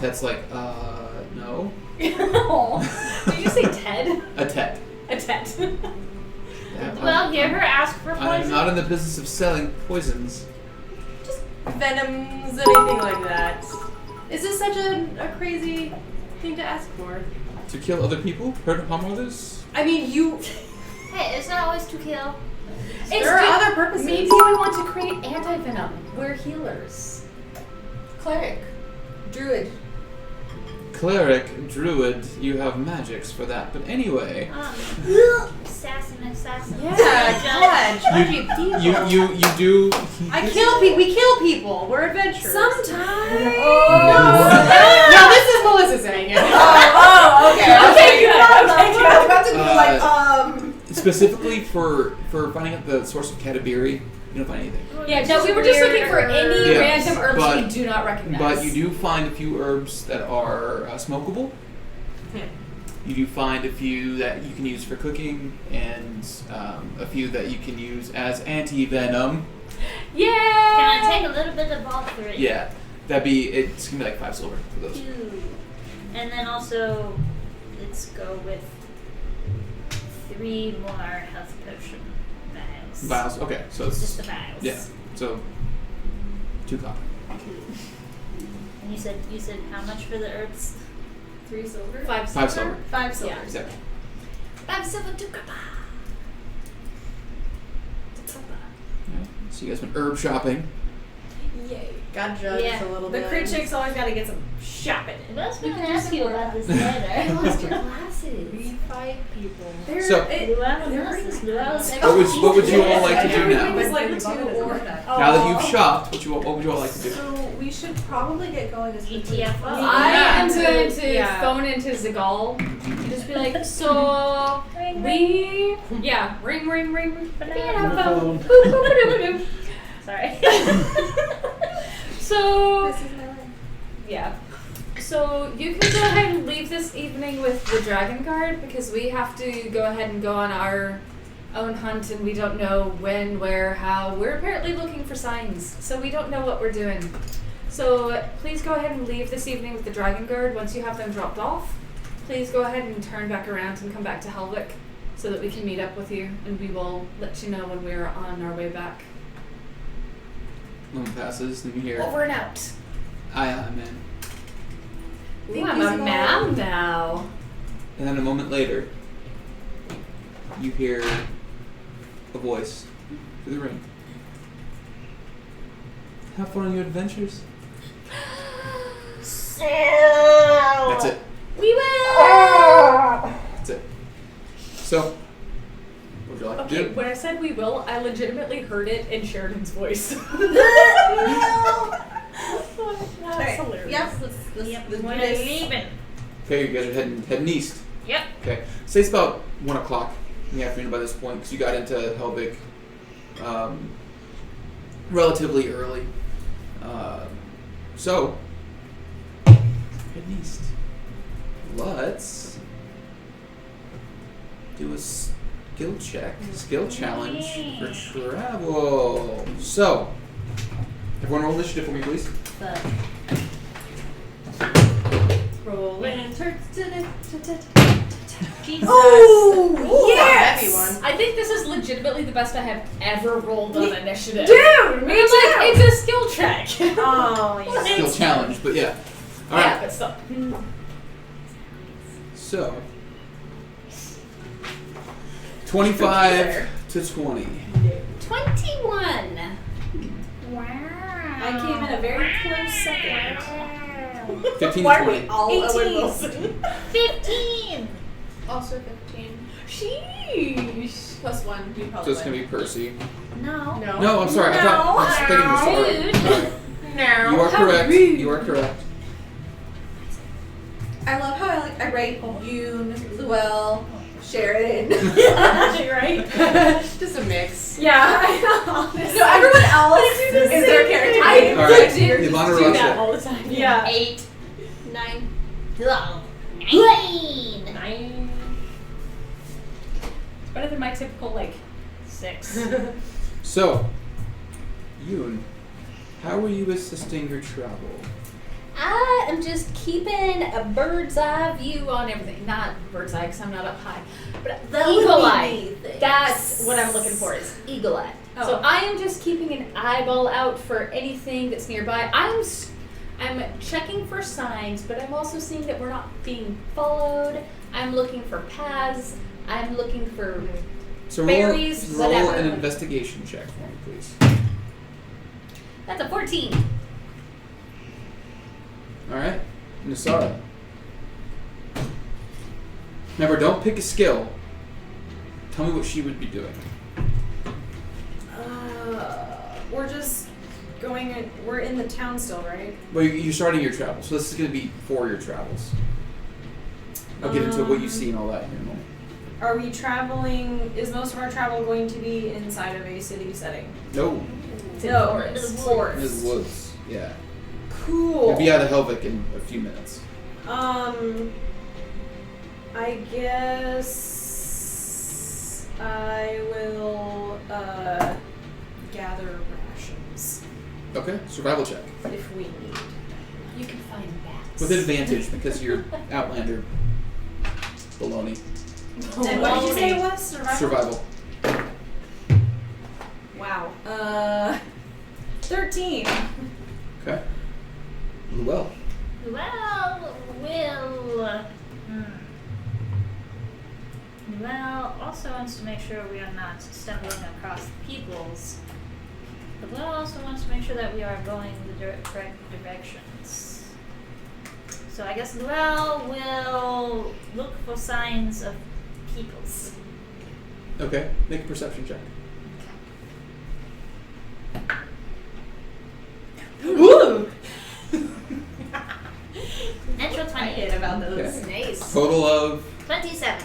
Ted's like, no. Did you say Ted? A Ted. A Ted. Yeah, Well, hear her ask for poison. I'm not in the business of selling poisons. Venoms, anything like that. Is this such a crazy thing to ask for? To kill other people? Harm others? I mean, you. Hey, it's not always to kill. There are other purposes. Maybe we want to create anti-venom. We're healers. cleric, druid. Cleric, druid, you have magics for that. But anyway, Assassin. Yeah, judge. you do. I kill people. We kill people. We're adventurers. Sometimes. No, this is Melissa saying it. Okay, good. I was about to be like, Specifically for finding out the source of Katabiri, you don't find anything. Yeah, no, we were just looking for any Yeah, random herbs but- we do not recognize. But you do find a few herbs that are smokable. You do find a few that you can use for cooking, and a few that you can use as anti-venom. Yeah. Can I take a little bit of all 3? Yeah, it's gonna be like 5 silver for those. 2. And then also, let's go with 3 more health potion vials. Vials. Okay, so it's Just the vials. yeah. So 2 copper. 2. And you said how much for the herbs? 3 silver. 5 5 silver. 5 silver. Yeah. 5 silver, 2 copper. Yeah. So you guys been herb shopping. Yay. Got judged Yeah, a little The bit. crit chick's always got to get some shopping in. I was going to ask you about this later. lost your glasses. We fight people. So- Luell knows this. Luell's What would you all like to do Everything now? was like vomit is or like that. Now that you've shopped, what would you all like to do? so we should probably get going as quickly as ETF. possible. I am going to Yeah. phone into Zagal and just be like, so we, ring, ring, ring, banana phone. Boop, boop, boop, boop, boop. Sorry. So, This is my life. yeah. So you can go ahead and leave this evening with the Dragon Guard because we have to go ahead and go on our own hunt and we don't know when, where, how. We're apparently looking for signs, so we don't know what we're doing. So please go ahead and leave this evening with the Dragon Guard. Once you have them dropped off, please go ahead and turn back around and come back to Helvik so that we can meet up with you and we will let you know when we're on our way back. Moment passes, then you hear, Over and out. aye, aye, man. Ooh, I'm a man now. And then a moment later, you hear a voice through the ring. Have fun on your adventures. That's it. We will! That's it. So, what would you like to Okay, do? when I said we will, I legitimately heard it in Sheridan's voice. That's hilarious. Yes, let's Yep, do when are this. you leaving? Okay, you guys are heading east. Yep. Okay, say it's about 1 o'clock in the afternoon by this point because you got into Helvik relatively early. So, heading east. Let's do a skill challenge for travel. So, everyone roll initiative for me, please. Rolling. Jesus. Oh, Yes! heavy one. I think this is legitimately the best I have ever rolled on initiative. Dude, me It's too. like, it's a skill check. Oh, yeah. Skill challenge, but yeah. All Yeah, right. but still. So, 25 to 20. 21. Wow. I came in a very close second. 15 Why to are 20. we all Owen 18. Wilson? 15. Also 15. Sheesh. Plus 1, you probably So it's win. gonna be Percy. No. No. No, I'm sorry. I thought I was thinking of Dude. sorry. No. You are How correct. rude. You are correct. I love how I write Yoon, Luell, Sheridan. Right? Just a mix. Yeah, I know. No, everyone else is their character. I All right, legit Ivana do that Russia. all the time. Yeah. 8. 9. 9. It's better than my typical, like, 6. So, Yoon, how are you assisting your travel? I am just keeping a bird's eye view on everything. Not bird's eye, because I'm not up high. But That would eagle be eye. me, thanks. That's what I'm looking for, is eagle eye. So Oh. I am just keeping an eyeball out for anything that's nearby. I'm checking for signs, but I'm also seeing that we're not being followed. I'm looking for paths. I'm looking for... So Berries, roll whatever. an investigation check for me, please. That's a 14. All right, Nasara. Remember, don't pick a skill. Tell me what she would be doing. We're just going. We're in the town still, right? Well, you're starting your travel, so this is going to be for your travels. I'll get into what you see and all that in a moment. Are we traveling? Is most of our travel going to be inside of a city setting? No, No, in forest. the woods. Yeah, Cool. you'll be out of Helvik in a few minutes. I guess I will gather rations Okay, survival check if we need. You can find bats. with advantage because you're Outlander. Baloney. And what did you say it was? Survival. Wow. 13. Okay. Well, Well, also wants to make sure we are not stumbling across peoples. But Will also wants to make sure that we are going the correct directions. So I guess Luell will look for signs of peoples. okay. Make a perception check. Total of 27.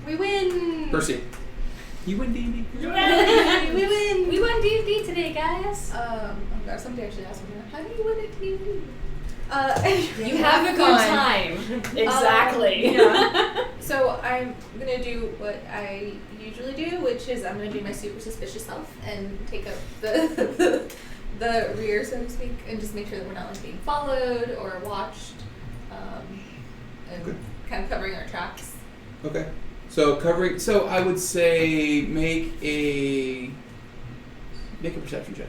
We win. Percy. You win D&D. We win. We won D&D today, guys. Oh god, somebody actually asked me, how do you win it? You have a good time. Exactly. Yeah. So I'm gonna do what I usually do, which is I'm gonna be my super suspicious self and take up the rear, so to speak, and just make sure that we're not like being followed or watched, and Good. kind of covering our tracks. Okay. So covering. So I would say make a perception check.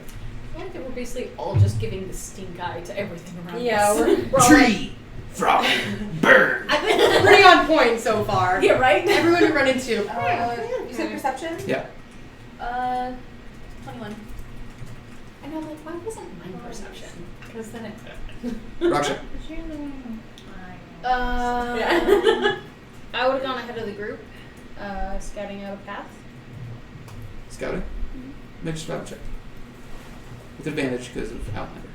I like that we're basically all just giving the stink eye to everything around Yeah, us. we're all Tree, frog, bird. I think we're pretty on point so far. Yeah, right? Everyone we run into. you said perception? Yeah. 21. And I'm like, why wasn't mine perception? Because then it Raksha. I would have gone ahead of the group, scouting out a path. Scouting. Make a survival check. With advantage because of Outlander.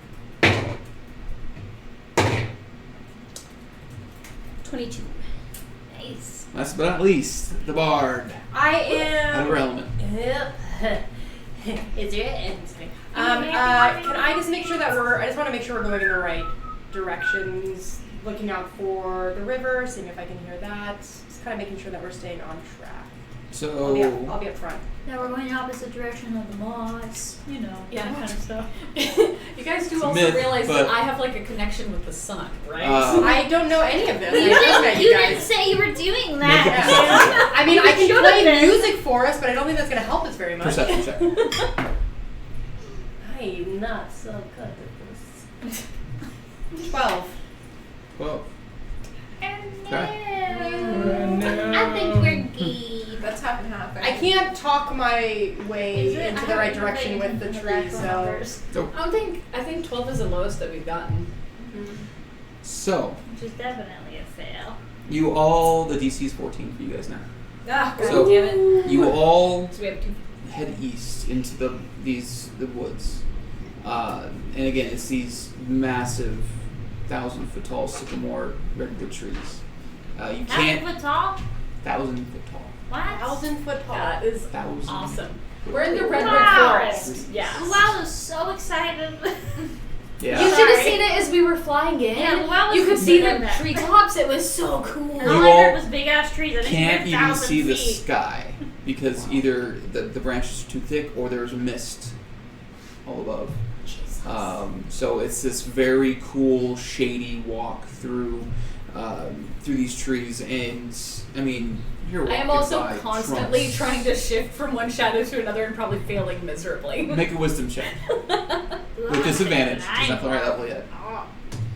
22. Nice. Last but not least, the bard. I Out of am. her element. Is your end? Can I just make sure that I just want to make sure we're going in the right directions, looking out for the river, seeing if I can hear that, just kind of making sure that we're staying on track. So I'll be up front. Now we're going opposite direction of the moss. You know, Yeah. that kind of stuff. You guys do also Myth, realize but- that I have like a connection with the sun, right? I don't know any of this. You I just met you didn't guys. say you were doing Make a that. I mean, I can Should've play been. music for us, but I don't think that's going to help us very much. perception check. I'm not so good at this. 12. Well, Oh, Okay. no. I think we're geek. That's half and half. I can't talk my way Is it? into I the right haven't direction really with the been to tree, that for so. numbers, I think 12 is the lowest that we've gotten. so which is definitely a fail. you all the DC is 14 for you guys now. Ah, So damn it. you all So we have 2. head east into the woods, and again it's these massive 1,000-foot tall sycamore redwood trees. You How can't foot tall? 1,000-foot tall. What? 1,000-foot tall. That is 1,000. awesome. We're in the redwood Wow. forest. Yeah. Wow, I was so excited. Yeah. You should have Sorry. seen it as we were flying in. Yeah, wow, You was could see bigger the than- treetops. It was so cool. And You all I all heard was big ass trees. I didn't Can't hear even 1,000 see the feet. sky because either the branches are too thick or there's a mist all above. So it's this very cool, shady walk through these trees, and I mean, you're walking I am also by constantly trunks. trying to shift from one shadow to another and probably failing miserably. Make a wisdom check Well, with disadvantage. I It's not the right level yet. Oh,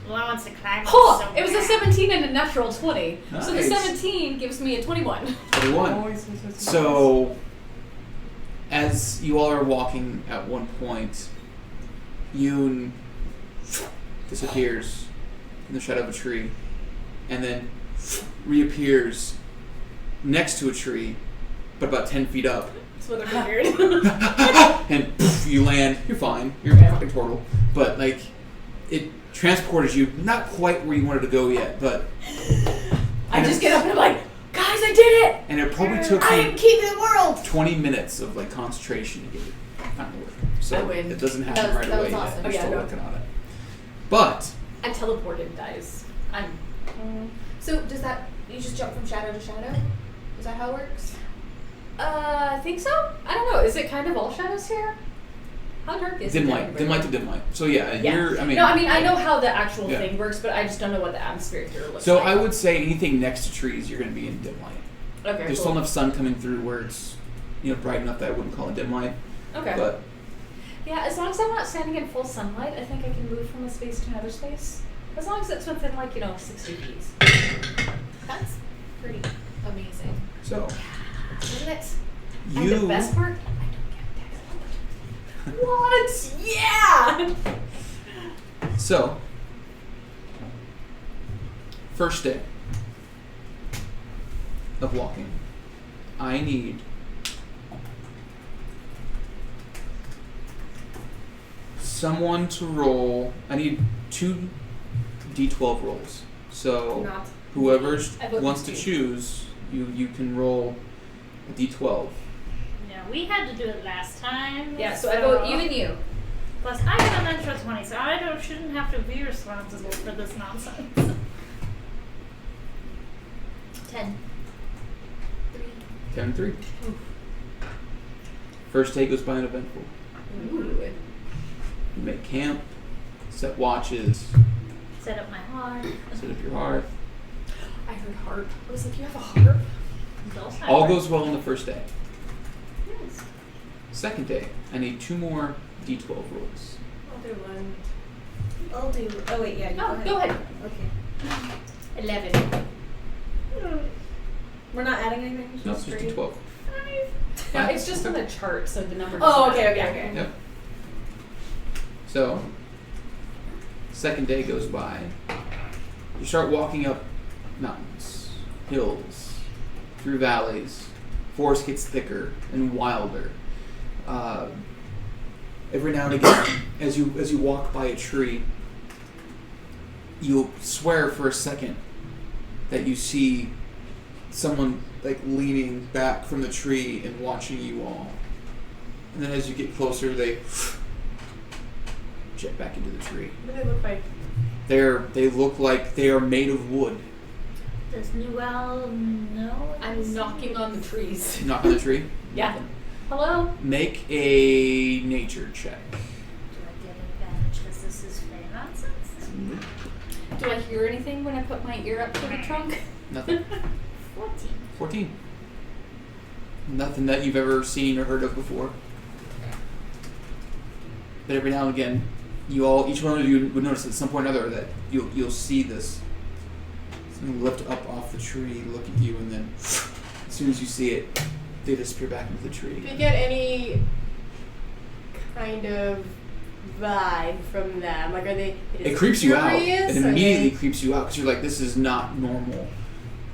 well, I want to climb. up Oh, so it was a bad. 17 and a natural 20. So the Nice. 17 gives me a 21. 21. So, as you all are walking at one point, Yoon disappears in the shadow of a tree, and then reappears next to a tree, but about 10 feet up. That's what I figured. And poof, you land. You're fine. You're a fucking turtle. But, like, it transported you not quite where you wanted to go yet, but... I just get up and I'm like, guys, I did it! And it probably took I you am king of the world! 20 minutes of like concentration to get it finally working. So I win. it doesn't happen That was- right that away was awesome. yet. Oh, You're yeah, still no. working on it. But I teleported, guys. So does that, you just jump from shadow to shadow? Is that how it works? I think so? I don't know. Is it kind of all shadows here? How dark is it? dim light to dim light. So yeah, Yeah. you're. I mean, I know how the actual Yeah. thing works, but I just don't know what the atmosphere here looks So like. I would say anything next to trees, you're going to be in dim light. Okay, There's cool. still enough sun coming through where it's bright enough that I wouldn't call it dim light. Okay. But Yeah, as long as I'm not standing in full sunlight, I think I can move from a space to another space. As long as it's within, 60 feet. That's pretty amazing. so Isn't it? you. And the best part, I don't get What? Yeah! So first day of walking, I need someone to roll. I need 2 d12 rolls. So Not. Whoever I vote wants to these choose, you can roll a d12. Yeah, we had to do it last time. Yeah, so I vote you and you. Plus, I got a natural 20, so shouldn't have to be responsible for this nonsense. 10. 10 3. First day goes by uneventful. Ooh. You make camp, set watches, Set up my heart. set up your hearth. I heard harp. I was like, you have a harp? All goes well on the first day. Yes. Second day, I need 2 more d12 rolls. I'll do one. I'll do. Oh wait, yeah. You Oh, go ahead. Okay. 11. We're not adding anything. No, it's just d12. No, it's just on the chart, so the number. Oh, doesn't okay, matter. okay, okay. Yep. So, second day goes by. You start walking up mountains, hills, through valleys. Forest gets thicker and wilder. Every now and again, as you walk by a tree, you'll swear for a second that you see someone like leaning back from the tree and watching you all. And then as you get closer, they jet back into the tree. What do they look like? They look like they are made of wood. Does Newell know? I'm knocking on the trees. Knock on the tree. Yeah. Nothing. Hello? Make a nature check. Do I get advantage because this is fair nonsense? Do I hear anything when I put my ear up to the trunk? Nothing. 14. 14. Nothing that you've ever seen or heard of before. But every now and again, each one of you would notice at some point or another that you'll see this something lift up off the tree, look at you, and then as soon as you see it, they disappear back into the tree. Do you get any kind of vibe from them? Like, are they? It creeps you out. curious? It Are immediately they- creeps you out because you're like, this is not normal.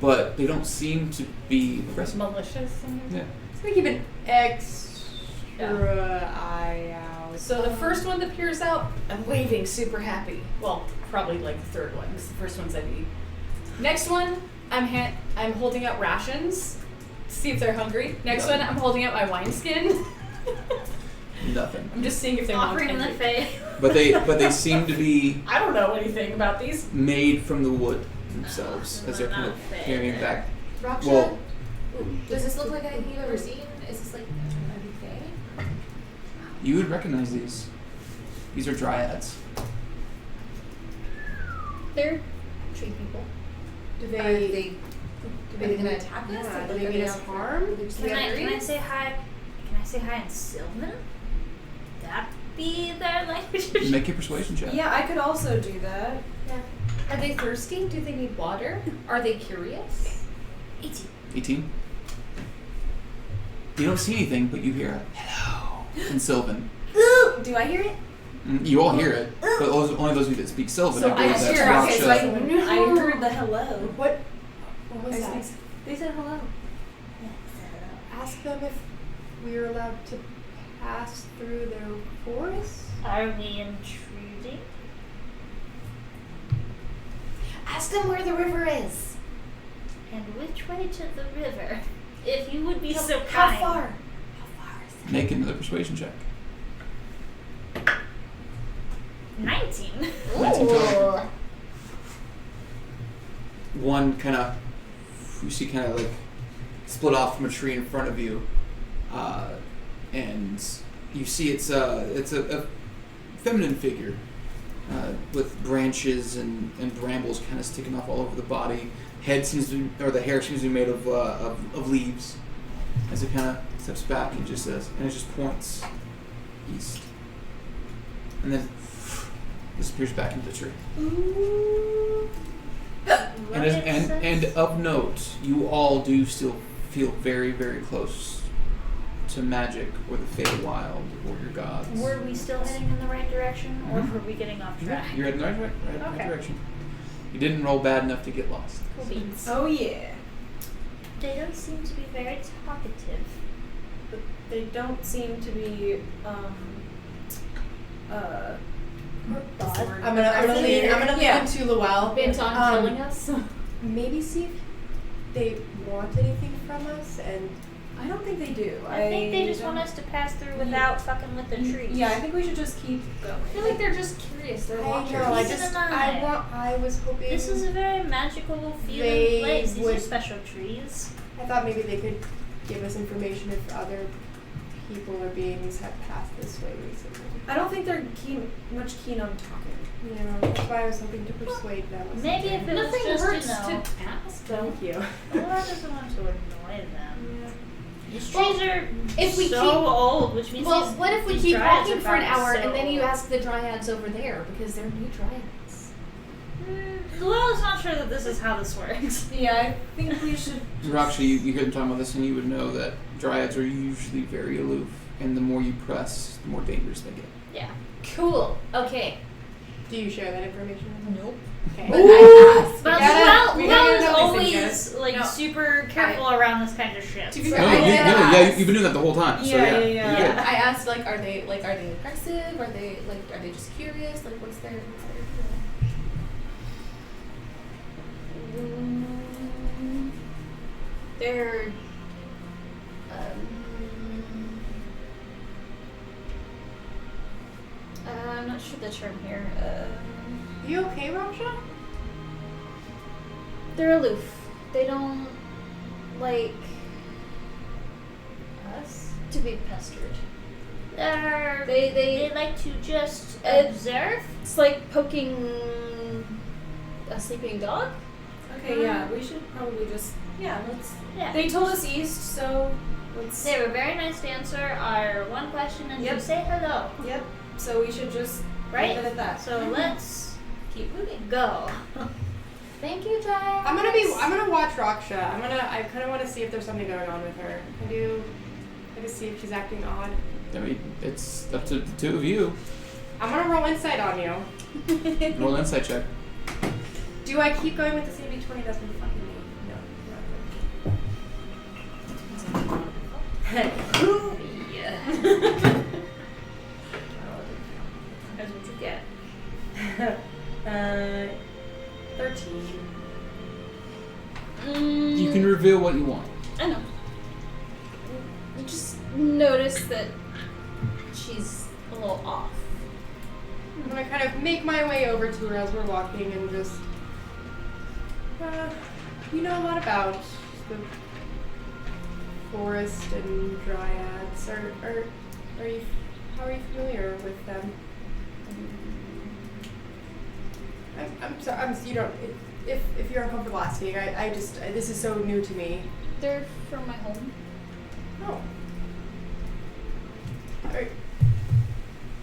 But they don't seem to be aggressive. Malicious. Yeah. So we keep an extra eye out. So the first one that peers out, I'm waving, super happy. Well, probably like the third one, because the first one's I'd eat. Next one, I'm holding out rations, to see if they're hungry. Next one, I'm holding out my wineskin. Nothing. I'm just seeing if they want Offering the anything. fae. But they seem to be I don't know anything about these. made from the wood themselves as they're kind of carrying back. Raksha, Well, does this look like anything you've ever seen? Is this like everything? you would recognize these. These are dryads. They're tree people. Do Are they? they gonna attack us? Yeah, Like, do they are mean they us out harm? here? Just Can I curious? say hi? Can I say hi in Sylvan? That be their language? Make your persuasion check. Yeah, I could also do that. Are they thirsty? Do they need water? Are they curious? 18. 18. You don't see anything, but you hear a hello in Sylvan. Do I hear it? You all hear it, but only those of you that speak Sylvan. So I believe that's hear- okay, so Raksha. I heard the hello. What was I that? see. They said hello. Ask them if we're allowed to pass through their forest. Are we intruding? Ask them where the river is. And which way to the river? If you would be so How kind. far? How far is it? Make another persuasion check. 19. 19 total. One kind of, you see kind of like split off from a tree in front of you, and you see it's a feminine figure with branches and brambles kind of sticking off all over the body. Head seems to, or the hair seems to be made of leaves. As it kind of steps back and just says, and it just points east, and then disappears back into the tree. And of note, you all do still feel very, very close to magic or the Feywild or your gods. Were we still heading in the right direction, or Mhm. were we getting off track? You're in the right Okay. direction. You didn't roll bad enough to get lost. Cool beans. Oh yeah. They don't seem to be very talkative. But they don't seem to be I'm gonna lean into Luell. Bent on Um, killing us? maybe see if they want anything from us, and I don't think they do. I think they just want us to pass through without fucking with the trees. Yeah, I think we should just keep going. I feel like they're just curious. They're I watchers. know. I was hoping. This is a very magical They feeling place. These are would- special trees. I thought maybe they could give us information if other people or beings have passed this way recently. I don't think they're much keen on talking. Yeah, that's why I was hoping to persuade them. or Maybe something. if it was Nothing just, hurts you know, to ask. Thank you. well, I just want to annoy them. Yeah. These Well, trees are if we so keep- old, which means Well, these, what if we these keep dryads walking are for an probably hour so and then you old. ask the dryads over there because they're new dryads? Well, it's not sure that this is how this works. Yeah, I think we should. Actually, you hear them talking about this, and you would know that dryads are usually very aloof, and the more you press, the more dangerous they get. Yeah. Cool. Okay. Do you share that information with them? Nope. Okay. But We gotta Will know is these always things, like No. super careful around this kind of shit. To be No, fair, you, I did yeah, ask. you've been doing that the whole time. So Yeah, yeah, yeah. you're good. I asked, are they aggressive? Are they just curious? Like, what's their deal? They're I'm not sure the term here. You okay, Raksha? They're aloof. They don't like us to be pestered. They like to just observe. It's like poking a sleeping dog. Okay, yeah, we should probably just. Yeah, let's. Yeah. They told us east, so let's. They have a very nice to answer our one question and Yep. to say hello. Yep. So we should just Right? leave it at that. So let's keep moving. go. Thank you, Dryads. I'm gonna watch Raksha. I kind of want to see if there's something going on with her. I just see if she's acting odd. I mean, it's up to the two of you. I'm gonna roll insight on you. Roll an insight check. Do I keep going with the same D20? That's been fucking me. No, That's what you get. not. 13. You can reveal what you want. I know. You just notice that she's a little off. I'm gonna kind of make my way over to her as we're walking and just. You know a lot about the forest and dryads. How are you familiar with them? I'm sorry. You don't. If you're uncomfortable asking, I just this is so new to me. They're from my home. Oh.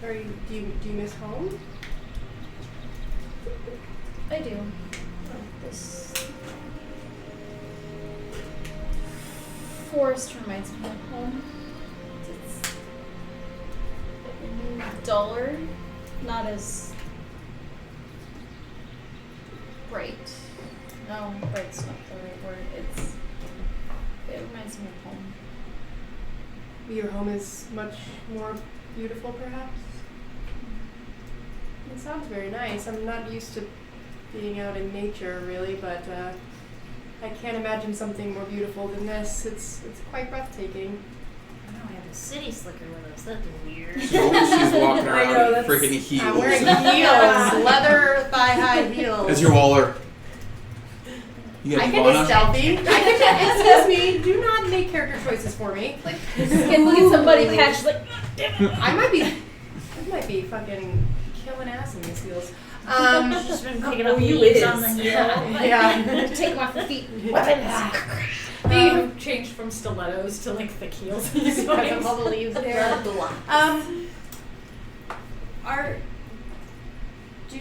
Do you miss home? I do. This forest reminds me of home. It's duller, not as bright. No, bright's not the right word. It reminds me of home. Your home is much more beautiful, perhaps? It sounds very nice. I'm not used to being out in nature, really, but I can't imagine something more beautiful than this. It's quite breathtaking. I know we have a city slicker with us. That's weird. She's walking I around know, in that's- freaking heels. I'm wearing heels, leather thigh-high heels. As your Waller. You I got can Ivana? be stealthy. Excuse me. Do not make character choices for me. Like, And look at somebody patch like I might be fucking killing ass in these heels. She's just been picking up you leaves is. on the heel. Yeah. take them off the feet. They have changed from stilettos to like thick heels. Because of all the leaves there. Do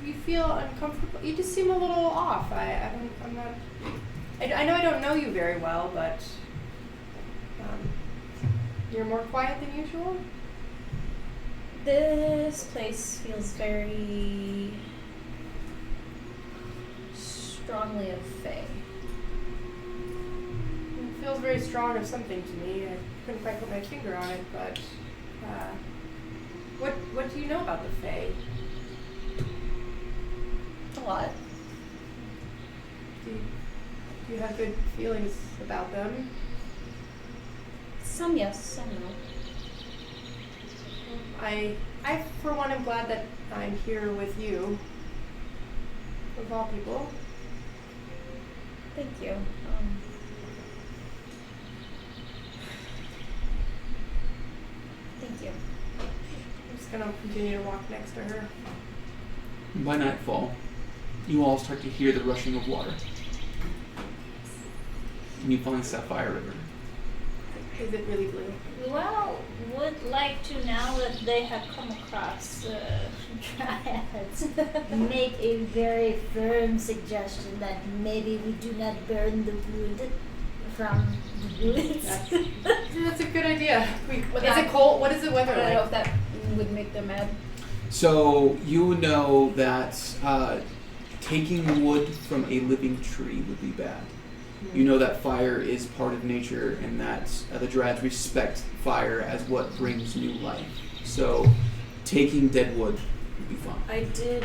you feel uncomfortable? You just seem a little off. I'm not. I know I don't know you very well, but you're more quiet than usual. This place feels very strongly of Fae. It feels very strong of something to me. I couldn't quite put my finger on it, but what do you know about the Fae? A lot. Do you You have good feelings about them. Some yes, some no. I for one am glad that I'm here with you. Of all people. Thank you. Thank you. I'm just gonna continue to walk next to her. By nightfall, you all start to hear the rushing of water. And you find Sapphire River. Is it really blue? Well, would like to, now that they have come across dryads, make a very firm suggestion that maybe we do not burn the wood from the woods. That's a good idea. Is that- it cold? What is the I weather don't know like? if that would make them mad. So you know that taking wood from a living tree would be bad. You know that fire is part of nature and that the Dryads respect fire as what brings new life. So taking dead wood would be fun. I did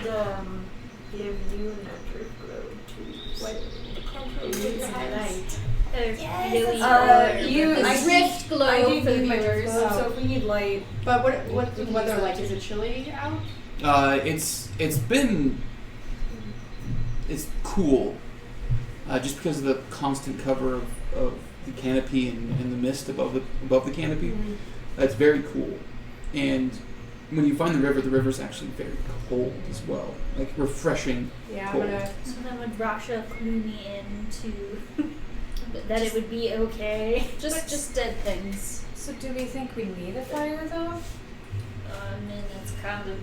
give you an active glow to light the control of your house. The drift glow I did for the give my viewers. drift glow, so if we need light, But what's the weather like? Is it chilly out? It's cool, just because of the constant cover of the canopy and the mist above the canopy. It's very cool, and when you find the river's actually very cold as well, like refreshing. Yeah, cold. I'm gonna. So then would Raksha clue me into that it would be okay? Just dead things. So do we think we need a fire though? I mean, it's kind of.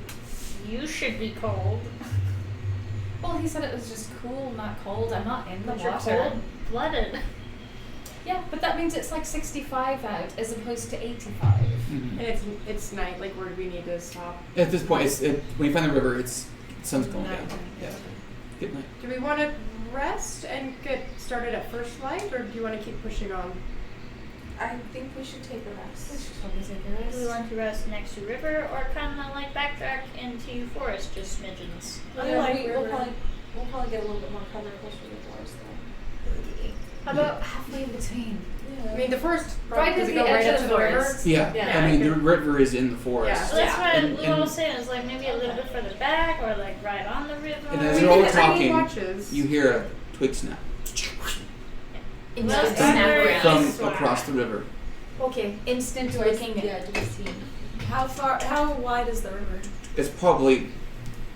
You should be cold. Well, he said it was just cool, not cold. I'm not in the But you're water. cold-blooded. Yeah, but that means it's like 65 out as opposed to 85. Mhm. And it's night. Like, where do we need to stop? At this point, when you find the river, sun's going down. Nighttime. Yeah. Good night. Do we want to rest and get started at first light, or do you want to keep pushing on? I think we should take a rest. Do we want to rest next to river or kind of like backtrack into forest, just smidgens? We'll probably get a little bit more cover closer to the forest though. How about halfway in between? I mean, the first Right does at it the go right edge up of to the the river? forest. Yeah. Yeah. I mean, the river is in the forest. Yeah. So that's what And- I was saying, is like maybe a little bit further back or like right on the river. And as We you're all can tiny talking, watches. you hear a twig snap Instant Snap from Swear. across the river. Okay, instant looking. how wide is the river? It's probably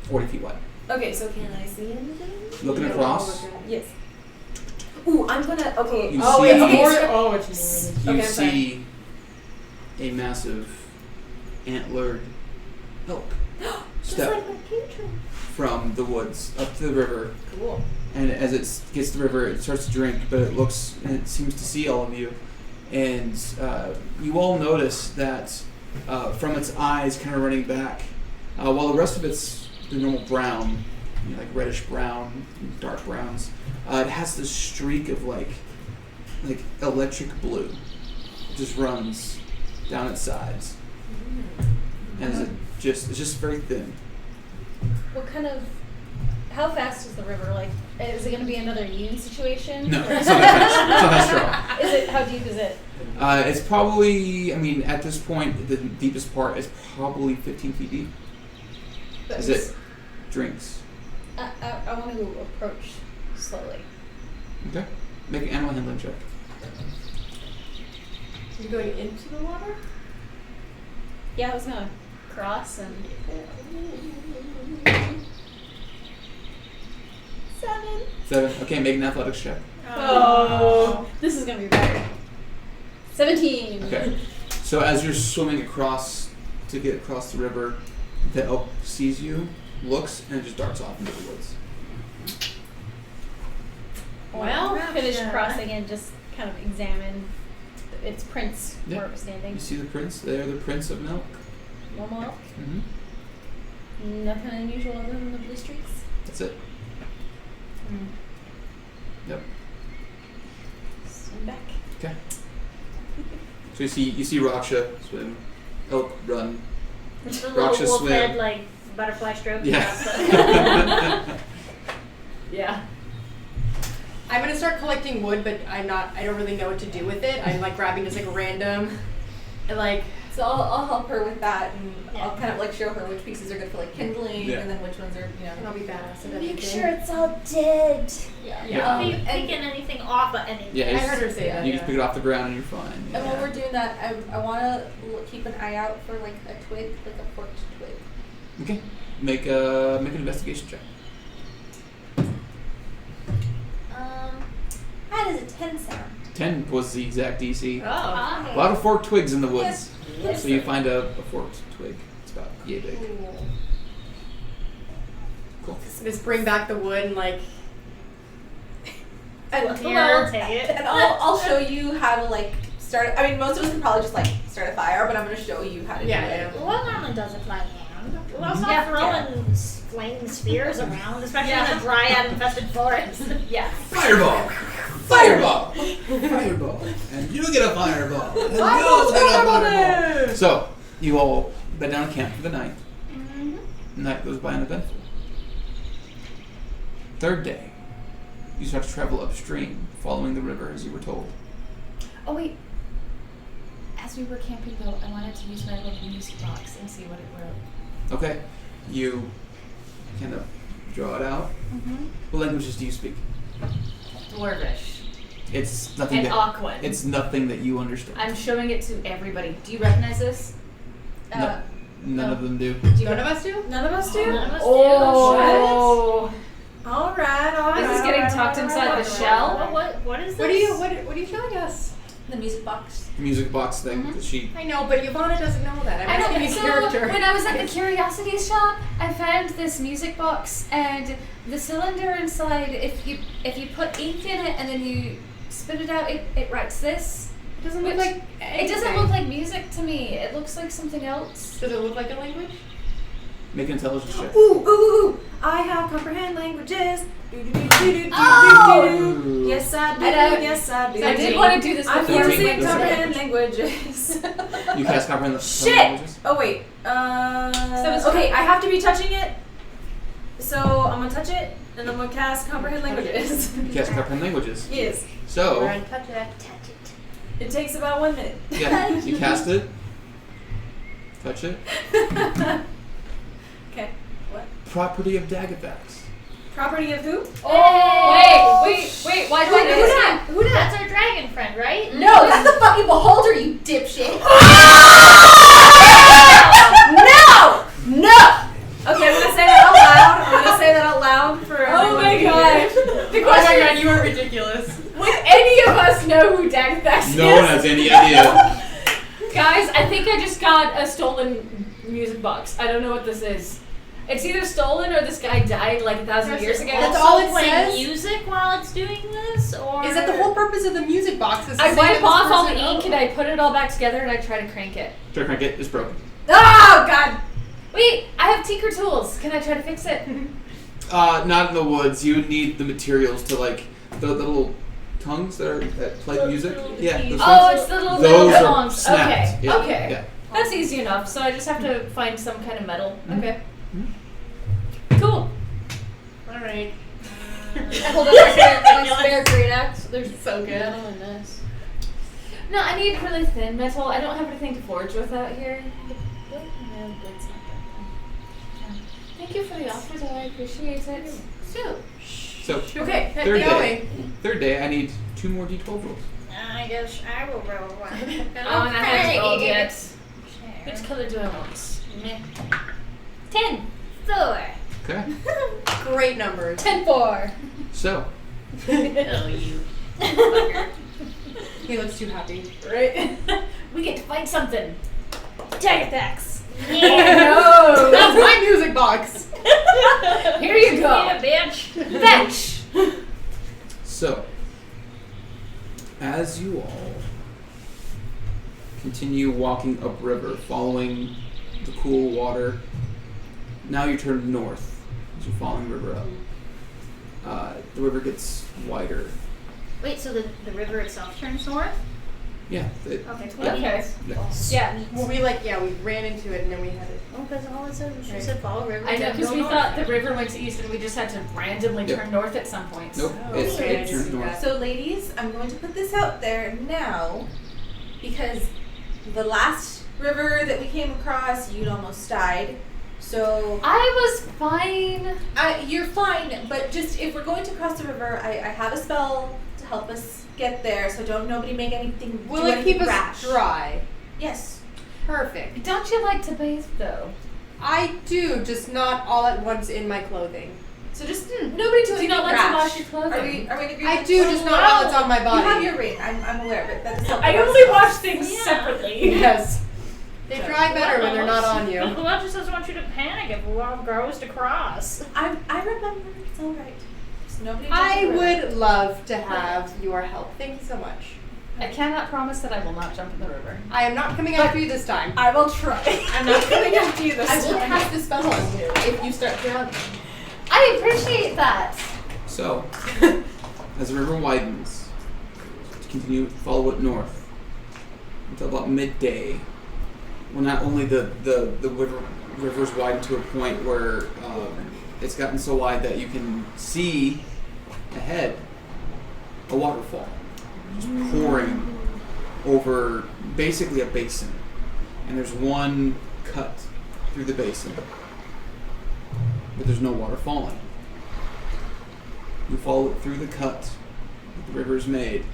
40 feet wide. Okay, so can I see anything? Looking across, Yes. Ooh, I'm gonna. Okay. you Oh, see it's okay, more. so- Oh, it's more. you Okay, I'm sorry. see a massive antlered elk step from the woods up to the river. Cool. And as it gets to the river, it starts to drink, but it looks and it seems to see all of you. And you all notice that from its eyes kind of running back, while the rest of it's the normal brown, like reddish brown, dark browns, it has this streak of like electric blue. It just runs down its sides. And it's just very thin. What kind of? How fast is the river? Like, is it going to be another Yoon situation? No, Or- it's not that strong. Is it? How deep is it? It's probably, I mean, at this point, the deepest part is probably 15 feet deep. As it drinks. I want to approach slowly. Okay. Make an animal handling check. You going into the water? Yeah, I was gonna cross and. 7. Okay, make an athletics check. Oh, this is gonna be better. 17. Okay. So as you're swimming across to get across the river, the elk sees you, looks, and it just darts off into the woods. Well, finish Yeah. crossing and just kind of examine its prints Yeah. where it was standing. You see the prints? They are the prints of an elk. Normal elk. Mm-hmm. Nothing unusual other than the blue streaks. That's it. Yep. Swim back. Okay. So you see Raksha swim, elk run. The little Raksha wolf swim. head like butterfly stroke. Yeah. Yeah. I'm gonna start collecting wood, but I don't really know what to do with it. I'm like grabbing just like random, and like. So I'll help her with that, and Yeah. I'll kind of like show her which pieces are good for like kindling, Yeah. and then which ones are And I'll be badass at Make everything. sure it's all dead. yeah. Yeah. Are you and picking anything off of anything? Yeah, I it's- heard her say that. You yeah. just pick it off the ground and you're fine. And Yeah. while we're doing that, I want to keep an eye out for like a twig, like a forked twig. Okay. Make an investigation check. How does a 10 sound? 10 was the exact DC. Oh. A lot of forked twigs in the woods. Yes. So you find a forked twig. It's about yay big. Cool. Just bring back the wood and like. And Here, I'll take it. And I'll show you how to like start. I mean, most of us can probably just like start a fire, but I'm gonna show you how to do it. Well, normally does it by hand. Well, it's not Yeah. throwing flaming spheres around, especially in a dryad-infested forest. Yes. Fireball! Fireball! Fireball! And you get a fireball! And you get a fireball! So, you all bed down to camp for the night. Night goes by uneventful. Third day, you start to travel upstream, following the river as you were told. Oh wait. As we were camping though, I wanted to use my little music box and see what it wrote. Okay, you kind of draw it out. What languages do you speak? Dwarvish. It's nothing And that Aquan. it's nothing that you understand. I'm showing it to everybody. Do you recognize this? No, none of them do. Do you None of us do? None of us do? None of us do. Oh. Alright. This is getting tucked inside the shell. What is this? What are you showing us? The music box. The music box thing that she. I know, but Ivana doesn't know that. I'm I asking know. a So character. when I was at the curiosity shop, I found this music box, and the cylinder inside. If you put ink in it and then you spit it out, it writes this. It doesn't look Which- like It doesn't look like music to me. It looks like something else. Does it look like a language? Make an intelligence check. Ooh, I have comprehend languages. Oh! Yes, I do. I know. Yes, I do. I did want to do this I'm before. Thirteen. using That's comprehend languages. You cast comprehend the Shit! languages? Oh wait. it's- Okay, I have to be touching it. So I'm gonna touch it, and I'm gonna cast comprehend languages. You cast comprehend languages. Yes. So, Run, touch it. It takes about 1 minute. yeah, you cast it. Touch it. Okay. What? Property of Daggerfax. Property of who? Oh! Wait! Why do I do this? Who dat? That's our dragon friend, right? No, that's the fucking beholder, you dipshit. No! Okay, I'm gonna say that out loud. I'm gonna say that out loud for everyone to hear. The Oh my god, you are ridiculous. Would any of us know who Daggerfax is? No one has any idea. Guys, I think I just got a stolen music box. I don't know what this is. It's either stolen or this guy died like 1,000 years ago. That's all it playing says? music while it's doing this, or Is that the whole purpose of the music box? Is to I say wipe that off this all the person- ink and I put it all back together and I try to crank it. Try to crank it. It's broken. Oh God! Wait, I have tinker tools. Can I try to fix it? Not in the woods. You would need the materials to like the little tongues that play music. Yeah, those Oh, things. it's the little Those metal are tongs. snapped. Okay, Yeah. okay. Yeah. That's easy enough. So I just have to find some kind of metal. Mhm. Okay. Mhm. Cool. Alright. I hold up my spare great axe. There's So good. metal in this. No, I need really thin metal. I don't have anything to forge with out here. Thank you for the offer, though. I appreciate it. So Okay, third keep day. going. Third day. I need 2 more D12 rolls. I guess I will roll one. Oh, and I haven't rolled yet. Share. Which color do I want? Meh. 10. 4. Okay. Great numbers. 10-4. So Oh, you. He looks too happy. Right? We get to find something. Daggerfax. No! That's my music box. Here you Yeah, go. bitch. Fetch! So, as you all continue walking upriver, following the cool water, now you turn north as you're following the river up. The river gets wider. Wait, so the river itself turns north? Yeah. Okay, 20 Okay. minutes. Yeah. Well, we ran into it and then we had it. Oh, that's all it said. She said follow river. I know, then because go we north. thought the river went to east and we just had to randomly Yep. turn north at some point. Nope. It's Okay, I it didn't turns see north. that. So, ladies, I'm going to put this out there now because the last river that we came across, you'd almost died. So, I was fine. you're fine, but just if we're going to cross the river, I have a spell to help us get there. So nobody make anything. Will do it anything keep us rash. dry? Yes. Perfect. Don't you like to bathe though? I do, just not all at once in my clothing. So just nobody do Do you anything not like to rash. wash your clothing? Are we in agreement? I do, just not while it's on my You body. have your ring. I'm aware, but that's helpful. I only wash things separately. Yes. They dry better when they're not on you. The law just doesn't want you to panic if one goes to cross. I remember. It's all right. Just nobody. I jump in the river. would love to have your help. Thank you so much. I cannot promise that I will not jump in the river. I am not coming after you this time. I will try. I'm not coming after you this I will time. cast the spell on you if you start drowning. I appreciate that. So, as the river widens, to continue to follow it north until about midday. Well, not only the river's widened to a point where it's gotten so wide that you can see ahead a waterfall just pouring over basically a basin. And there's one cut through the basin, but there's no water falling. You follow it through the cut that the river's made,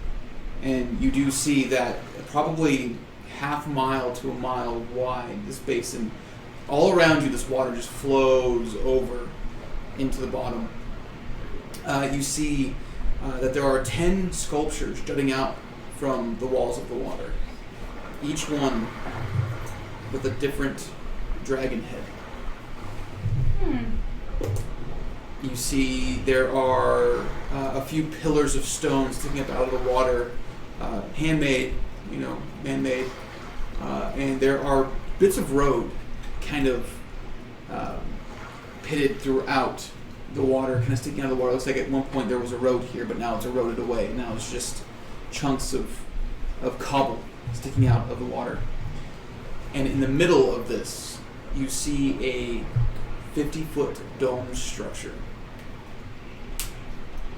and you do see that probably half mile to a mile wide, this basin, all around you, this water just flows over into the bottom. You see that there are 10 sculptures jutting out from the walls of the water, each one with a different dragon head. You see there are a few pillars of stone sticking up out of the water, handmade, man-made, and there are bits of road kind of pitted throughout the water, kind of sticking out of the water. It looks like at one point there was a road here, but now it's eroded away. Now it's just chunks of cobble sticking out of the water. And in the middle of this, you see a 50-foot dome structure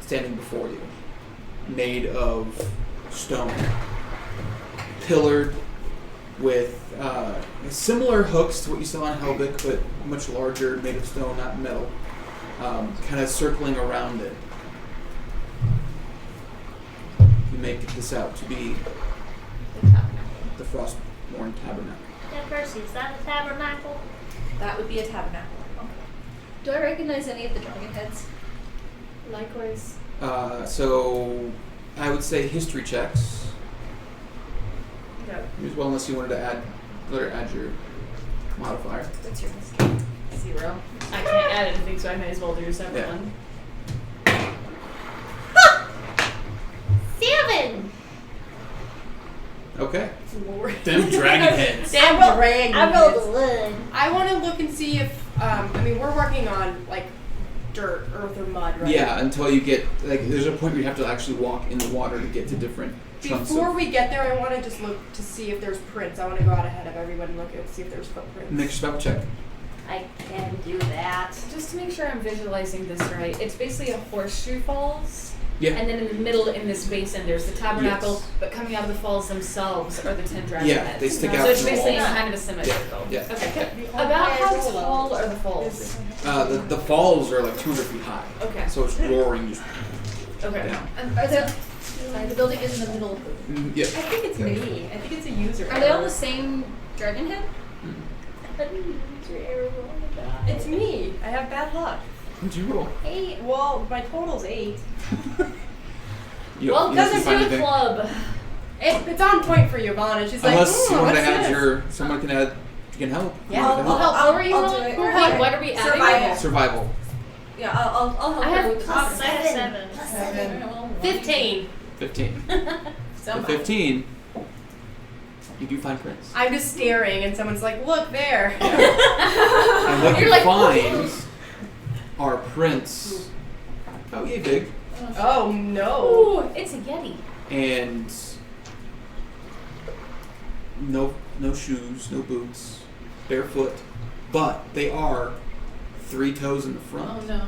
standing before you, made of stone, pillared with similar hooks to what you saw in Helvik, but much larger, made of stone, not metal, kind of circling around it. You make this out to be the Frostborn Tabernacle. Yeah, Percy, is that a tabernacle? That would be a tabernacle. Do I recognize any of the dragon heads? Likewise. So I would say history checks. No. As well, unless you wanted to add your modifier. What's your history? 0. I can't add anything, so I may as well do a separate Yeah. one. 7! Okay. Lord. Them dragon heads. Damn dragon I rolled heads. a 1. I want to look and see if, we're working on, dirt, earth, or mud, right? Yeah, until you get, there's a point where you have to actually walk in the water to get to different chunks Before of... we get there, I want to just look to see if there's prints. I want to go out ahead of everyone and look and see if there's footprints. Make your spell check. I can do that. Just to make sure I'm visualizing this right, it's basically a horseshoe falls. Yeah. And then in the middle, in this basin, there's the tabernacle, Yes. but coming out of the falls themselves are the 10 dragon Yeah, heads. they stick So out it's from the basically walls. kind of a semicircle. Yeah. Okay. About how tall are the falls? The falls are 200 feet high. Okay. So it's roaring just Okay. down. Are they? The building is in the middle of the. Yeah. I think it's me. I think it's a user. Are they all the same dragon head? It's me. I have bad luck. What'd you roll? 8. Well, my total's 8. You, Well, you because didn't it's find a anything? club. It's on point for you, Ivana. She's like, Unless you want what's to add this? someone can add, you can help. Yeah, You want to I'll help? help. What were you I'll rolling do it. for? Wait, What are we adding? Survival. Survival. Yeah, I'll help I her have with the Plus topic. 7. 15. 15. The 15, you do find prints. I'm just staring, and someone's like, look there. And what You're you like, find are prints about yay big, Oh, no. Ooh, it's a Yeti. and no shoes, no boots, barefoot, but they are 3 toes in the front no.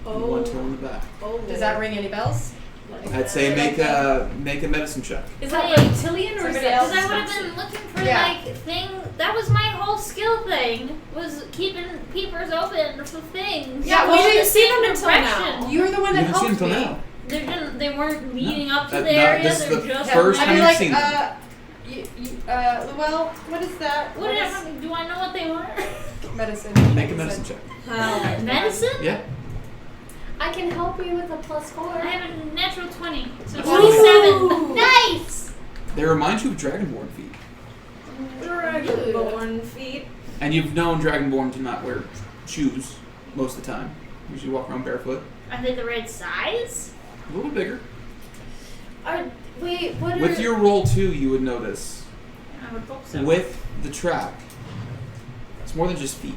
and 1 toe in the back. Oh. Does that ring any bells? I'd say make a medicine check. Is that reptilian or is Because that I would have been looking for Yeah. like thing. That was my whole skill thing. Was keeping peepers open for things. Yeah, we well, didn't the see them same until direction. now. You were the one You that haven't seen helped until me. now. They weren't leading up to No, the area. this is They're the just first I'd time be you've like, seen them. Luell, what is that? What do I know what they were? Medicine. Make a medicine check. Medicine? Yeah. I can help you with a +4. I have a natural 20, so Ooh. 27. Nice. They remind you of Dragonborn feet. Dragonborn feet. And you've known Dragonborn to not wear shoes most of the time. Usually walk around barefoot. Are they the right size? A little bit bigger. Wait, what With your roll 2, you would notice. I would hope so. With the track, it's more than just feet.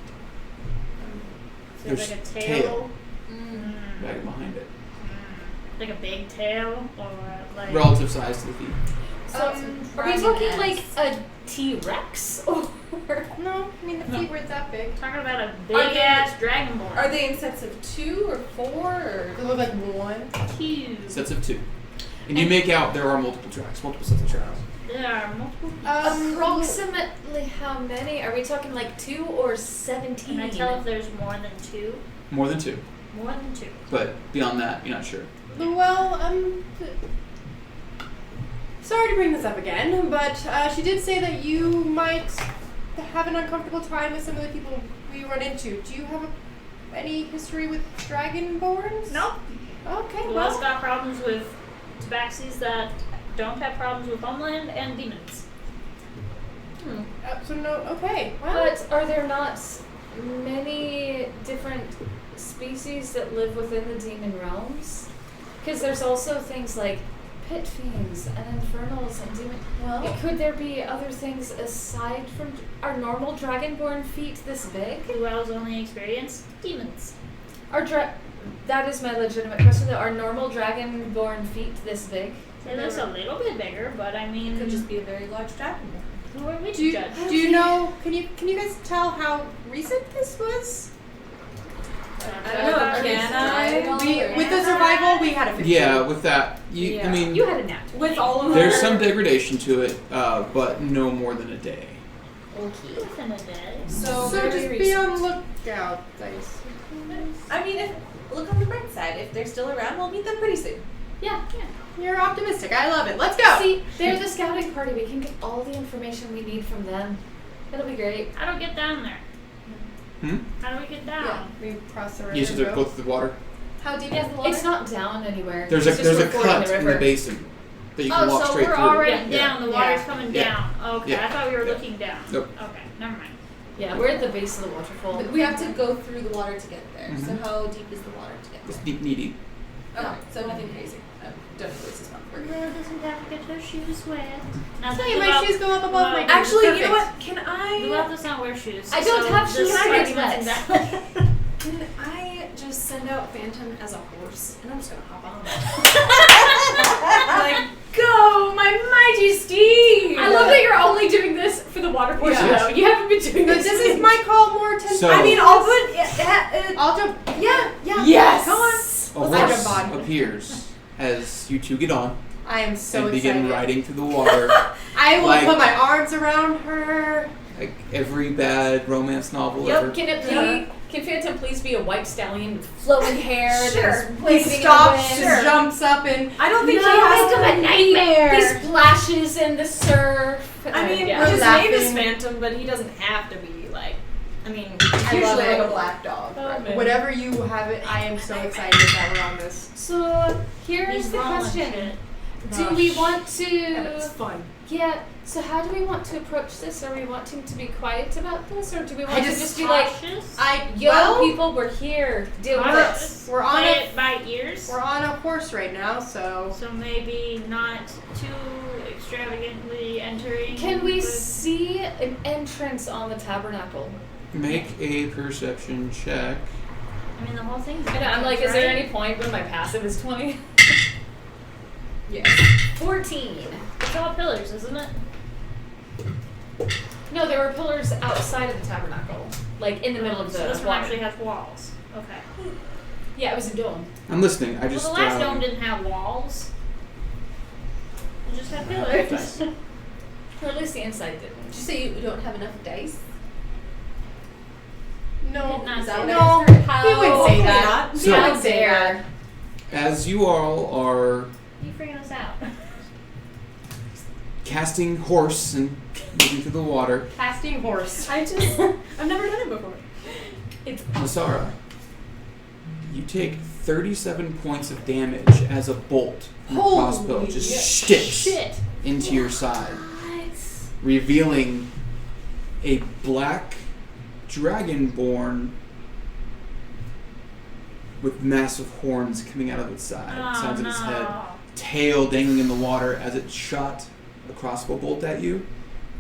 So There's like a tail. tail. Right behind it. Like a big tail, or like Relative size to the feet. So, are we talking like a T-Rex or? No, I mean the feet weren't that big. talking about a Are big they- ass dragonborn. Are they in sets of 2 or 4 or? They look like one. Two. Sets of 2. And you make out there are multiple tracks, multiple sets of tracks. There are multiple. Approximately how many? Are we talking like 2 or 17? Can I tell if there's more than 2? More than 2. More than 2. But beyond that, you're not sure. Well, sorry to bring this up again, but she did say that you might have an uncomfortable time with some of the people we run into. Do you have any history with Dragonborns? Nope. Okay, Who else well, got problems with tabaxis that don't have problems with homeland and demons? so no, okay. Well, But are there not many different species that live within the demon realms? Because there's also things like pit fiends and infernals and demon. Well, Could there be other things aside from are normal dragonborn feet this big? Who else only experienced demons? That is my legitimate question. Though, are normal dragonborn feet this big? It looks a little bit bigger, but I mean, it could just be a very large dragon. who are we do to you, judge? do you know? Can you guys tell how recent this was? I don't know. Can I? With the survival, we had a 15. Yeah, with that, I mean, You had a nat. With all of there's our- some degradation to it, but no more than a day. Within a day. So So very just be recent. on lookout, dice. I mean, look on the bright side. If they're still around, we'll meet them pretty soon. Yeah. You're optimistic. I love it. Let's go. See, they're the scouting party. We can get all the information we need from them. It'll be great. How do we get down there? Hmm? How do we get down? We cross the river. You just have to go through the water. How deep is the water? It's not down anywhere. There's It's a just cut fording in the basin that you can walk so straight we're through. already Yeah. down. The water's Yeah. coming Yeah. down. Okay, Yeah. I thought we were Yeah. looking down. Nope. Okay, never mind. Yeah, we're at the base of the waterfall. But we have to go through the water to get there. So Mhm. how deep is the water to get It's there? deep, knee deep. Okay, so nothing crazy. Don't know this is fun for. Girl doesn't have to get her shoes wet. Now Hey, my shoes go up above my knees. Actually, you know Perfect. what? Can I? Luell does not wear shoes. I don't so have this shoes. Can I get argument's wet? invalid. Can I just send out Phantom as a horse, and I'm just gonna hop on that? Like, go, my mighty steed! I love that you're only doing this for the water portion, Yeah. though. You haven't been doing But this. this is my call more to. So- I mean, I'll put. I'll jump. Yeah. Yes! Come on. A I horse jump on. appears as you two get on I am so and excited. begin riding through the water. I will Like- put my arms around her. Like every bad romance novel ever. Yep, can Phantom please be a white stallion with flowing hair? Sure. that's He waving in the stops, wind? and jumps up, and I don't think No, he has think to. of a nightmare. He splashes in the surf. I mean, yeah. his Laughing. name is Phantom, but he doesn't have to be like. I mean, I love usually it. like a black dog. Oh, man. whatever you have it. I am so excited that we're on this. So here's He's the rolling question: shit. Do we want Yeah, but it's to? fun. Yeah. So how do we want to approach this? Are we wanting to be quiet about this, or do we want I to just- just be like, Cautious? "Yo, well, people, we're here. Deal with Cautious. it." We're on Play a it by ears. we're on a horse right now, so So maybe not too extravagantly entering. Can we with- see an entrance on the tabernacle? Make a perception check. I mean, the whole thing's. And I'm like, is there any point when my passive is 20? Yes. 14. It's all pillars, isn't it? No, there were pillars outside of the tabernacle, like in the middle of the So this one water. actually has walls. Okay. Yeah, it was a dome. I'm listening. I just. Well, the last dome didn't have walls. It just had pillars. Thanks. Or at least the inside didn't. Did you say you don't have enough dice? No. Did not Is that say what No, I heard? he How? wouldn't say that. So- He wouldn't say that. As you all are You freaking us out. casting horse and moving through the water, Casting horse. I've never done it before. Nasara, you take 37 points of damage as a bolt from the crossbow just sticks into your side, revealing a black dragonborn with massive horns coming out of its sides of its head, tail dangling in the water as it shot a crossbow bolt at you,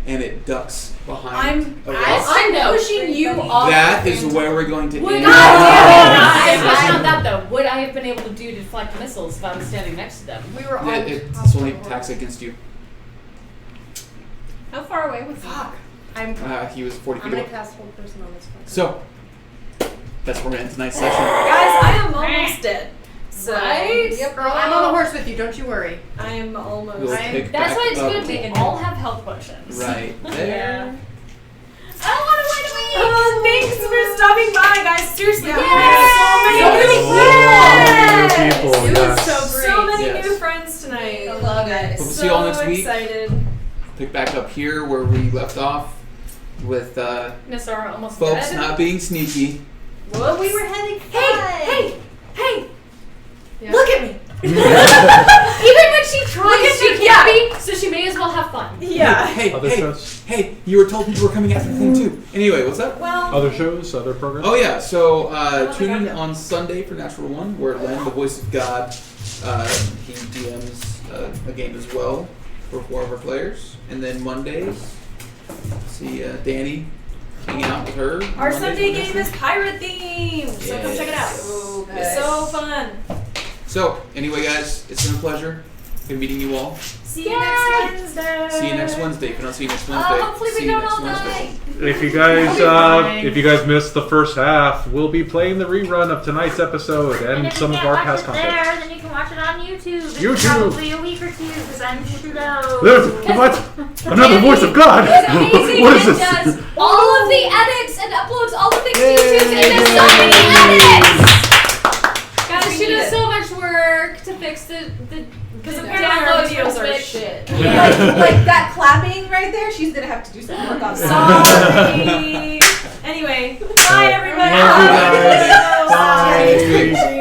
and it ducks behind a rock. I'm pushing you off. That is where we're going to end. I question on that though. Would I have been able to do deflect missiles if I was standing next to them? We were on It's only attacks against you. How far away was he? Fuck. I'm He was 40 feet gonna away. cast hold person on this one. So, that's where we end tonight's session. Guys, I am almost dead. So, Yep. Girl, I'm on the horse with you. Don't you worry. I am almost. We'll I'm- pick That's back why it's up good we all have health potions. right there. I don't want to wait a week. Oh, thanks for stopping by, guys. Seriously, Yeah. we had so many People, friends. It was yes. so great. So many Yes. new friends tonight. I love it. Hope to see you all next week. Excited. Pick back up here where we left off with Nasara almost folks dead. not being sneaky. Well, we were having fun. Hey! Yeah. Look at me. Even when she tries, she can't be. So she may as well have fun. Yeah. Hey, Other hey, shows? hey! You were told people were coming after the thing too. Anyway, what's up? Well, Other shows, other programs. Oh yeah, so Oh, tune in my God. on Sunday for Natural One, where Len, the voice of God, he DMs a game as well for 4 of our players, and then Mondays, see Danny hanging out with her. our Mondays Sunday for game Natural. is pirate themed, so come check it out. So It's so fun. So anyway, guys, it's been a pleasure. Good meeting you all. See you next Wednesday. See you next Wednesday. If you don't see you next Wednesday, Hopefully we see you don't next all Wednesday. If you guys missed the first half, we'll be playing the rerun of tonight's episode and if some you of can't our watch past it content. there, then you can watch it on YouTube. It's YouTube. probably a week or two because I'm slow. What? Another voice of God. It's amazing. What is It this? does all of the edits and uploads all the things to YouTube, and there's so many edits. Guys, she does so much work to fix the Because Yeah. apparently our downloads videos from are Twitch. shit. like that clapping right there, she's gonna have to do some work on that. Sorry. Anyway, bye everybody. Love you guys. Bye.